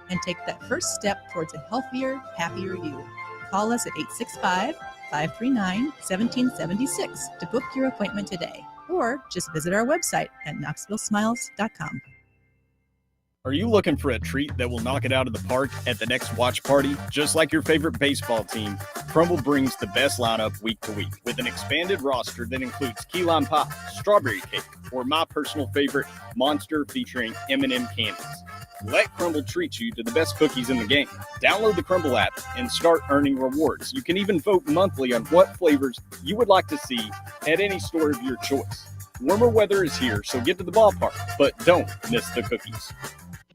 and take that first step towards a healthier, happier you. Call us at 865-539-1776 to book your appointment today, or just visit our website at knoxvillesmiles.com. Are you looking for a treat that will knock it out of the park at the next watch party? Just like your favorite baseball team, Crumble brings the best lineup week to week with an expanded roster that includes key lime pie, strawberry cake, or my personal favorite, Monster featuring M&M candies. Let Crumble treat you to the best cookies in the game. Download the Crumble app and start earning rewards. You can even vote monthly on what flavors you would like to see at any store of your choice. Warmer weather is here, so get to the ballpark, but don't miss the cookies.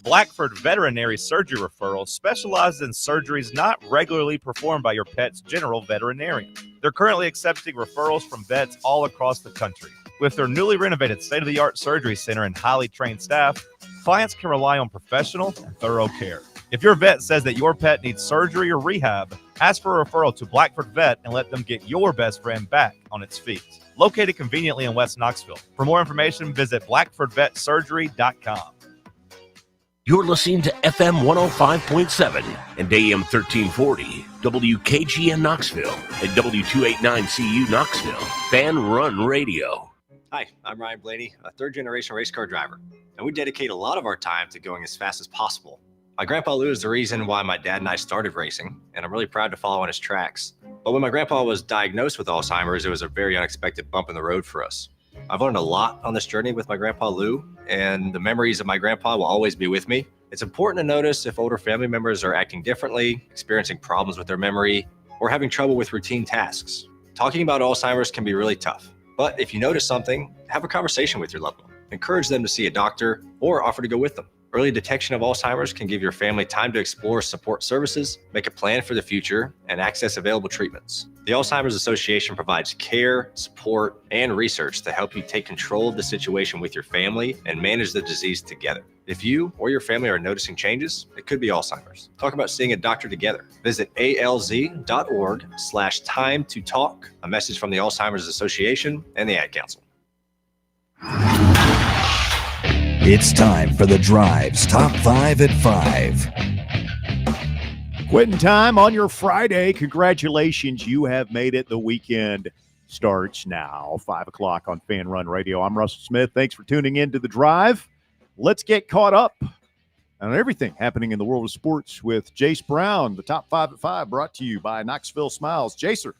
Blackford Veterinary Surgery Referral specializes in surgeries not regularly performed by your pet's general veterinarian. They're currently accepting referrals from vets all across the country. With their newly renovated state-of-the-art surgery center and highly trained staff, clients can rely on professional and thorough care. If your vet says that your pet needs surgery or rehab, ask for a referral to Blackford Vet and let them get your best friend back on its feet. Located conveniently in West Knoxville. For more information, visit blackfordvetsurgery.com. You're listening to FM 105.7 and AM 1340, WKGN Knoxville, and W289CU Knoxville, Fan Run Radio. Hi, I'm Ryan Blaney, a third-generation race car driver, and we dedicate a lot of our time to going as fast as possible. My grandpa Lou is the reason why my dad and I started racing, and I'm really proud to follow in his tracks. But when my grandpa was diagnosed with Alzheimer's, it was a very unexpected bump in the road for us. I've learned a lot on this journey with my grandpa Lou, and the memories of my grandpa will always be with me. It's important to notice if older family members are acting differently, experiencing problems with their memory, or having trouble with routine tasks. Talking about Alzheimer's can be really tough, but if you notice something, have a conversation with your loved one. Encourage them to see a doctor or offer to go with them. Early detection of Alzheimer's can give your family time to explore support services, make a plan for the future, and access available treatments. The Alzheimer's Association provides care, support, and research to help you take control of the situation with your family and manage the disease together. If you or your family are noticing changes, it could be Alzheimer's. Talk about seeing a doctor together. Visit alz.org/time to talk. A message from the Alzheimer's Association and the Ad Council. It's time for The Drive's Top 5 at 5. Quitting time on your Friday. Congratulations, you have made it. The weekend starts now, 5 o'clock on Fan Run Radio. I'm Russell Smith. Thanks for tuning in to The Drive. Let's get caught up on everything happening in the world of sports with Jace Brown. The Top 5 at 5 brought to you by Knoxville Smiles. Jacer.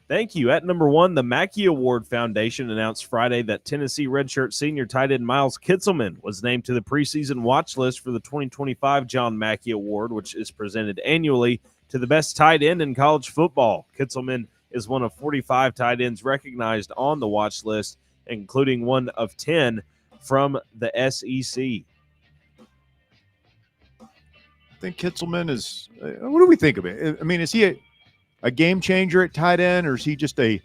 Thank you. At number 1, the Mackey Award Foundation announced Friday that Tennessee redshirt senior tight end Miles Kitselman was named to the preseason watch list for the 2025 John Mackey Award, which is presented annually to the best tight end in college football. Kitselman is one of 45 tight ends recognized on the watch list, including one of 10 from the SEC. I think Kitselman is what do we think of it? I mean, is he a game changer at tight end, or is he just a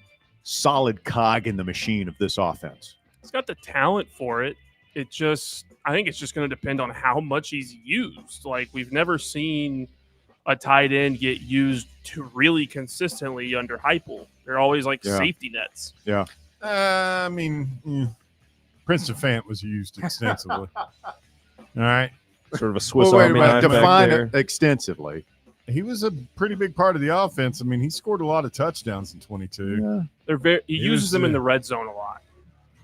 solid cog in the machine of this offense. He's got the talent for it. I think it's just going to depend on how much he's used. Like, we've never seen a tight end get used to really consistently under Heupel. They're always like safety nets. Yeah. I mean, Princeton Fant was used extensively. All right. Sort of a Swiss Well, wait a Army minute, knife define back it there. extensively. He was a pretty big part of the offense. I mean, he scored a lot of touchdowns in 22. Yeah. He uses them in the the red zone a lot.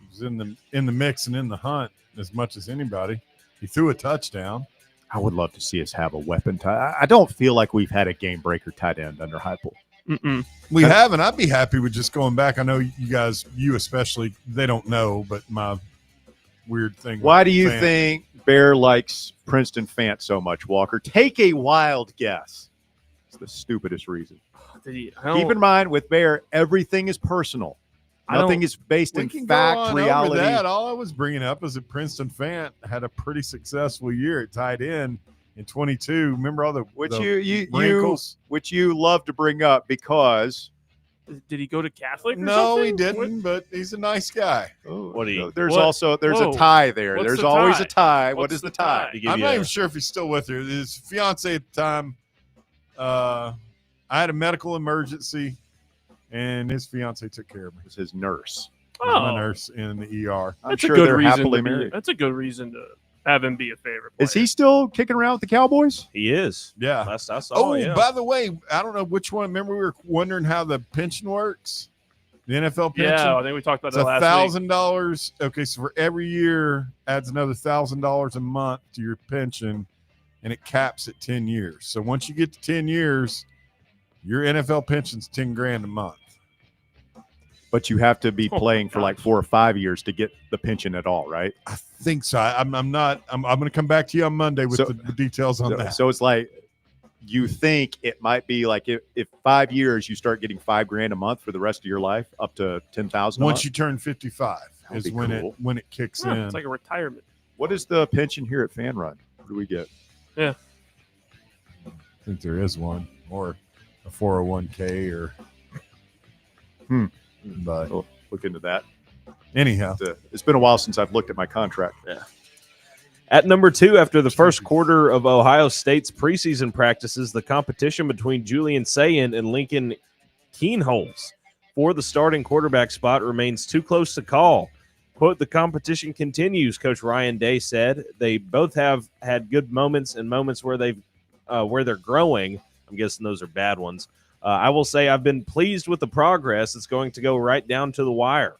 He was in the mix and in the hunt as much as anybody. He threw a touchdown. I would love to see us have a weapon tight. I don't feel like we've had a game breaker tight end under Heupel. We haven't. I'd be happy with just going back. I know you guys, you especially, they don't know, but my weird thing. Why with do you Fant- think Bear likes Princeton Fant so much, Walker? Take a wild guess. It's the stupidest reason. Keep in mind, with Bear, everything is personal. Nothing is based we in can fact, go on reality. Over that. All I was bringing up is that Princeton Fant had a pretty successful year at tight end in 22. Remember all the Which the you wrinkles? which you love to bring up because Did he go to Catholic? Or No, something? he didn't. But he's a nice guy. there's a tie there. What's There's the always tie? a tie. What What's is the the tie? I'm not even sure if he's still with her. His fiance at the time, I had a medical emergency, and his fiance took care of me. It was his nurse. My nurse in the ER. I'm That's sure a good they're reason happily to be, married. That's a good reason to have him be a favorite player. Is he still kicking around with the Cowboys? He is. Yeah. Last I saw. Oh, yeah. by the way, I don't know which one. Remember, we were wondering how the pension works. The NFL pension. Yeah, I think we talked about It's that last week. $1,000. Okay, so for every year adds another $1,000 a month to your pension, and it caps at 10 years. So once you get to 10 years, your NFL pension's $10,000 a month. But you have to be playing for like 4 or 5 years to get the pension at all, right? I think so. I'm not. I'm going to come back to you on Monday with the details on that. So it's like you think it might be like if 5 years you start getting $5,000 a month for the rest of your life, up to 10,000. Once you turn 55 That'd is be when cool. it kicks Yeah, in. it's like a retirement. What is the pension here at Fan Run? What do we get? Yeah. I think there is one, or a 401k, or. But we'll look into that. Anyhow, it's been a while since I've looked at my contract. Yeah. At number 2, after the first quarter of Ohio State's preseason practices, the competition between Julian Sayin and Lincoln Keenholz for the starting quarterback spot remains too close to call. Quote, the competition continues, Coach Ryan Day said. They both have had good moments and moments where they're growing. I'm guessing those are bad ones. I will say I've been pleased with the progress. It's going to go right down to the wire.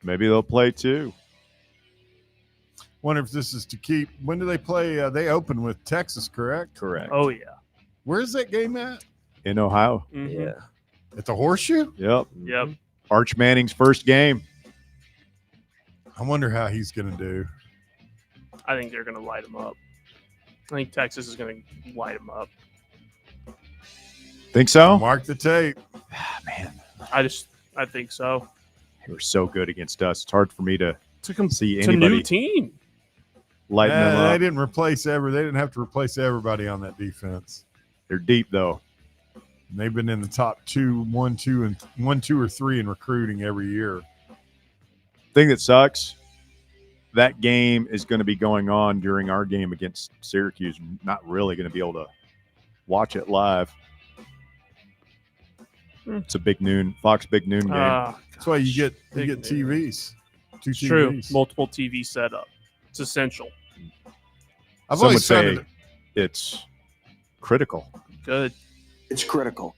Maybe they'll play too. Wonder if this is to keep. When do they play? They open with Texas, correct? Correct. Oh, yeah. Where's that game at? In Ohio. Mhm. Yeah. At the Horseshoe? Yep. Yep. Arch Manning's first game. I wonder how he's going to do. I think they're going to light him up. I think Texas is going to light him up. Think so? Mark the tape. Man, I think so. they were so good against us. It's hard for me to see It's a anybody new team. lighting them They up. didn't replace They didn't have to replace everybody on that defense. They're deep though. And they've been in the top 1, 2, or 3 in recruiting every year. Thing that sucks, that game is going to be going on during our game against Syracuse. I'm not really going to be able to watch it live. It's a big noon, Fox big noon game. That's why you get Big TVs. Two It's TVs. true. Multiple TV setup. It's essential. I've Some would always found say it. it's critical. Good. It's critical.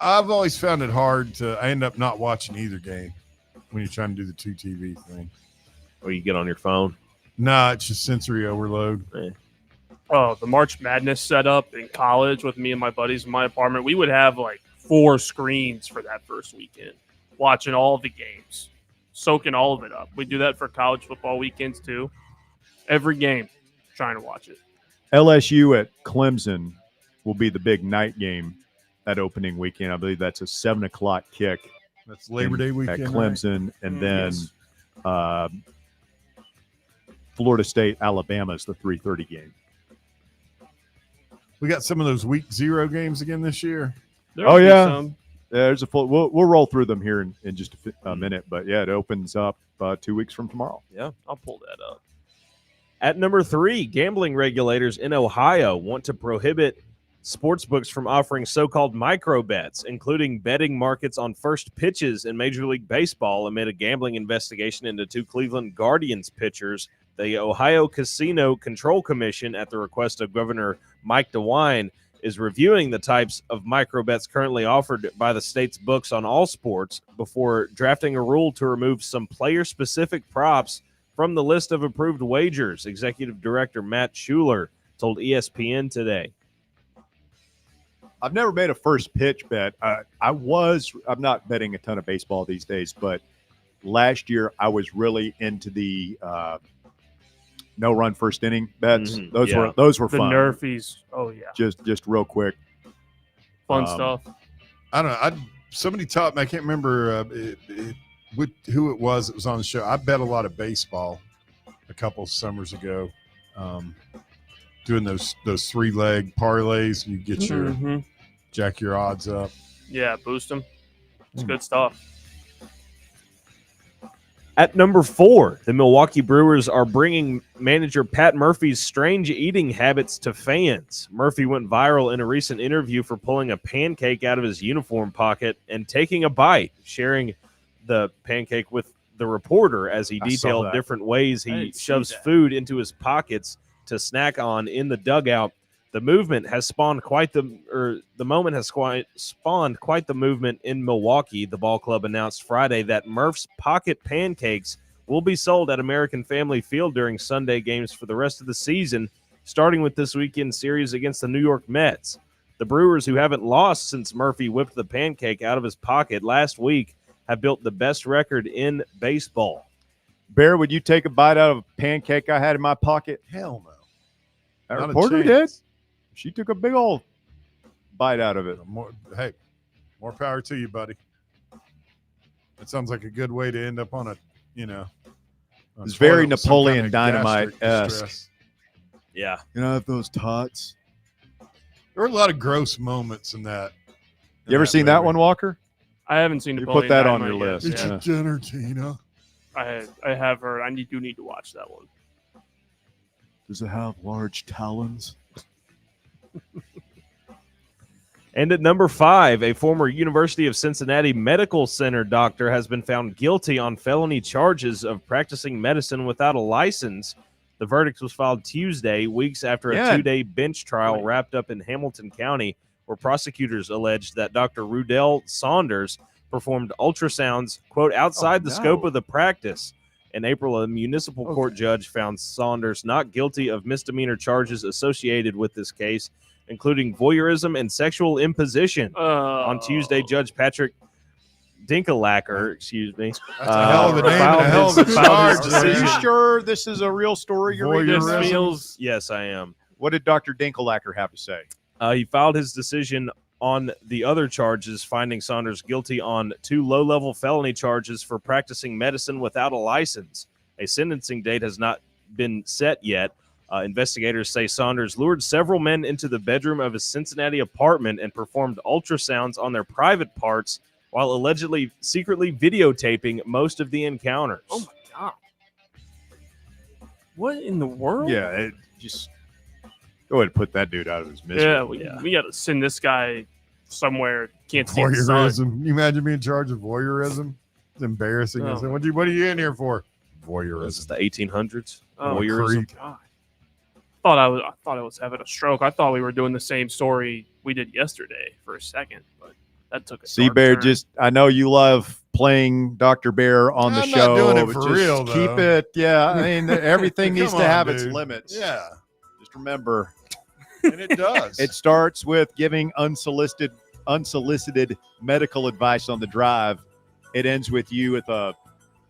I've always found it hard to. I end up not watching either game when you're trying to do the 2 TV thing. Or you get on your phone. Nah, it's just sensory overload. Oh, the March Madness setup in college with me and my buddies in my apartment, we would have like 4 screens for that first weekend, watching all of the games, soaking all of it up. We do that for college football weekends too. Every game, trying to watch it. LSU at Clemson will be the big night game that opening weekend. I believe that's a 7:00 kick. That's Labor Day weekend, at right? Clemson, and then Yes. Florida State, Alabama is the 3:30 game. We got some of those week 0 games again this year. There'll Oh, be yeah. some. There's a full. We'll roll through them here in just a minute, but yeah, it opens up 2 weeks from tomorrow. Yeah, I'll pull that up. At number 3, gambling regulators in Ohio want to prohibit sportsbooks from offering so-called micro bets, including betting markets on first pitches in Major League Baseball amid a gambling investigation into 2 Cleveland Guardians pitchers. The Ohio Casino Control Commission, at the request of Governor Mike DeWine, is reviewing the types of micro bets currently offered by the state's books on all sports before drafting a rule to remove some player-specific props from the list of approved wagers. Executive Director Matt Schuler told ESPN today. I've never made a first pitch bet. I'm not betting a ton of baseball these days, but last year I was really into the no run first inning bets. Those were fun. The Nerfies. Oh yeah. Just real quick. Fun stuff. I don't know. Somebody taught me. I can't remember who it was that was on the show. I bet a lot of baseball a couple of summers ago, doing those 3-leg parlays. You get your jack your odds up. Yeah, boost them. It's good stuff. At number 4, the Milwaukee Brewers are bringing manager Pat Murphy's strange eating habits to fans. Murphy went viral in a recent interview for pulling a pancake out of his uniform pocket and taking a bite, sharing the pancake with the reporter as he detailed different ways he shoves food into his pockets to snack on in the dugout. The movement has spawned quite the movement in Milwaukee. The ball club announced Friday that Murph's pocket pancakes will be sold at American Family Field during Sunday games for the rest of the season, starting with this weekend series against the New York Mets. The Brewers, who haven't lost since Murphy whipped the pancake out of his pocket last week, have built the best record in baseball. Bear, would you take a bite out of a pancake I had in my pocket? Hell no. That Not a reporter chance. did. She took a big old bite out of it. More power to you, buddy. That sounds like a good way to end up on a, It's very Napoleon Dynamite-esque. Yeah. You know, those tots. There were a lot of gross moments in that. You ever seen that one, Walker? I haven't seen You Napoleon put that on Dynamite your yet. list. It's your dinner, Tina. I have heard. I do need to watch that one. Does it have large talons? And at number 5, a former University of Cincinnati Medical Center doctor has been found guilty on felony charges of practicing medicine without a license. The verdict was filed Tuesday, weeks after a 2-day bench trial wrapped up in Hamilton County, where prosecutors alleged that Dr. Rudell Saunders performed ultrasounds, quote, outside the scope of the practice. In April, a municipal court judge found Saunders not guilty of misdemeanor charges associated with this case, including voyeurism and sexual imposition. On Tuesday, Judge Patrick Dinkelacker, That's a hell of a name and a hell of a charge. Are you sure this is a real story you're reading? Yes, I am. What did Dr. Dinkelacker have to say? He filed his decision on the other charges, finding Saunders guilty on 2 low-level felony charges for practicing medicine without a license. A sentencing date has not been set yet. Investigators say Saunders lured several men into the bedroom of his Cincinnati apartment and performed ultrasounds on their private parts while allegedly secretly videotaping most of the encounters. Oh, my God. What in the world? Yeah, it just go ahead and put that dude out of his misery. Yeah, we got to send this guy somewhere. Can't see the sun. Voyeurism. Can you imagine being in charge of voyeurism? It's embarrassing. Oh. What are you in here for? Voyeurism. This is the 1800s. Oh, Voyeurism. God. I thought I was having a stroke. I thought we were doing the same story we did yesterday for a second, but that took a See, dark Bear, turn. I know you love playing Dr. Bear on the I'm show. not doing it but for just real, keep though. it. Yeah, I mean, everything needs Come to on, have its dude. limits. Yeah. Just remember, And it does. it starts with giving unsolicited medical advice on the drive. It ends with you with a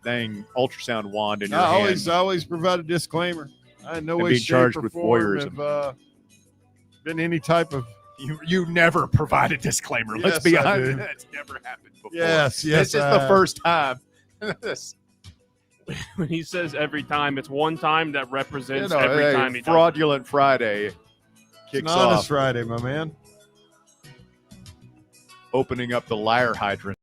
dang ultrasound wand in your hand. I always provide a disclaimer. I had no And way, being shape, charged or with form voyeurism. have been any type of. You never provide a disclaimer. Let's Yes, be I honest. do. That's never happened before. Yes, This is the first time. When he says every time, it's one time that represents You know, every hey, time he does it. Fraudulent Friday It's kicks an honest off. Friday, my man. opening up the liar hydrant.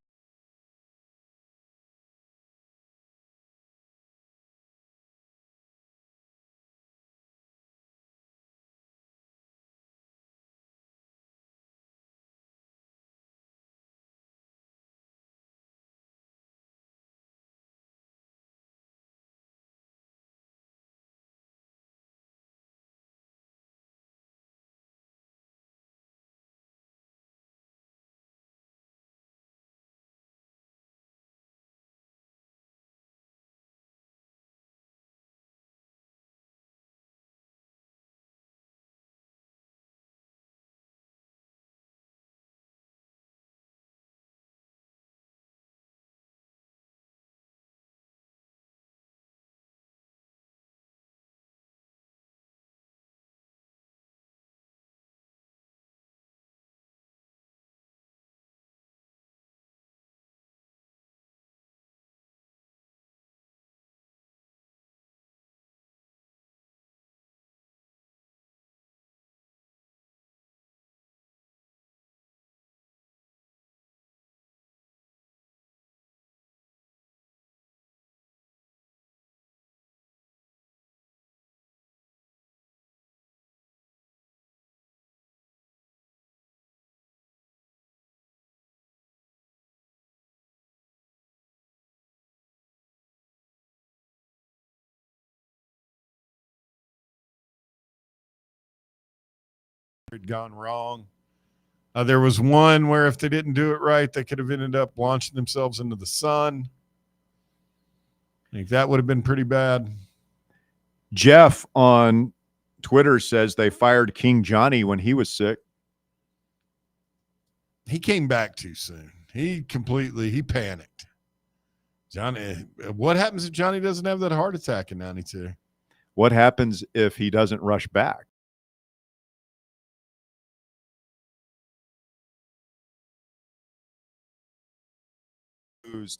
Had gone wrong. There was one where if they didn't do it right, they could have ended up launching themselves into the sun. I think that would have been pretty bad. Jeff on Twitter says they fired King Johnny when he was sick. He came back too soon. He panicked. Johnny, what happens if Johnny doesn't have that heart attack in 92? What happens if he doesn't rush back?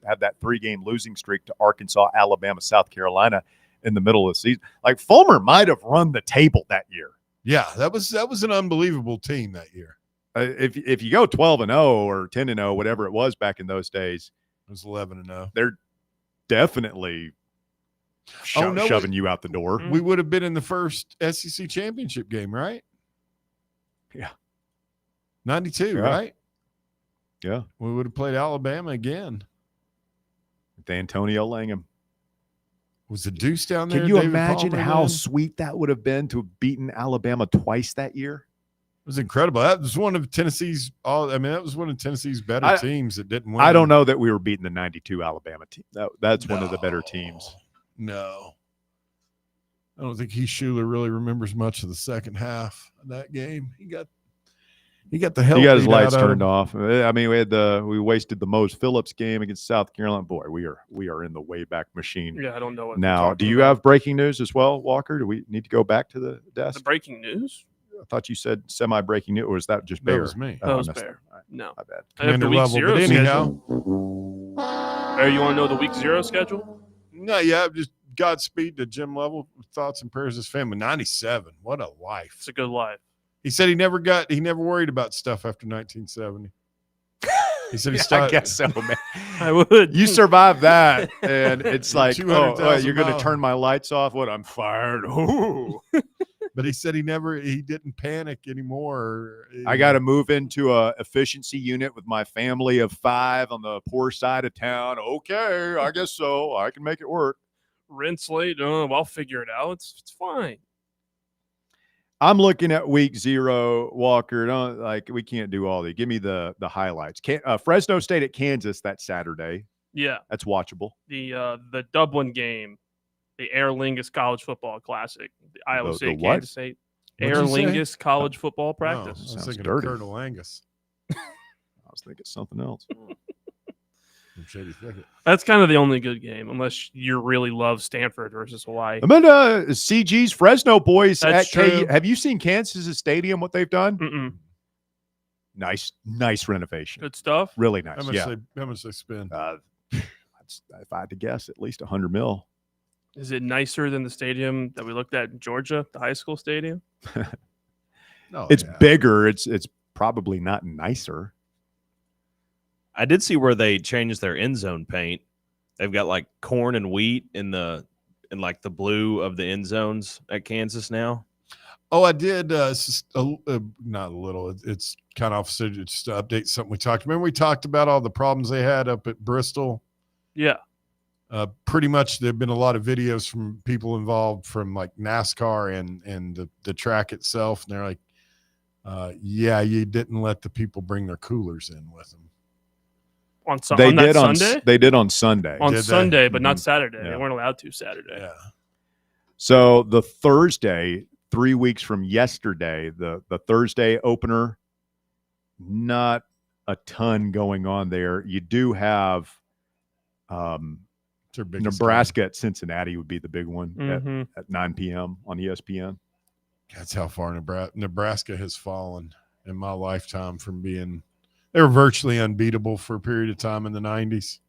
Have that 3-game losing streak to Arkansas, Alabama, South Carolina in the middle of the season. Like Fulmer might have run the table that year. Yeah, that was an unbelievable team that year. If you go 12-0 or 10-0, whatever it was back in those days, it was 11-0. They're definitely shoving you out the door. We would have been in the first SEC championship game, right? Yeah. 92, right? Yeah. We would have played Alabama again. With Antonio Langham. Was the Deuce down there? Can you David imagine Palmer how then? sweet that would have been to have beaten Alabama twice that year? It was incredible. That was one of Tennessee's better teams that didn't win. I don't know that we were beating the 92 Alabama team. That's one of the better teams. No. I don't think Schuler really remembers much of the second half of that game. He got the hell. He got his beat out lights of turned him. off. I mean, we wasted the Mose Phillips game against South Carolina. Boy, we are in the Wayback Machine. Yeah, I don't know what Now, do you have breaking news as well, Walker? Do we need to go back to the desk? The breaking news? I thought you said semi-breaking news, or was that just That Bear? was me. Oh, That I was messed Bear. up. All right, No. my bad. I have the Commander week level, zero but schedule. anyhow. You want to know the week 0 schedule? No, yeah, just Godspeed to Jim Level. Thoughts and prayers to his family. 97. What a life. It's a good life. He said he never worried about stuff after 1970. He said he Yeah, started. I guess so, man. I would. You survive that, and it's like, 200,000 you're going to miles. turn my lights off? What? I'm fired. Ooh. But he said he didn't panic anymore. I got to move into a efficiency unit with my family of 5 on the poor side of town. Okay, I guess so. I can make it work. Rinse late. Oh, I'll figure it out. It's fine. I'm looking at week 0, Walker. We can't do all these. Give me the highlights. Fresno State at Kansas that Saturday. Yeah. That's watchable. The Dublin game, the Aer Lingus College Football Classic, the Iowa The State, what? Kansas State. What'd Aer you say? Lingus College Football Oh, I Practice. was Sounds thinking dirty. of Colonel Angus. I was thinking something else. From Shady Thicket. That's kind of the only good game, unless you really love Stanford versus Hawaii. I'm in CG's Fresno boys That's at KU. true. Have you seen Kansas' stadium, what they've done? Mm-mm. Nice renovation. Good stuff. Really nice. How much they spend? If I had to guess, at least $100 million. Is it nicer than the stadium that we looked at in Georgia, the high school stadium? No, It's bigger. It's probably not nicer. I did see where they changed their end zone paint. They've got like corn and wheat in like the blue of the end zones at Kansas now. Oh, I did. It's just not a little. It's kind of opposite. Just to update something we talked. Remember we talked about all the problems they had up at Bristol. Yeah. Pretty much, there've been a lot of videos from people involved from like NASCAR and the track itself, and they're like, "Yeah, you didn't let the people bring their coolers in with them." They did on Sunday. On Sunday, but not Saturday. Yeah. They weren't allowed to Saturday. Yeah. So the Thursday, 3 weeks from yesterday, the Thursday opener, not a ton going on there. You do have Nebraska at Cincinnati would be the big one at 9 p.m. on ESPN. That's how far Nebraska has fallen in my lifetime from being – they were virtually unbeatable for a period of time in the 90s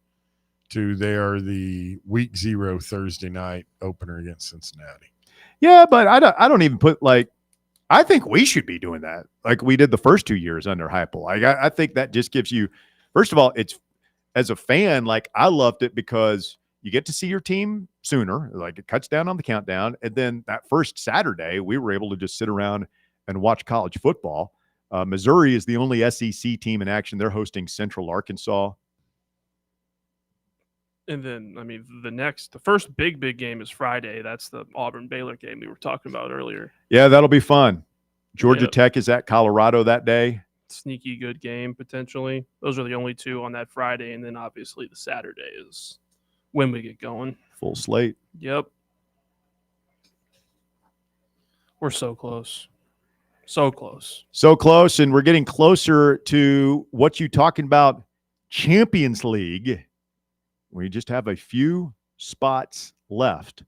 to they are the week 0 Thursday night opener against Cincinnati. Yeah, but I don't even put like – I think we should be doing that like we did the first 2 years under Heupel. Like I think that just gives you – first of all, it's as a fan, like I loved it because you get to see your team sooner. Like it cuts down on the countdown. And then that first Saturday, we were able to just sit around and watch college football. Missouri is the only SEC team in action. They're hosting Central Arkansas. And then, I mean, the first big game is Friday. That's the Auburn-Baylor game we were talking about earlier. Yeah, that'll be fun. Georgia Yep. Tech is at Colorado that day. Sneaky good game, potentially. Those are the only two on that Friday. And then, obviously, the Saturday is when we get going. Full slate. Yep. We're so close. So close. So close, and we're getting closer to what you talking about, Champions League. We just have a few spots left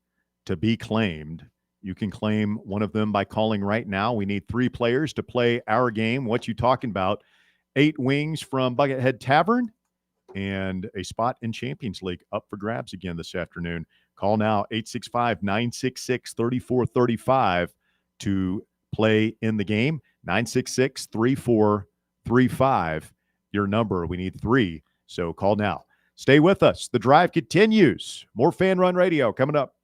to be claimed. You can claim one of them by calling right now. We need 3 players to play our game. What you talking about? 8 wings from Buckethead Tavern and a spot in Champions League up for grabs again this afternoon. Call now, 865-966-3435 to play in the game. 966-3435, your number. We need 3, so call now. Stay with us. The drive continues. More Fan Run Radio coming up.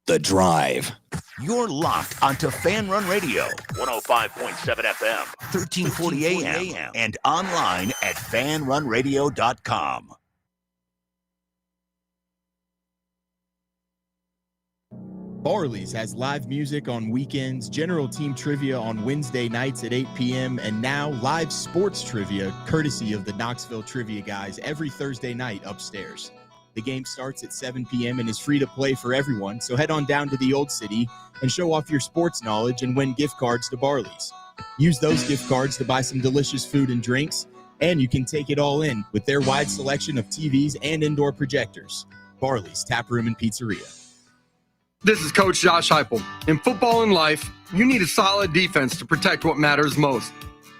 The Drive. You're locked onto Fan Run Radio, 105.7 FM, 1340 AM, and online at fanrunradio.com. Barley's has live music on weekends, general team trivia on Wednesday nights at 8 p.m., and now live sports trivia, courtesy of the Knoxville Trivia Guys, every Thursday night upstairs. The game starts at 7 p.m. and is free to play for everyone, so head on down to the Old City and show off your sports knowledge and win gift cards to Barley's. Use those gift cards to buy some delicious food and drinks, and you can take it all in with their wide selection of TVs and indoor projectors. Barley's Tap Room and Pizzeria. This is Coach Josh Heupel. In football and life, you need a solid defense to protect what matters most.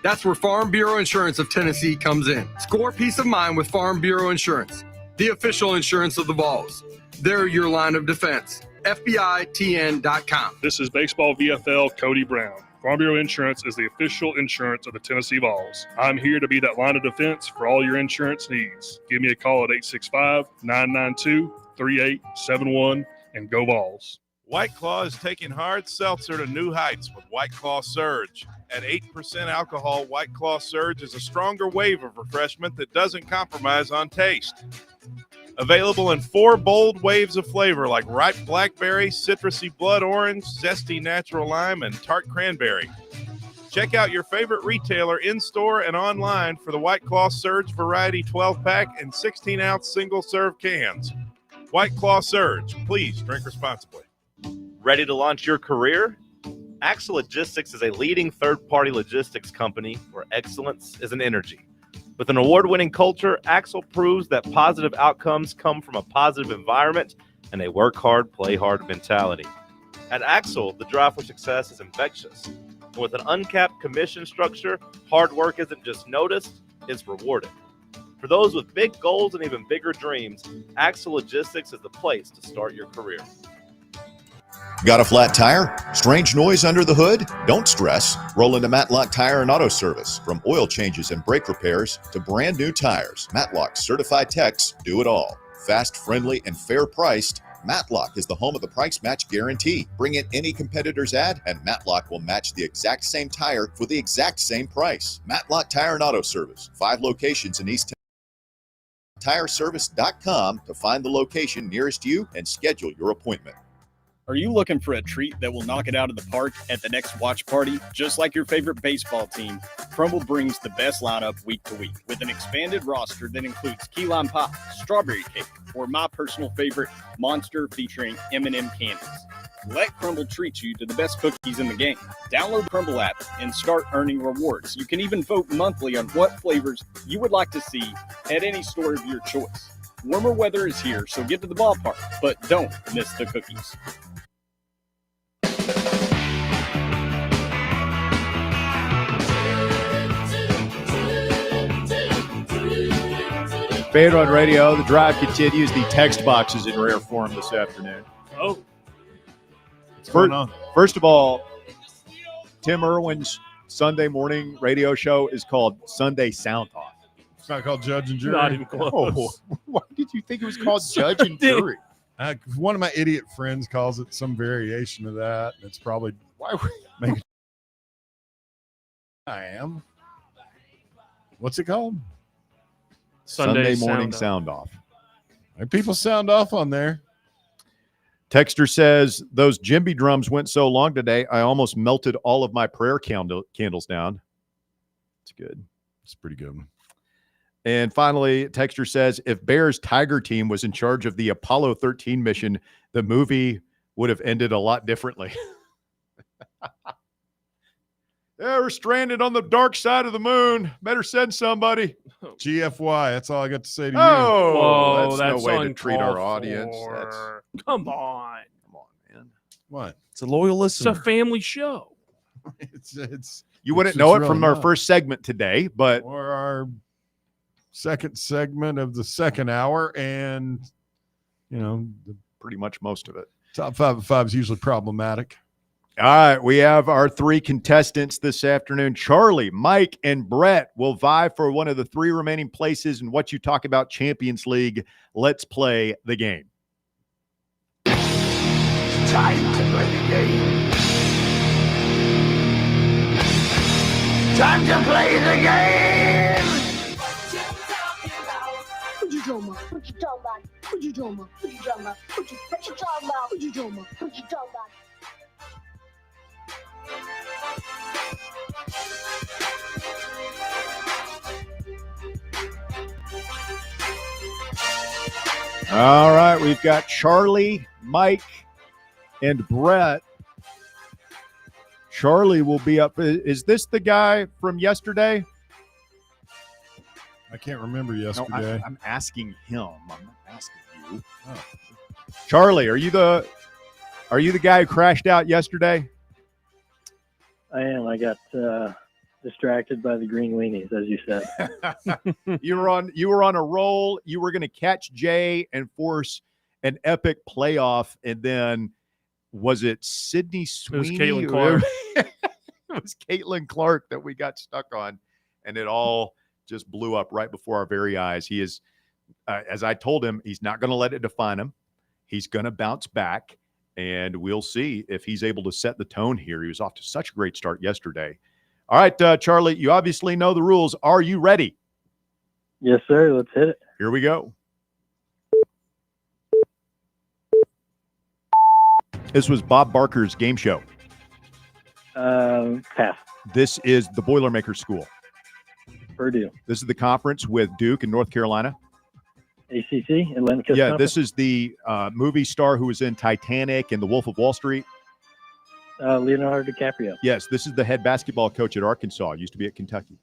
That's where Farm Bureau Insurance of Tennessee comes in. Score peace of mind with Farm Bureau Insurance, the official insurance of the Vols. They're your line of defense. FBITN.com. This is Baseball VFL Cody Brown. Farm Bureau Insurance is the official insurance of the Tennessee Vols. I'm here to be that line of defense for all your insurance needs. Give me a call at 865-992-3871 and go Vols. White Claw is taking hard seltzer to new heights with White Claw Surge. At 8% alcohol, White Claw Surge is a stronger wave of refreshment that doesn't compromise on taste. Available in 4 bold waves of flavor like ripe blackberry, citrusy blood orange, zesty natural lime, and tart cranberry. Check out your favorite retailer in-store and online for the White Claw Surge Variety 12-pack and 16-ounce single-serve cans. White Claw Surge. Please drink responsibly. Ready to launch your career? Axle Logistics is a leading third-party logistics company where excellence is an energy. With an award-winning culture, Axle proves that positive outcomes come from a positive environment and a work hard, play hard mentality. At Axle, the drive for success is infectious. And with an uncapped commission structure, hard work isn't just noticed, it's rewarded. For those with big goals and even bigger dreams, Axle Logistics is the place to start your career. Got a flat tire? Strange noise under the hood? Don't stress. Roll into Matlock Tire and Auto Service. From oil changes and brake repairs to brand new tires, Matlock's certified techs do it all. Fast, friendly, and fair priced, Matlock is the home of the price match guarantee. Bring in any competitor's ad, and Matlock will match the exact same tire for the exact same price. Matlock Tire and Auto Service. 5 locations in East Tireservice.com to find the location nearest you and schedule your appointment. Are you looking for a treat that will knock it out of the park at the next watch party? Just like your favorite baseball team, Crumble brings the best lineup week to week with an expanded roster that includes key lime pie, strawberry cake, or my personal favorite, Monster featuring M&M candies. Let Crumble treat you to the best cookies in the game. Download the Crumble app and start earning rewards. You can even vote monthly on what flavors you would like to see at any store of your choice. Warmer weather is here, so get to the ballpark, but don't miss the cookies. Fan Run Radio, the drive continues. The text box is in rare form this afternoon. Oh. What's going on? First of all, Tim Irwin's Sunday morning radio show is called Sunday Sound Off. It's not called Judge and Jury. Not even close. Oh, why did you think it was called Judge and Jury? One of my idiot friends calls it some variation of that. It's probably why would make it. I am. What's it called? Sunday morning sound off. People sound off on there. Texter says, those djembe drums went so long today, I almost melted all of my prayer candles down. It's good. It's pretty good. And finally, Texter says, if Bears Tiger team was in charge of the Apollo 13 mission, the movie would have ended a lot differently. Yeah, we're stranded on the dark side of the moon. Better send somebody. GFY. That's all I got to say to you. Oh, that's no way to treat our audience. Come on, man. What? It's a loyal listener. It's a family show. It's you wouldn't know it from our first segment today, but or our second segment of the second hour, and pretty much most of it. Top 5 of 5 is usually problematic. All right, we have our 3 contestants this afternoon. Charlie, Mike, and Brett will vie for one of the 3 remaining places in What You Talk About Champions League. Let's play the game. Time to play the game. Time to play the game. What you talking about? What you talking about? What you talking about? What you talking about? What you talking about? What you talking about? What you talking about? All right, we've got Charlie, Mike, and Brett. Charlie will be up. Is this the guy from yesterday? I can't remember yesterday. No, I'm asking him. I'm not asking you. Oh. Charlie, are you the guy who crashed out yesterday? I am. I got distracted by the green weenies, as you said. You were on a roll. You were going to catch Jay and force an epic playoff, and then was it Sydney Sweeney? It was Caitlin Clark. It was Caitlin Clark that we got stuck on, and it all just blew up right before our very eyes. He is, as I told him, he's not going to let it define him. He's going to bounce back, and we'll see if he's able to set the tone here. He was off to such a great start yesterday. All right, Charlie, you obviously know the rules. Are you ready? Yes, sir. Let's hit it. Here we go. This was Bob Barker's game show. Pass. This is the Boilermaker School. Purdue. This is the conference with Duke and North Carolina. ACC, Atlantic Coast Yeah, Conference. this is the movie star who was in Titanic and The Wolf of Wall Street. Leonardo DiCaprio. Yes, this is the head basketball coach at Arkansas. Used to be at Kentucky.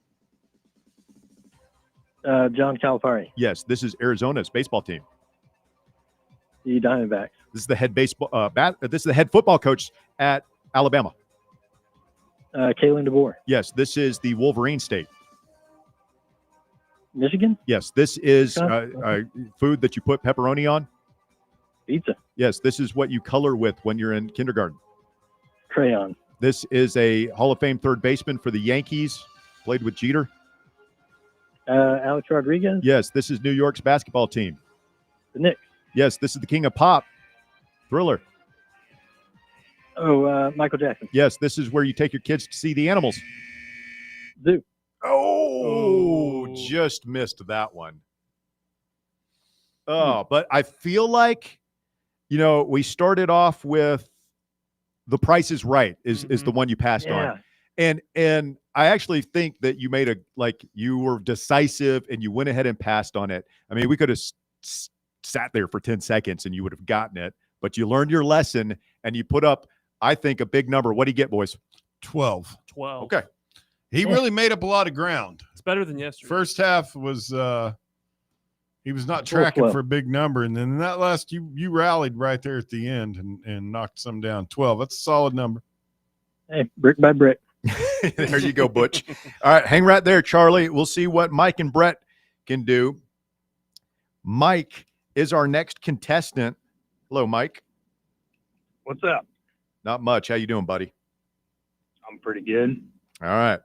John Calipari. Yes, this is Arizona's baseball team. The Diamondbacks. This is the head baseball. This is the head football coach at Alabama. Kalen DeBoer. Yes, this is the Wolverine State. Michigan. Yes, this is food that you put pepperoni on. Pizza. Yes, this is what you color with when you're in kindergarten. Crayon. This is a Hall of Fame third baseman for the Yankees. Played with Jeter. Alex Rodriguez. Yes, this is New York's basketball team. The Knicks. Yes, this is the king of pop. Thriller. Oh, Michael Jackson. Yes, this is where you take your kids to see the animals. Zoo. Oh, just missed that one. Oh, but I feel like, we started off with The Price is Right is the one you passed on. And I actually think that you made you were decisive and you went ahead and passed on it. I mean, we could have sat there for 10 seconds and you would have gotten it, but you learned your lesson and you put up, I think, a big number. What do you get, boys? 12. 12. Okay. He really made up a lot of ground. It's better than yesterday. First half was he was not tracking for a big number, and then that last you rallied right there at the end and knocked some down. 12. That's a solid number. Hey, brick by brick. There you go, Butch. All right, hang right there, Charlie. We'll see what Mike and Brett can do. Mike is our next contestant. Hello, Mike. What's up? Not much. How you doing, buddy? I'm pretty good. All right.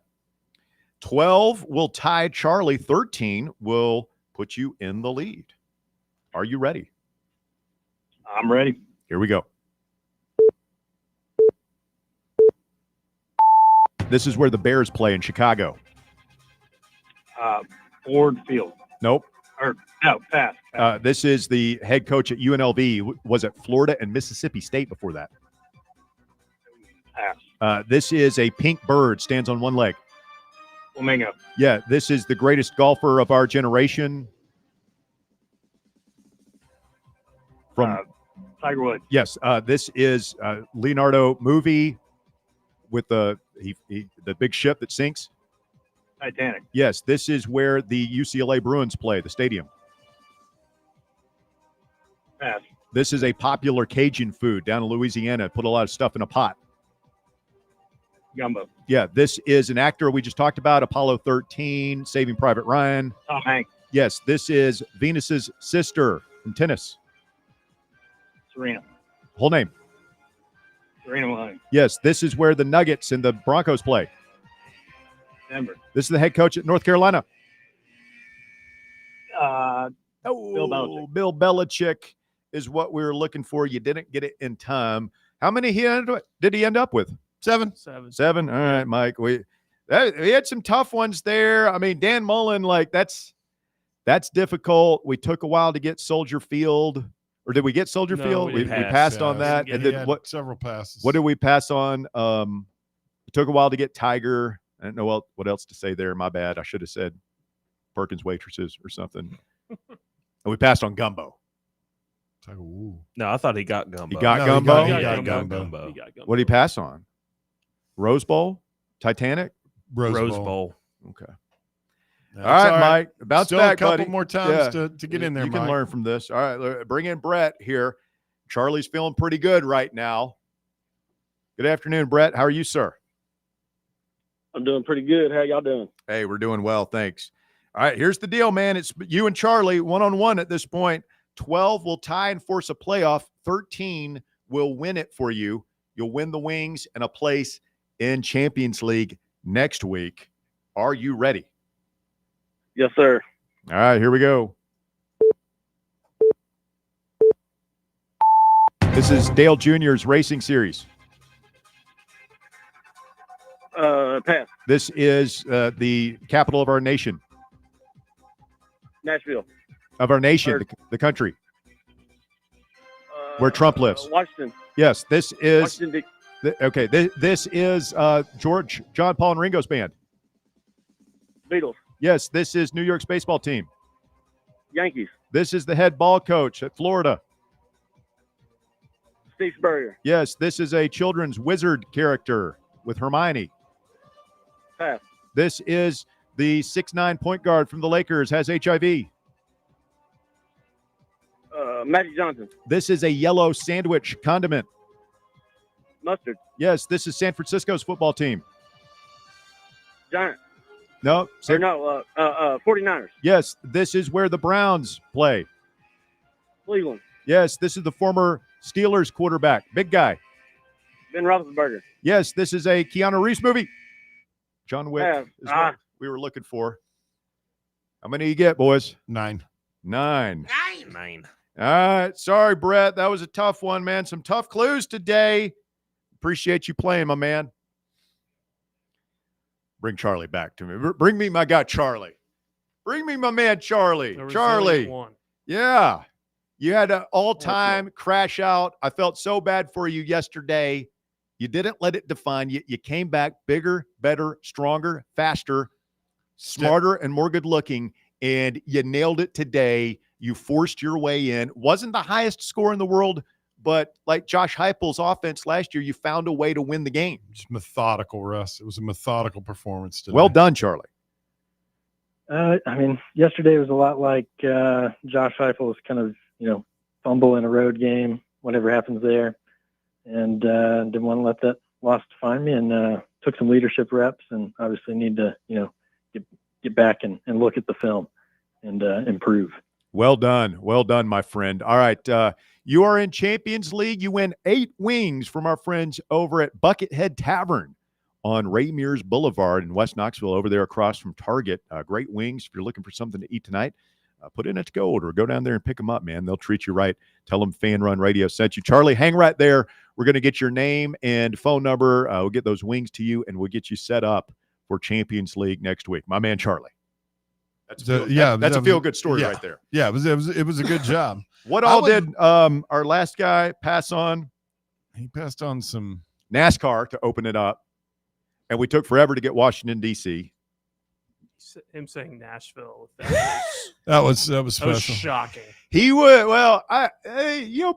12 will tie Charlie. 13 will put you in the lead. Are you ready? I'm ready. Here we go. This is where the Bears play in Chicago. Ford Field. Nope. No, pass. This is the head coach at UNLV. Was it Florida and Mississippi State before that? Pass. This is a pink bird, stands on one leg. Flamingo. Yeah, this is the greatest golfer of our generation. From Tiger Woods. Yes, this is Leonardo movie with the big ship that sinks. Titanic. Yes, this is where the UCLA Bruins play, the stadium. Pass. This is a popular Cajun food down in Louisiana. Put a lot of stuff in a pot. Gumbo. Yeah, this is an actor we just talked about, Apollo 13, Saving Private Ryan. Tom Hanks. Yes, this is Venus's sister from tennis. Serena. Whole name. Serena Williams. Yes, this is where the Nuggets and the Broncos play. Denver. This is the head coach at North Carolina. Bill Belichick. Bill Belichick is what we were looking for. You didn't get it in time. How many did he end up with? 7? 7. All right, Mike. We had some tough ones there. I mean, Dan Mullen, that's difficult. We took a while to get Soldier Field. Or did we get Soldier Field? We passed on that. Yeah, and then what? Several passes. What did we pass on? It took a while to get Tiger. I don't know what else to say there. My bad. I should have said Perkins Waitresses or something. And we passed on Gumbo. No, I thought he got Gumbo. He got Gumbo? He got Gumbo. What did he pass on? Rose Bowl? Titanic? Rose Bowl. Okay. That's all right, Mike. Bounce Still back, a couple buddy. more times to get in there, You Mike. can learn from this. All right, bring in Brett here. Charlie's feeling pretty good right now. Good afternoon, Brett. How are you, sir? I'm doing pretty good. How y'all doing? Hey, we're doing well, thanks. All right, here's the deal, man. It's you and Charlie one-on-one at this point. 12 will tie and force a playoff. 13 will win it for you. You'll win the wings and a place in Champions League next week. Are you ready? Yes, sir. All right, here we go. This is Dale Jr.'s racing series. Pass. This is the capital of our nation. Nashville. Of our nation, the country. Where Trump lives. Washington. Yes, this is. Washington, Okay, this is George, John, Paul, and Ringo's band. Beatles. Yes, this is New York's baseball team. Yankees. This is the head ball coach at Florida. Steve Spurrier. Yes, this is a children's wizard character with Hermione. Pass. This is the 6'9" point guard from the Lakers, has HIV. Magic Johnson. This is a yellow sandwich condiment. Mustard. Yes, this is San Francisco's football team. Giants. No. 49ers. Yes, this is where the Browns play. Cleveland. Yes, this is the former Steelers quarterback. Big guy. Ben Roethlisberger. Yes, this is a Keanu Reeves movie. John Wick Yeah, is what we were looking for. How many you get, boys? 9. 9. 9. All right. Sorry, Brett. That was a tough one, man. Some tough clues today. Appreciate you playing, my man. Bring Charlie back to me. Bring me my guy, Charlie. Bring me my man, Charlie. Charlie. One. Yeah. You had an all-time crash out. I felt so bad for you yesterday. You didn't let it define you. You came back bigger, better, stronger, faster, smarter, and more good-looking, and you nailed it today. You forced your way in. Wasn't the highest score in the world, but like Josh Heupel's offense last year, you found a way to win the game. Just methodical, Russ. It was a methodical performance today. Well done, Charlie. I mean, yesterday was a lot like Josh Heupel's kind of, fumble in a road game, whatever happens there. And didn't want to let that loss define me, and took some leadership reps, and obviously need to, get back and look at the film and improve. Well done. Well done, my friend. All right. You are in Champions League. You win 8 wings from our friends over at Buckethead Tavern on Ray Mears Boulevard in West Knoxville, over there across from Target. Great wings. If you're looking for something to eat tonight, put in a to-go order. Go down there and pick them up, man. They'll treat you right. Tell them Fan Run Radio sent you. Charlie, hang right there. We're going to get your name and phone number. We'll get those wings to you, and we'll get you set up for Champions League next week. My man, Charlie. That's a feel-good story right there. Yeah, it was a good job. What all did our last guy pass on? He passed on some NASCAR to open it up, and we took forever to get Washington, D.C. Him saying Nashville. That was special. That was shocking. He would. Well,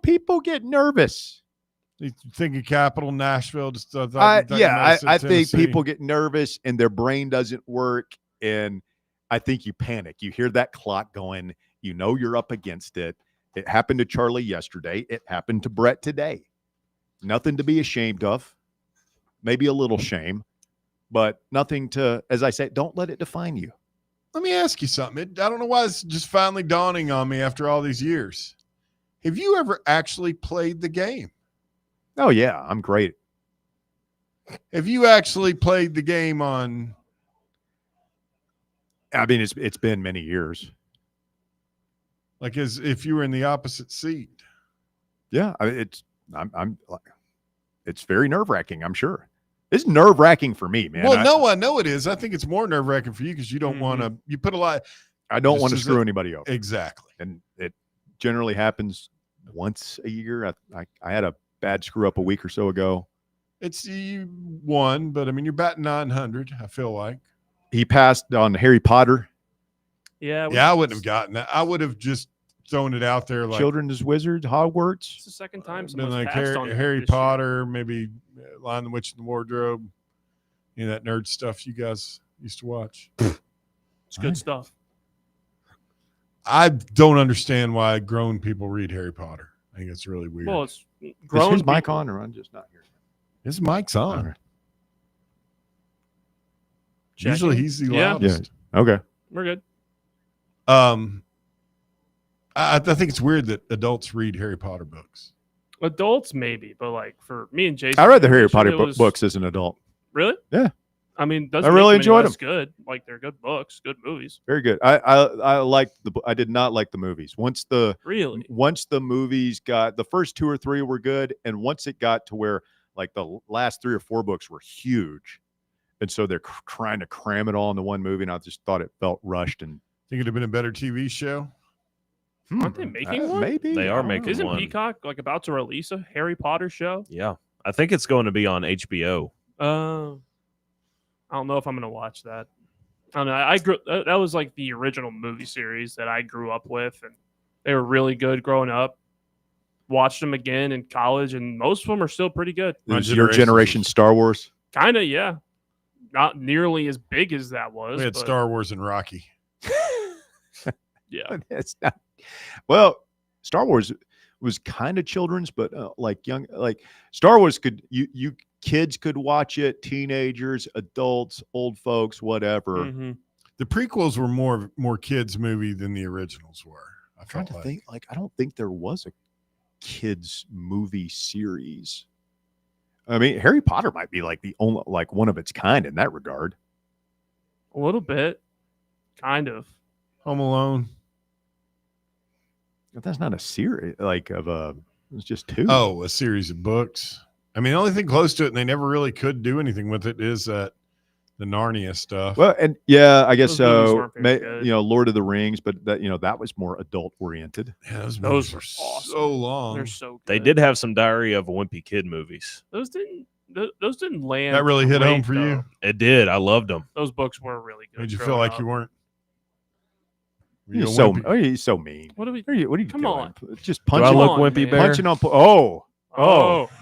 people get nervous. You think of Capital, Nashville. I think people get nervous and their brain doesn't work, and I think you panic. You hear that clock going. You know you're up against it. It happened to Charlie yesterday. It happened to Brett today. Nothing to be ashamed of. Maybe a little shame, but nothing to, as I say, don't let it define you. Let me ask you something. I don't know why it's just finally dawning on me after all these years. Have you ever actually played the game? Oh, yeah. I'm great. Have you actually played the game on? I mean, it's been many years. Like as if you were in the opposite seat. Yeah, it's very nerve-wracking, I'm sure. It's nerve-wracking for me, man. Well, I know it is. I think it's more nerve-wracking for you because you don't want to. You put a lot. I don't want to screw anybody over. Exactly, and it generally happens once a year. I had a bad screw up a week or so ago. It's you won, but I mean you're batting 900. I feel like he passed on Harry Potter. Yeah, I wouldn't have gotten that. I would have just thrown it out there like Children's Wizards, Hogwarts. It's the second time been someone's like passed on Harry this Potter, maybe Lion the Witch in the Wardrobe. That nerd stuff you guys used to watch. It's good stuff. I don't understand why grown people read Harry Potter. I think it's really weird. Well, it's grown. Is his mic on, or I'm just not hearing it? His mic's on. Right. Usually he's the loudest. Yeah. Okay. We're good. I think it's weird that adults read Harry Potter books. Adults, maybe, but like for me and Jason, I read the Harry Potter books as an adult. Really? Yeah. I mean, I really enjoyed them. Good, like they're good books, good movies. Very good. I liked I did not like the movies. Once the movies got, the first 2 or 3 were good, and once it got to where like the last 3 or 4 books were huge, and so they're trying to cram it all into one movie, and I just thought it felt rushed. And think it'd have been a better TV show. Aren't they making one? Maybe they are making Isn't one. Peacock like about to release a Harry Potter show? Yeah, I think it's going to be on HBO. I don't know if I'm going to watch that. I don't know. I grew that was like the original movie series that I grew up with, and they were really good growing up. Watched them again in college, and most of them are still pretty good. It was your generation Star Wars? Kind of, yeah. Not nearly as big as that was. We had Star Wars and Rocky. Yeah, it's not. Well, Star Wars was kind of children's, but like young, like Star Wars could you kids could watch it, teenagers, adults, old folks, whatever. Mm-hmm. The prequels were more kids movie than the originals were. I'm trying to think. Like, I don't think there was kids movie series. I mean, Harry Potter might be like the only, like one of its kind in that regard. A little bit, kind of. Home Alone. But that's not a series like of a. It's just two. Oh, a series of books. I mean, the only thing close to it, and they never really could do anything with it, is that the Narnia stuff. Well, and yeah, I guess Those movies so. weren't very good. Lord of the Rings, but that that was more adult oriented. Yeah, those Those movies were are awesome. so long. They're so good. They did have some Diary of a Wimpy Kid movies. Those didn't land. That really hit great, home for you? though. It did. I loved them. Those books were really good. Made you growing feel like up. you weren't. You're so mean. What are we? What are you Come doing? on. Just Do I punching. look on, Wimpy man. Bear? Punching on. Oh.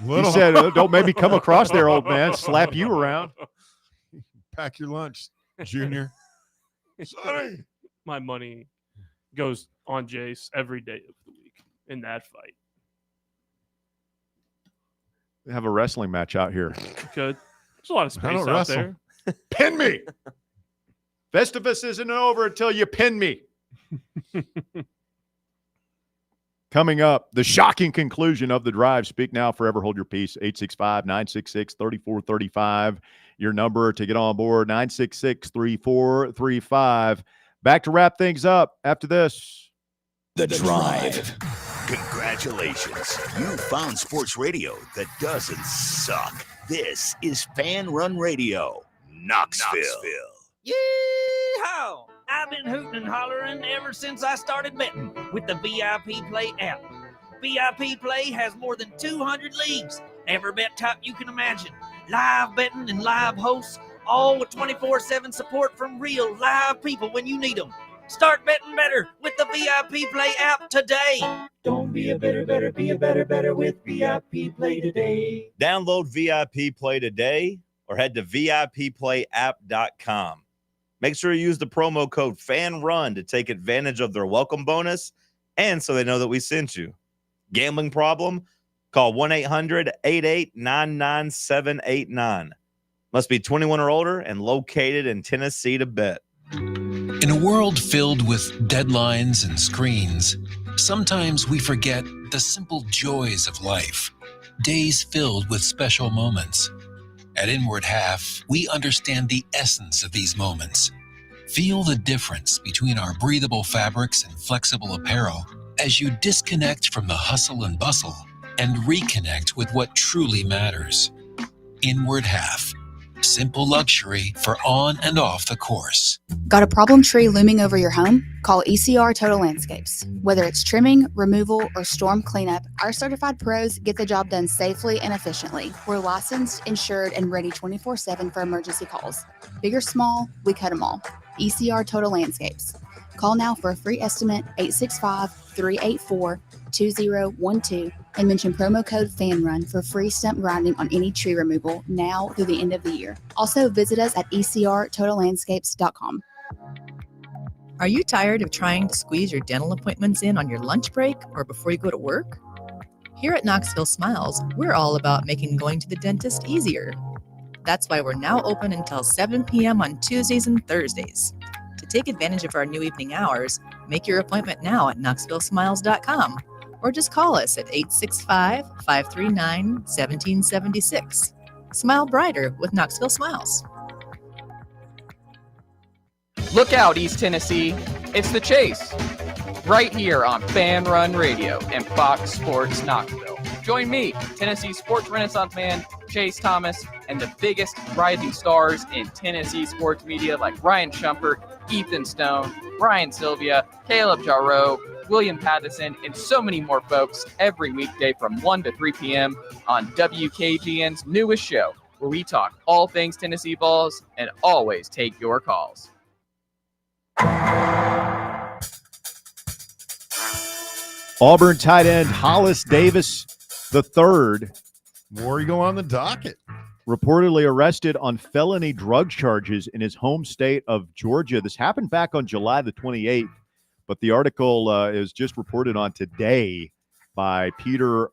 Little. You said, don't make me come across there, old man. Slap you around. Pack your lunch, Junior. Sonny. My money goes on Jace every day of the week in that fight. We have a wrestling match out here. Good. There's a lot of I space don't out wrestle. there. Pin me. Festivus isn't over until you pin me. Coming up, the shocking conclusion of the drive. Speak now, forever hold your peace. 865-966-3435. Your number to get on board, 966-3435. Back to wrap things up after this. The Drive. Congratulations. You found sports radio that doesn't suck. This is Fan Run Radio, Knoxville. Yeehaw! I've been hooting and hollering ever since I started betting with the VIP Play app. VIP Play has more than 200 leagues, every bet type you can imagine, live betting and live hosts, all with 24/7 support from real live people when you need them. Start betting better with the VIP Play app today. Don't be a better, be a better with VIP Play today. Download VIP Play today or head to VIPPlayApp.com. Make sure you use the promo code FANRUN to take advantage of their welcome bonus and so they know that we sent you. Gambling problem? Call 1-800-88-99789. Must be 21 or older and located in Tennessee to bet. In a world filled with deadlines and screens, sometimes we forget the simple joys of life, days filled with special moments. At Inward Half, we understand the essence of these moments. Feel the difference between our breathable fabrics and flexible apparel as you disconnect from the hustle and bustle and reconnect with what truly matters. Inward Half. Simple luxury for on and off the course. Got a problem tree looming over your home? Call ECR Total Landscapes. Whether it's trimming, removal, or storm cleanup, our certified pros get the job done safely and efficiently. We're licensed, insured, and ready 24/7 for emergency calls. Big or small, we cut them all. ECR Total Landscapes. Call now for a free estimate, 865-384-2012, and mention promo code FANRUN for free stump grinding on any tree removal now through the end of the year. Also, visit us at ecrtotallandscapes.com. Are you tired of trying to squeeze your dental appointments in on your lunch break or before you go to work? Here at Knoxville Smiles, we're all about making going to the dentist easier. That's why we're now open until 7 p.m. on Tuesdays and Thursdays. To take advantage of our new evening hours, make your appointment now at knoxvillesmiles.com or just call us at 865-539-1776. Smile brighter with Knoxville Smiles. Look out, East Tennessee. It's The Chase, right here on Fan Run Radio and Fox Sports Knoxville. Join me, Tennessee sports renaissance man Chase Thomas, and the biggest rising stars in Tennessee sports media like Ryan Shumpert, Ethan Stone, Ryan Sylvia, Caleb Jarreau, William Pattison, and so many more folks every weekday from 1 to 3 p.m. on WKGN's newest show, where we talk all things Tennessee Vols and always take your calls. Auburn tight end Hollis Davis III. More you go on the docket. Reportedly arrested on felony drug charges in his home state of Georgia. This happened back on July the 28th, but the article is just reported on today by Peter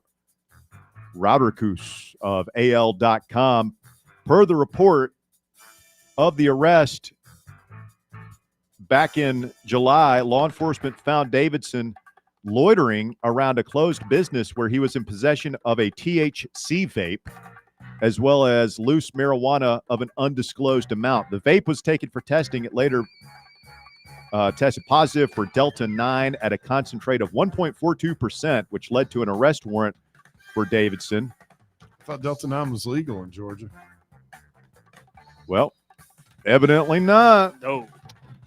Rauderkus of AL.com. Per the report of the arrest, back in July, law enforcement found Davidson loitering around a closed business where he was in possession of a THC vape, as well as loose marijuana of an undisclosed amount. The vape was taken for testing. It later tested positive for Delta 9 at a concentrate of 1.42%, which led to an arrest warrant for Davidson. I thought Delta 9 was legal in Georgia. Well, evidently not. No.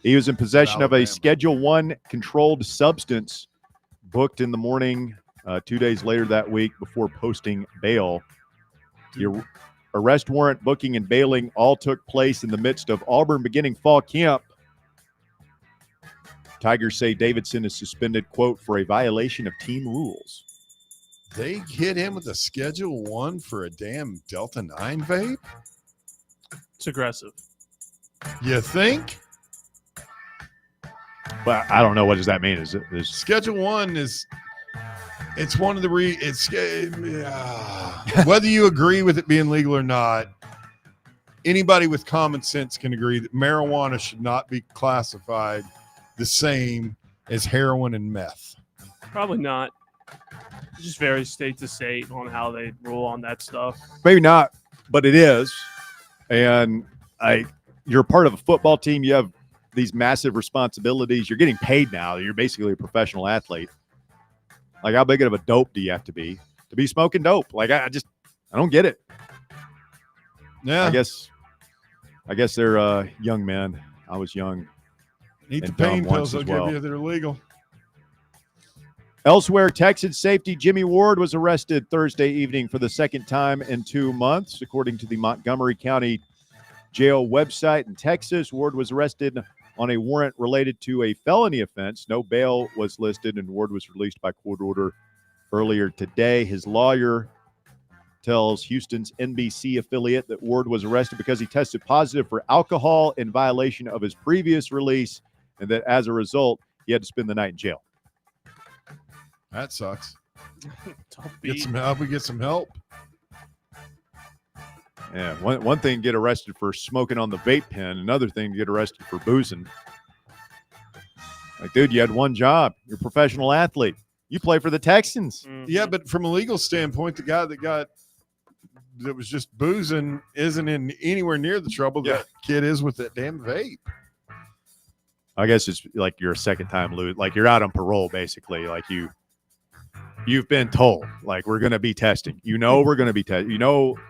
He was in possession of a Alabama. Schedule 1 controlled substance, booked in the morning 2 days later that week before posting bail. The arrest warrant, booking, and bailing all took place in the midst of Auburn beginning fall camp. Tigers say Davidson is suspended, quote, for a violation of team rules. They hit him with a Schedule 1 for a damn Delta 9 vape? It's aggressive. You think? But I don't know. What does that mean? Is Schedule 1 is... It's one of the whether you agree with it being legal or not, anybody with common sense can agree that marijuana should not be classified the same as heroin and meth. Probably not. It just varies state to state on how they rule on that stuff. Maybe not, but it is. And you're part of a football team. You have these massive responsibilities. You're getting paid now. You're basically a professional athlete. Like, how big of a dope do you have to be smoking dope? Like, I don't get it. Yeah. I guess they're young men. I was young. Eat the pain pills they'll give you that are legal. Elsewhere, Texas safety Jimmy Ward was arrested Thursday evening for the second time in 2 months. According to the Montgomery County Jail website in Texas, Ward was arrested on a warrant related to a felony offense. No bail was listed, and Ward was released by court order earlier today. His lawyer tells Houston's NBC affiliate that Ward was arrested because he tested positive for alcohol in violation of his previous release, and that as a result, he had to spend the night in jail. That sucks. Tough Get beat. some help. We get some help. Yeah, one thing to get arrested for smoking on the vape pen, another thing to get arrested for boozing. Like, dude, you had one job. You're a professional athlete. You play for the Texans. Mhm. Yeah, but from a legal standpoint, the guy that was just boozing isn't in anywhere near the trouble that kid is with that damn vape. I guess it's like you're a second time lose. Like, you're out on parole, basically. Like, you've been told, like, we're going to be testing. We're going to be testing.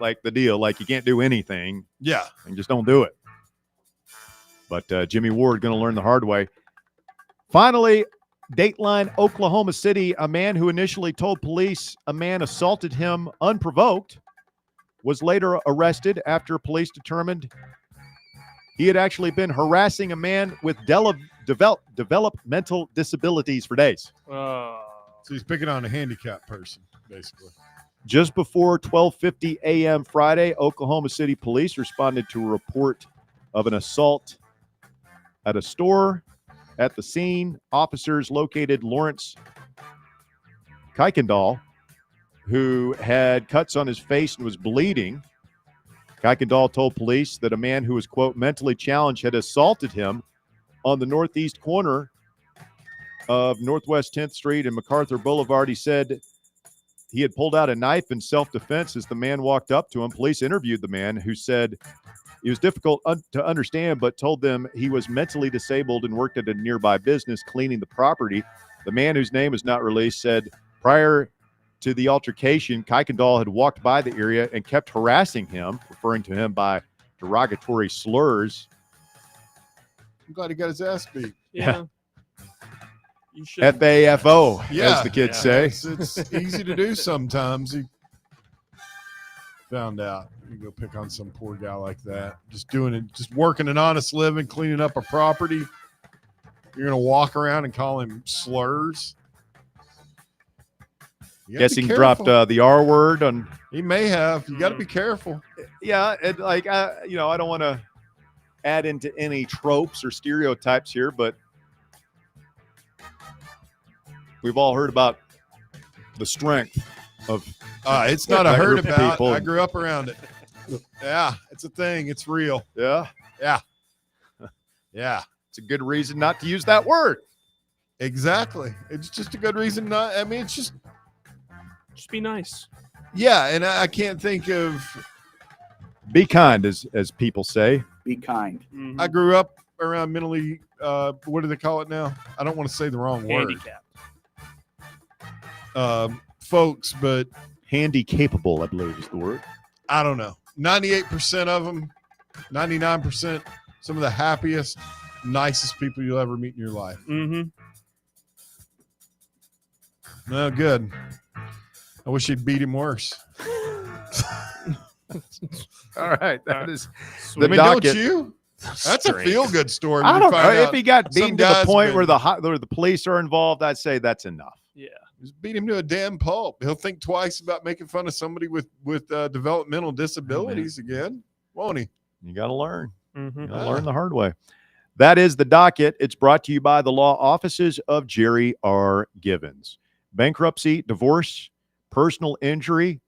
Like, the deal. Like, you can't do anything. Yeah. And just don't do it. But Jimmy Ward going to learn the hard way. Finally, Dateline, Oklahoma City. A man who initially told police a man assaulted him unprovoked was later arrested after police determined he had actually been harassing a man with developmental disabilities for days. So he's picking on a handicapped person, basically. Just before 12:50 a.m. Friday, Oklahoma City police responded to a report of an assault at a store. At the scene, officers located Lawrence Kuykendall, who had cuts on his face and was bleeding. Kuykendall told police that a man who was, quote, mentally challenged had assaulted him on the northeast corner of Northwest 10th Street and MacArthur Boulevard. He said he had pulled out a knife in self-defense as the man walked up to him. Police interviewed the man, who said it was difficult to understand, but told them he was mentally disabled and worked at a nearby business cleaning the property. The man, whose name is not released, said prior to the altercation, Kuykendall had walked by the area and kept harassing him, referring to him by derogatory slurs. I'm glad he got his ass beat. Yeah. You should. FAFO, Yeah. as the kids say. It's easy to do sometimes. He found out. You go pick on some poor guy like that. Just doing it, just working an honest living, cleaning up a property. You're going to walk around and call him slurs. You gotta be Guessing careful. dropped the R word on. He may have. You got to be careful. Yeah, I don't want to add into any tropes or stereotypes here, but we've all heard about the strength of. It's not a that heard group of about. people. I grew up around it. Yeah, it's a thing. It's real. Yeah, yeah, yeah. It's a good reason not to use that word. Exactly. It's just a good reason not. I mean, it's just be nice. Yeah, and I can't think of. Be kind, as people say. Be kind. Mm-hmm. I grew up around mentally. What do they call it now? I don't want to say the wrong Handicapped. word. Folks, but handy-capable, I believe is the word. I don't know. 98% of them, 99%, some of the happiest, nicest people you'll ever meet in your life. Mm-hmm. No, good. I wish he'd beat him worse. All right, that is the docket. Don't you? That's a feel-good story. I don't know if he got some beaten to the guy's point been- where the police are involved. I'd say that's enough. Yeah, just beat him to a damn pulp. He'll think twice about making fun of somebody with developmental disabilities again, won't he? You got to learn. Mm-hmm. You gotta learn the hard way. That is the docket. It's brought to you by the law offices of Jerry R. Givens. Bankruptcy, divorce, personal injury.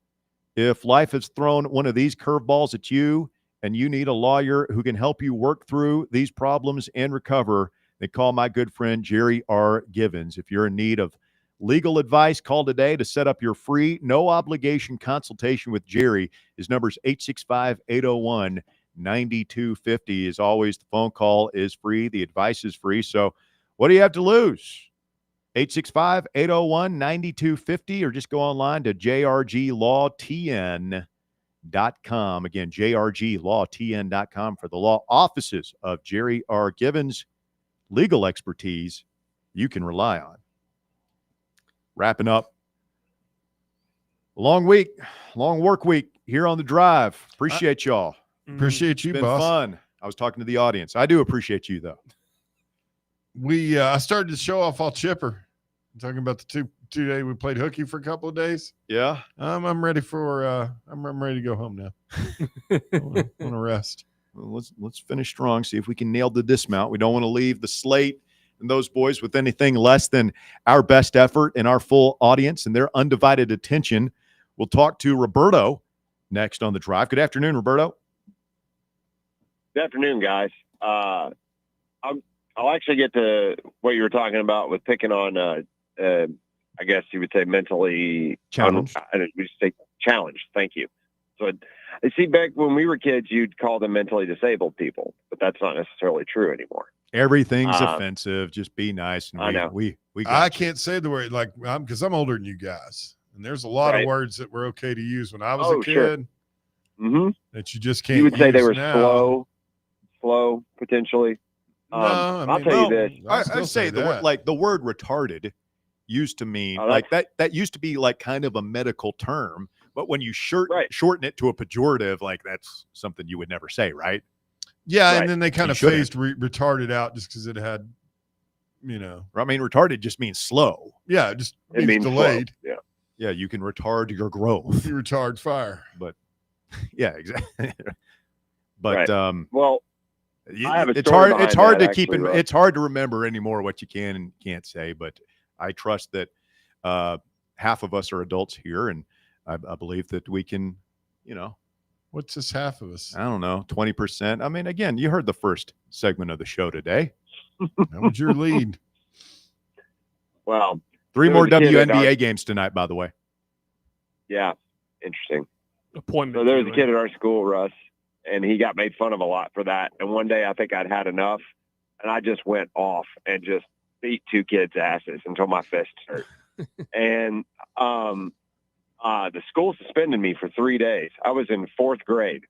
If life has thrown one of these curveballs at you and you need a lawyer who can help you work through these problems and recover, then call my good friend Jerry R. Givens. If you're in need of legal advice, call today to set up your free, no obligation consultation with Jerry. His number is 865-801-9250. As always, the phone call is free. The advice is free. So what do you have to lose? 865-801-9250, or just go online to jrglawtn.com. Again, jrglawtn.com for the law offices of Jerry R. Givens. Legal expertise you can rely on. Wrapping up. Long week, long work week here on The Drive. Appreciate y'all. Appreciate you, It's been boss. fun. I was talking to the audience. I do appreciate you, though. I started to show off all chipper. I'm talking about the two day we played hooky for a couple of days. Yeah. I'm ready for I'm ready to go home now. I want to rest. Well, let's finish strong. See if we can nail the dismount. We don't want to leave the slate and those boys with anything less than our best effort and our full audience and their undivided attention. We'll talk to Roberto next on The Drive. Good afternoon, Roberto. Good afternoon, guys. I'll actually get to what you were talking about with picking on, I guess you would say mentally challenged. We say challenged. Thank you. So I see back when we were kids, you'd call them mentally disabled people, but that's not necessarily true anymore. Everything's offensive. Just be nice. And I know. We I can't say the word because I'm older than you guys, and there's a lot of Right. words that were okay to use when I was a Sure. kid Mm-hmm. that you just can't. You would say they use were now. slow potentially. No, I I'll mean, tell you this. I'd say the word, the word retarded used to mean Oh, like that used to be like kind of a medical term, but when you shorten it to a pejorative, like that's something you would never say, right? Yeah, Right. and then they kind You of shouldn't. phased retarded out just because it had, I mean, retarded just means slow. yeah, it just It means means delayed. slow. Yeah. Yeah, you can retard your growth. You retard fire. But yeah, exactly. But Right. Well, I have a it's story hard. It's behind hard that, to keep. actually, Russ. It's hard to remember anymore what you can and can't say. But I trust that half of us are adults here, and I believe that we can. What's this half of us? I don't know, 20%. I mean, again, you heard the first segment of the show today. That was your lead. Well, 3 there more was a kid at WNBA our- games tonight, by the way. Yeah, interesting. Appointment. So there was a kid at our school, Russ, and he got made fun of a lot for that. And one day I think I'd had enough, and I just went off and just beat 2 kids' asses until my fists hurt. And the school suspended me for 3 days. I was in 4th grade,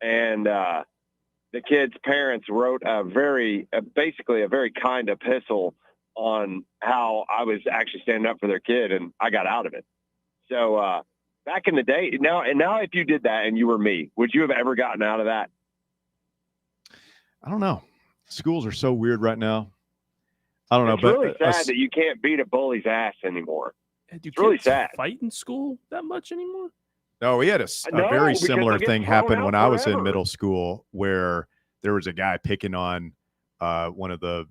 and the kids' parents wrote basically a very kind epistle on how I was actually standing up for their kid, and I got out of it. So back in the day, now if you did that and you were me, would you have ever gotten out of that? I don't know. Schools are so weird right now. I don't know, It's but really sad that you can't beat a bully's ass anymore. Do It's really kids sad. fight in school that much anymore? No, we had a No, very because similar they get thing thrown happen out when I was in forever. middle school, where there was a guy picking on one of the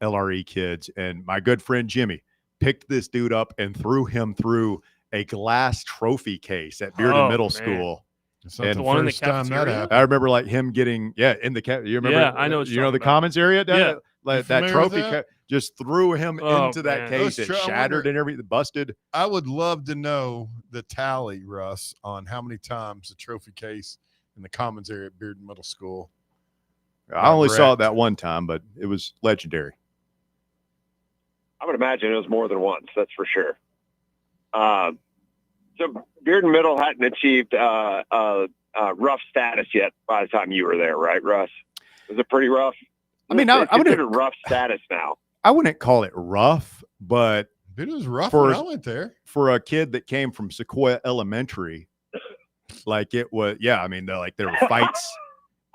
LRE kids, and my good friend Jimmy picked this dude up and threw him through a glass trophy case at Bearden Middle man. School. It's not And the one in the first time that cafeteria? happened. I remember like him getting in the you remember Yeah, I know what you're the talking about. commons area down Yeah. there? that familiar trophy with that? just threw him into that man. case. Those It shattered and everything, busted. I would love to know the tally, Russ, on how many times the trophy case in the commons area at Bearden Middle School. I only saw it that one time, but it was legendary. I would imagine it was more than once. That's for sure. So Bearden Middle hadn't achieved rough status yet by the time you were there, right, Russ? Was it pretty rough? I mean, It's I considered rough status now. I wouldn't call it rough, but it was rough when I went there. For a kid that came from Sequoia Elementary, like it was. Yeah, I mean, there were fights.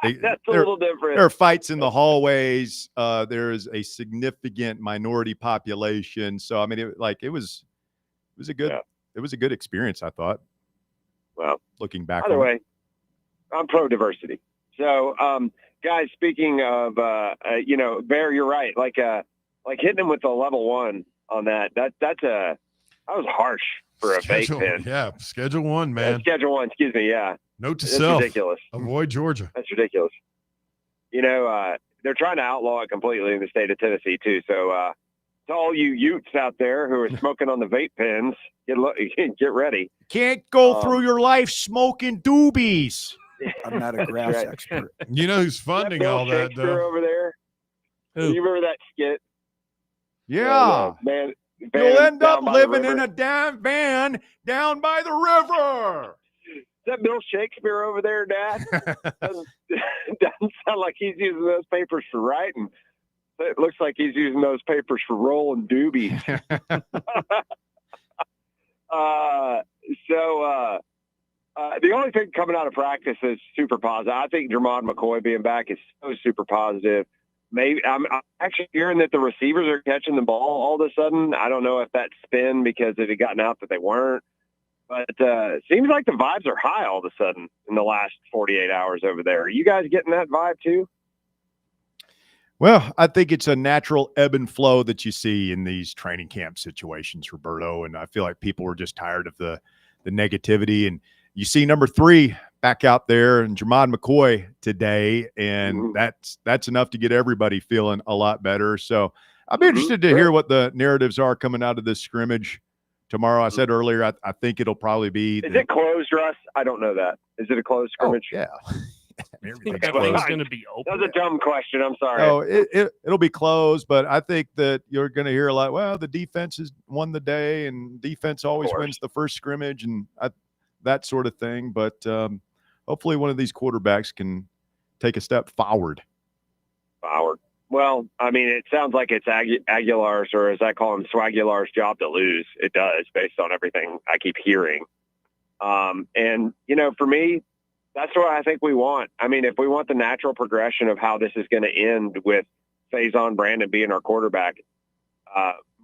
That's a little different. There are fights in the hallways. There is a significant minority population. So I mean, it was a good experience, I thought. Well, looking back. By the way, I'm pro diversity. So, guys, speaking of, Bear, you're right. Like hitting him with a level 1 on that was harsh for a vape pen. Yeah, Schedule 1, man. Schedule 1, excuse me. Yeah. Note to That's self. ridiculous. Avoid Georgia. That's ridiculous. They're trying to outlaw it completely in the state of Tennessee too. So, to all you Utes out there who are smoking on the vape pens, get ready. Can't go through your life smoking doobies. I'm not a grass expert. You know who's funding all that, though? Over there. Who? You remember that skit? Yeah. Man, you'll end up living in a damn van down by the river. Is that Bill Shakespeare over there, Dad? doesn't sound like he's using those papers for writing. It looks like he's using those papers for rolling doobies. The only thing coming out of practice is super positive. I think Jermod McCoy being back is so super positive. Maybe I'm actually hearing that the receivers are catching the ball all of a sudden. I don't know if that's spin because it had gotten out that they weren't. But it seems like the vibes are high all of a sudden in the last 48 hours over there. Are you guys getting that vibe too? Well, I think it's a natural ebb and flow that you see in these training camp situations, Roberto. And I feel like people were just tired of the negativity. And you see number 3 back out there and Jermod McCoy today. And that's enough to get everybody feeling a lot better. So I'll be interested to hear what the narratives are coming out of this scrimmage tomorrow. I said earlier, I think it'll probably be. Is it closed, Russ? I don't know that. Is it a closed scrimmage? Oh, yeah. Everything's going to be open. That was a dumb question. I'm sorry. Oh, it'll be closed, but I think that you're going to hear a lot. Well, the defense has won the day, and defense always wins the first scrimmage, and that sort of thing. But hopefully, one of these quarterbacks can take a step forward. Well, I mean, it sounds like it's Aguilar's, or as I call him, Swaguilar's job to lose. It does, based on everything I keep hearing. And for me, that's what I think we want. I mean, if we want the natural progression of how this is going to end with Faison Brandon being our quarterback,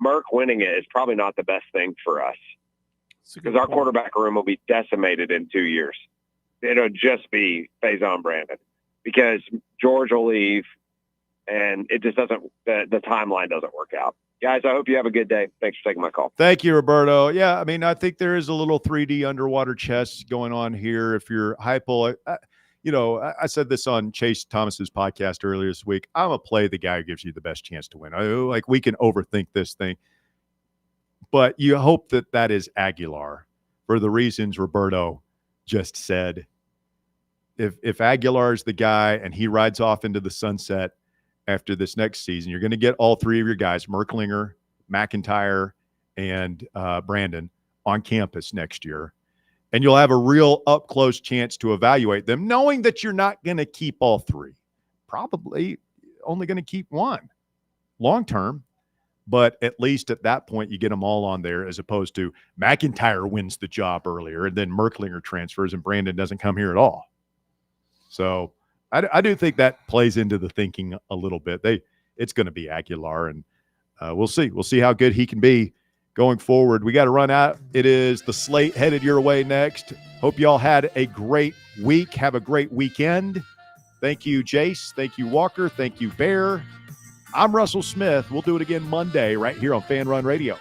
Merck winning it is probably not the best thing for us because our quarterback room will be decimated in 2 years. It'll just be Faison Brandon because George will leave and it just doesn't, the timeline doesn't work out. Guys, I hope you have a good day. Thanks for taking my call. Thank you, Roberto. Yeah, I mean, I think there is a little 3D underwater chess going on here. If you're hypo, I said this on Chase Thomas's podcast earlier this week. I'm a play the guy who gives you the best chance to win. Like we can overthink this thing, but you hope that is Aguilar for the reasons Roberto just said. If Aguilar's the guy and he rides off into the sunset after this next season, you're going to get all 3 of your guys, Merklinger, McIntyre, and Brandon, on campus next year. And you'll have a real up-close chance to evaluate them, knowing that you're not going to keep all 3. Probably only going to keep 1 long-term. But at least at that point, you get them all on there as opposed to McIntyre wins the job earlier, and then Merklinger transfers and Brandon doesn't come here at all. So I do think that plays into the thinking a little bit. It's going to be Aguilar, and we'll see. We'll see how good he can be going forward. We got to run out. It is the slate headed your way next. Hope you all had a great week. Have a great weekend. Thank you, Jace. Thank you, Walker. Thank you, Bear. I'm Russell Smith. We'll do it again Monday right here on Fan Run Radio.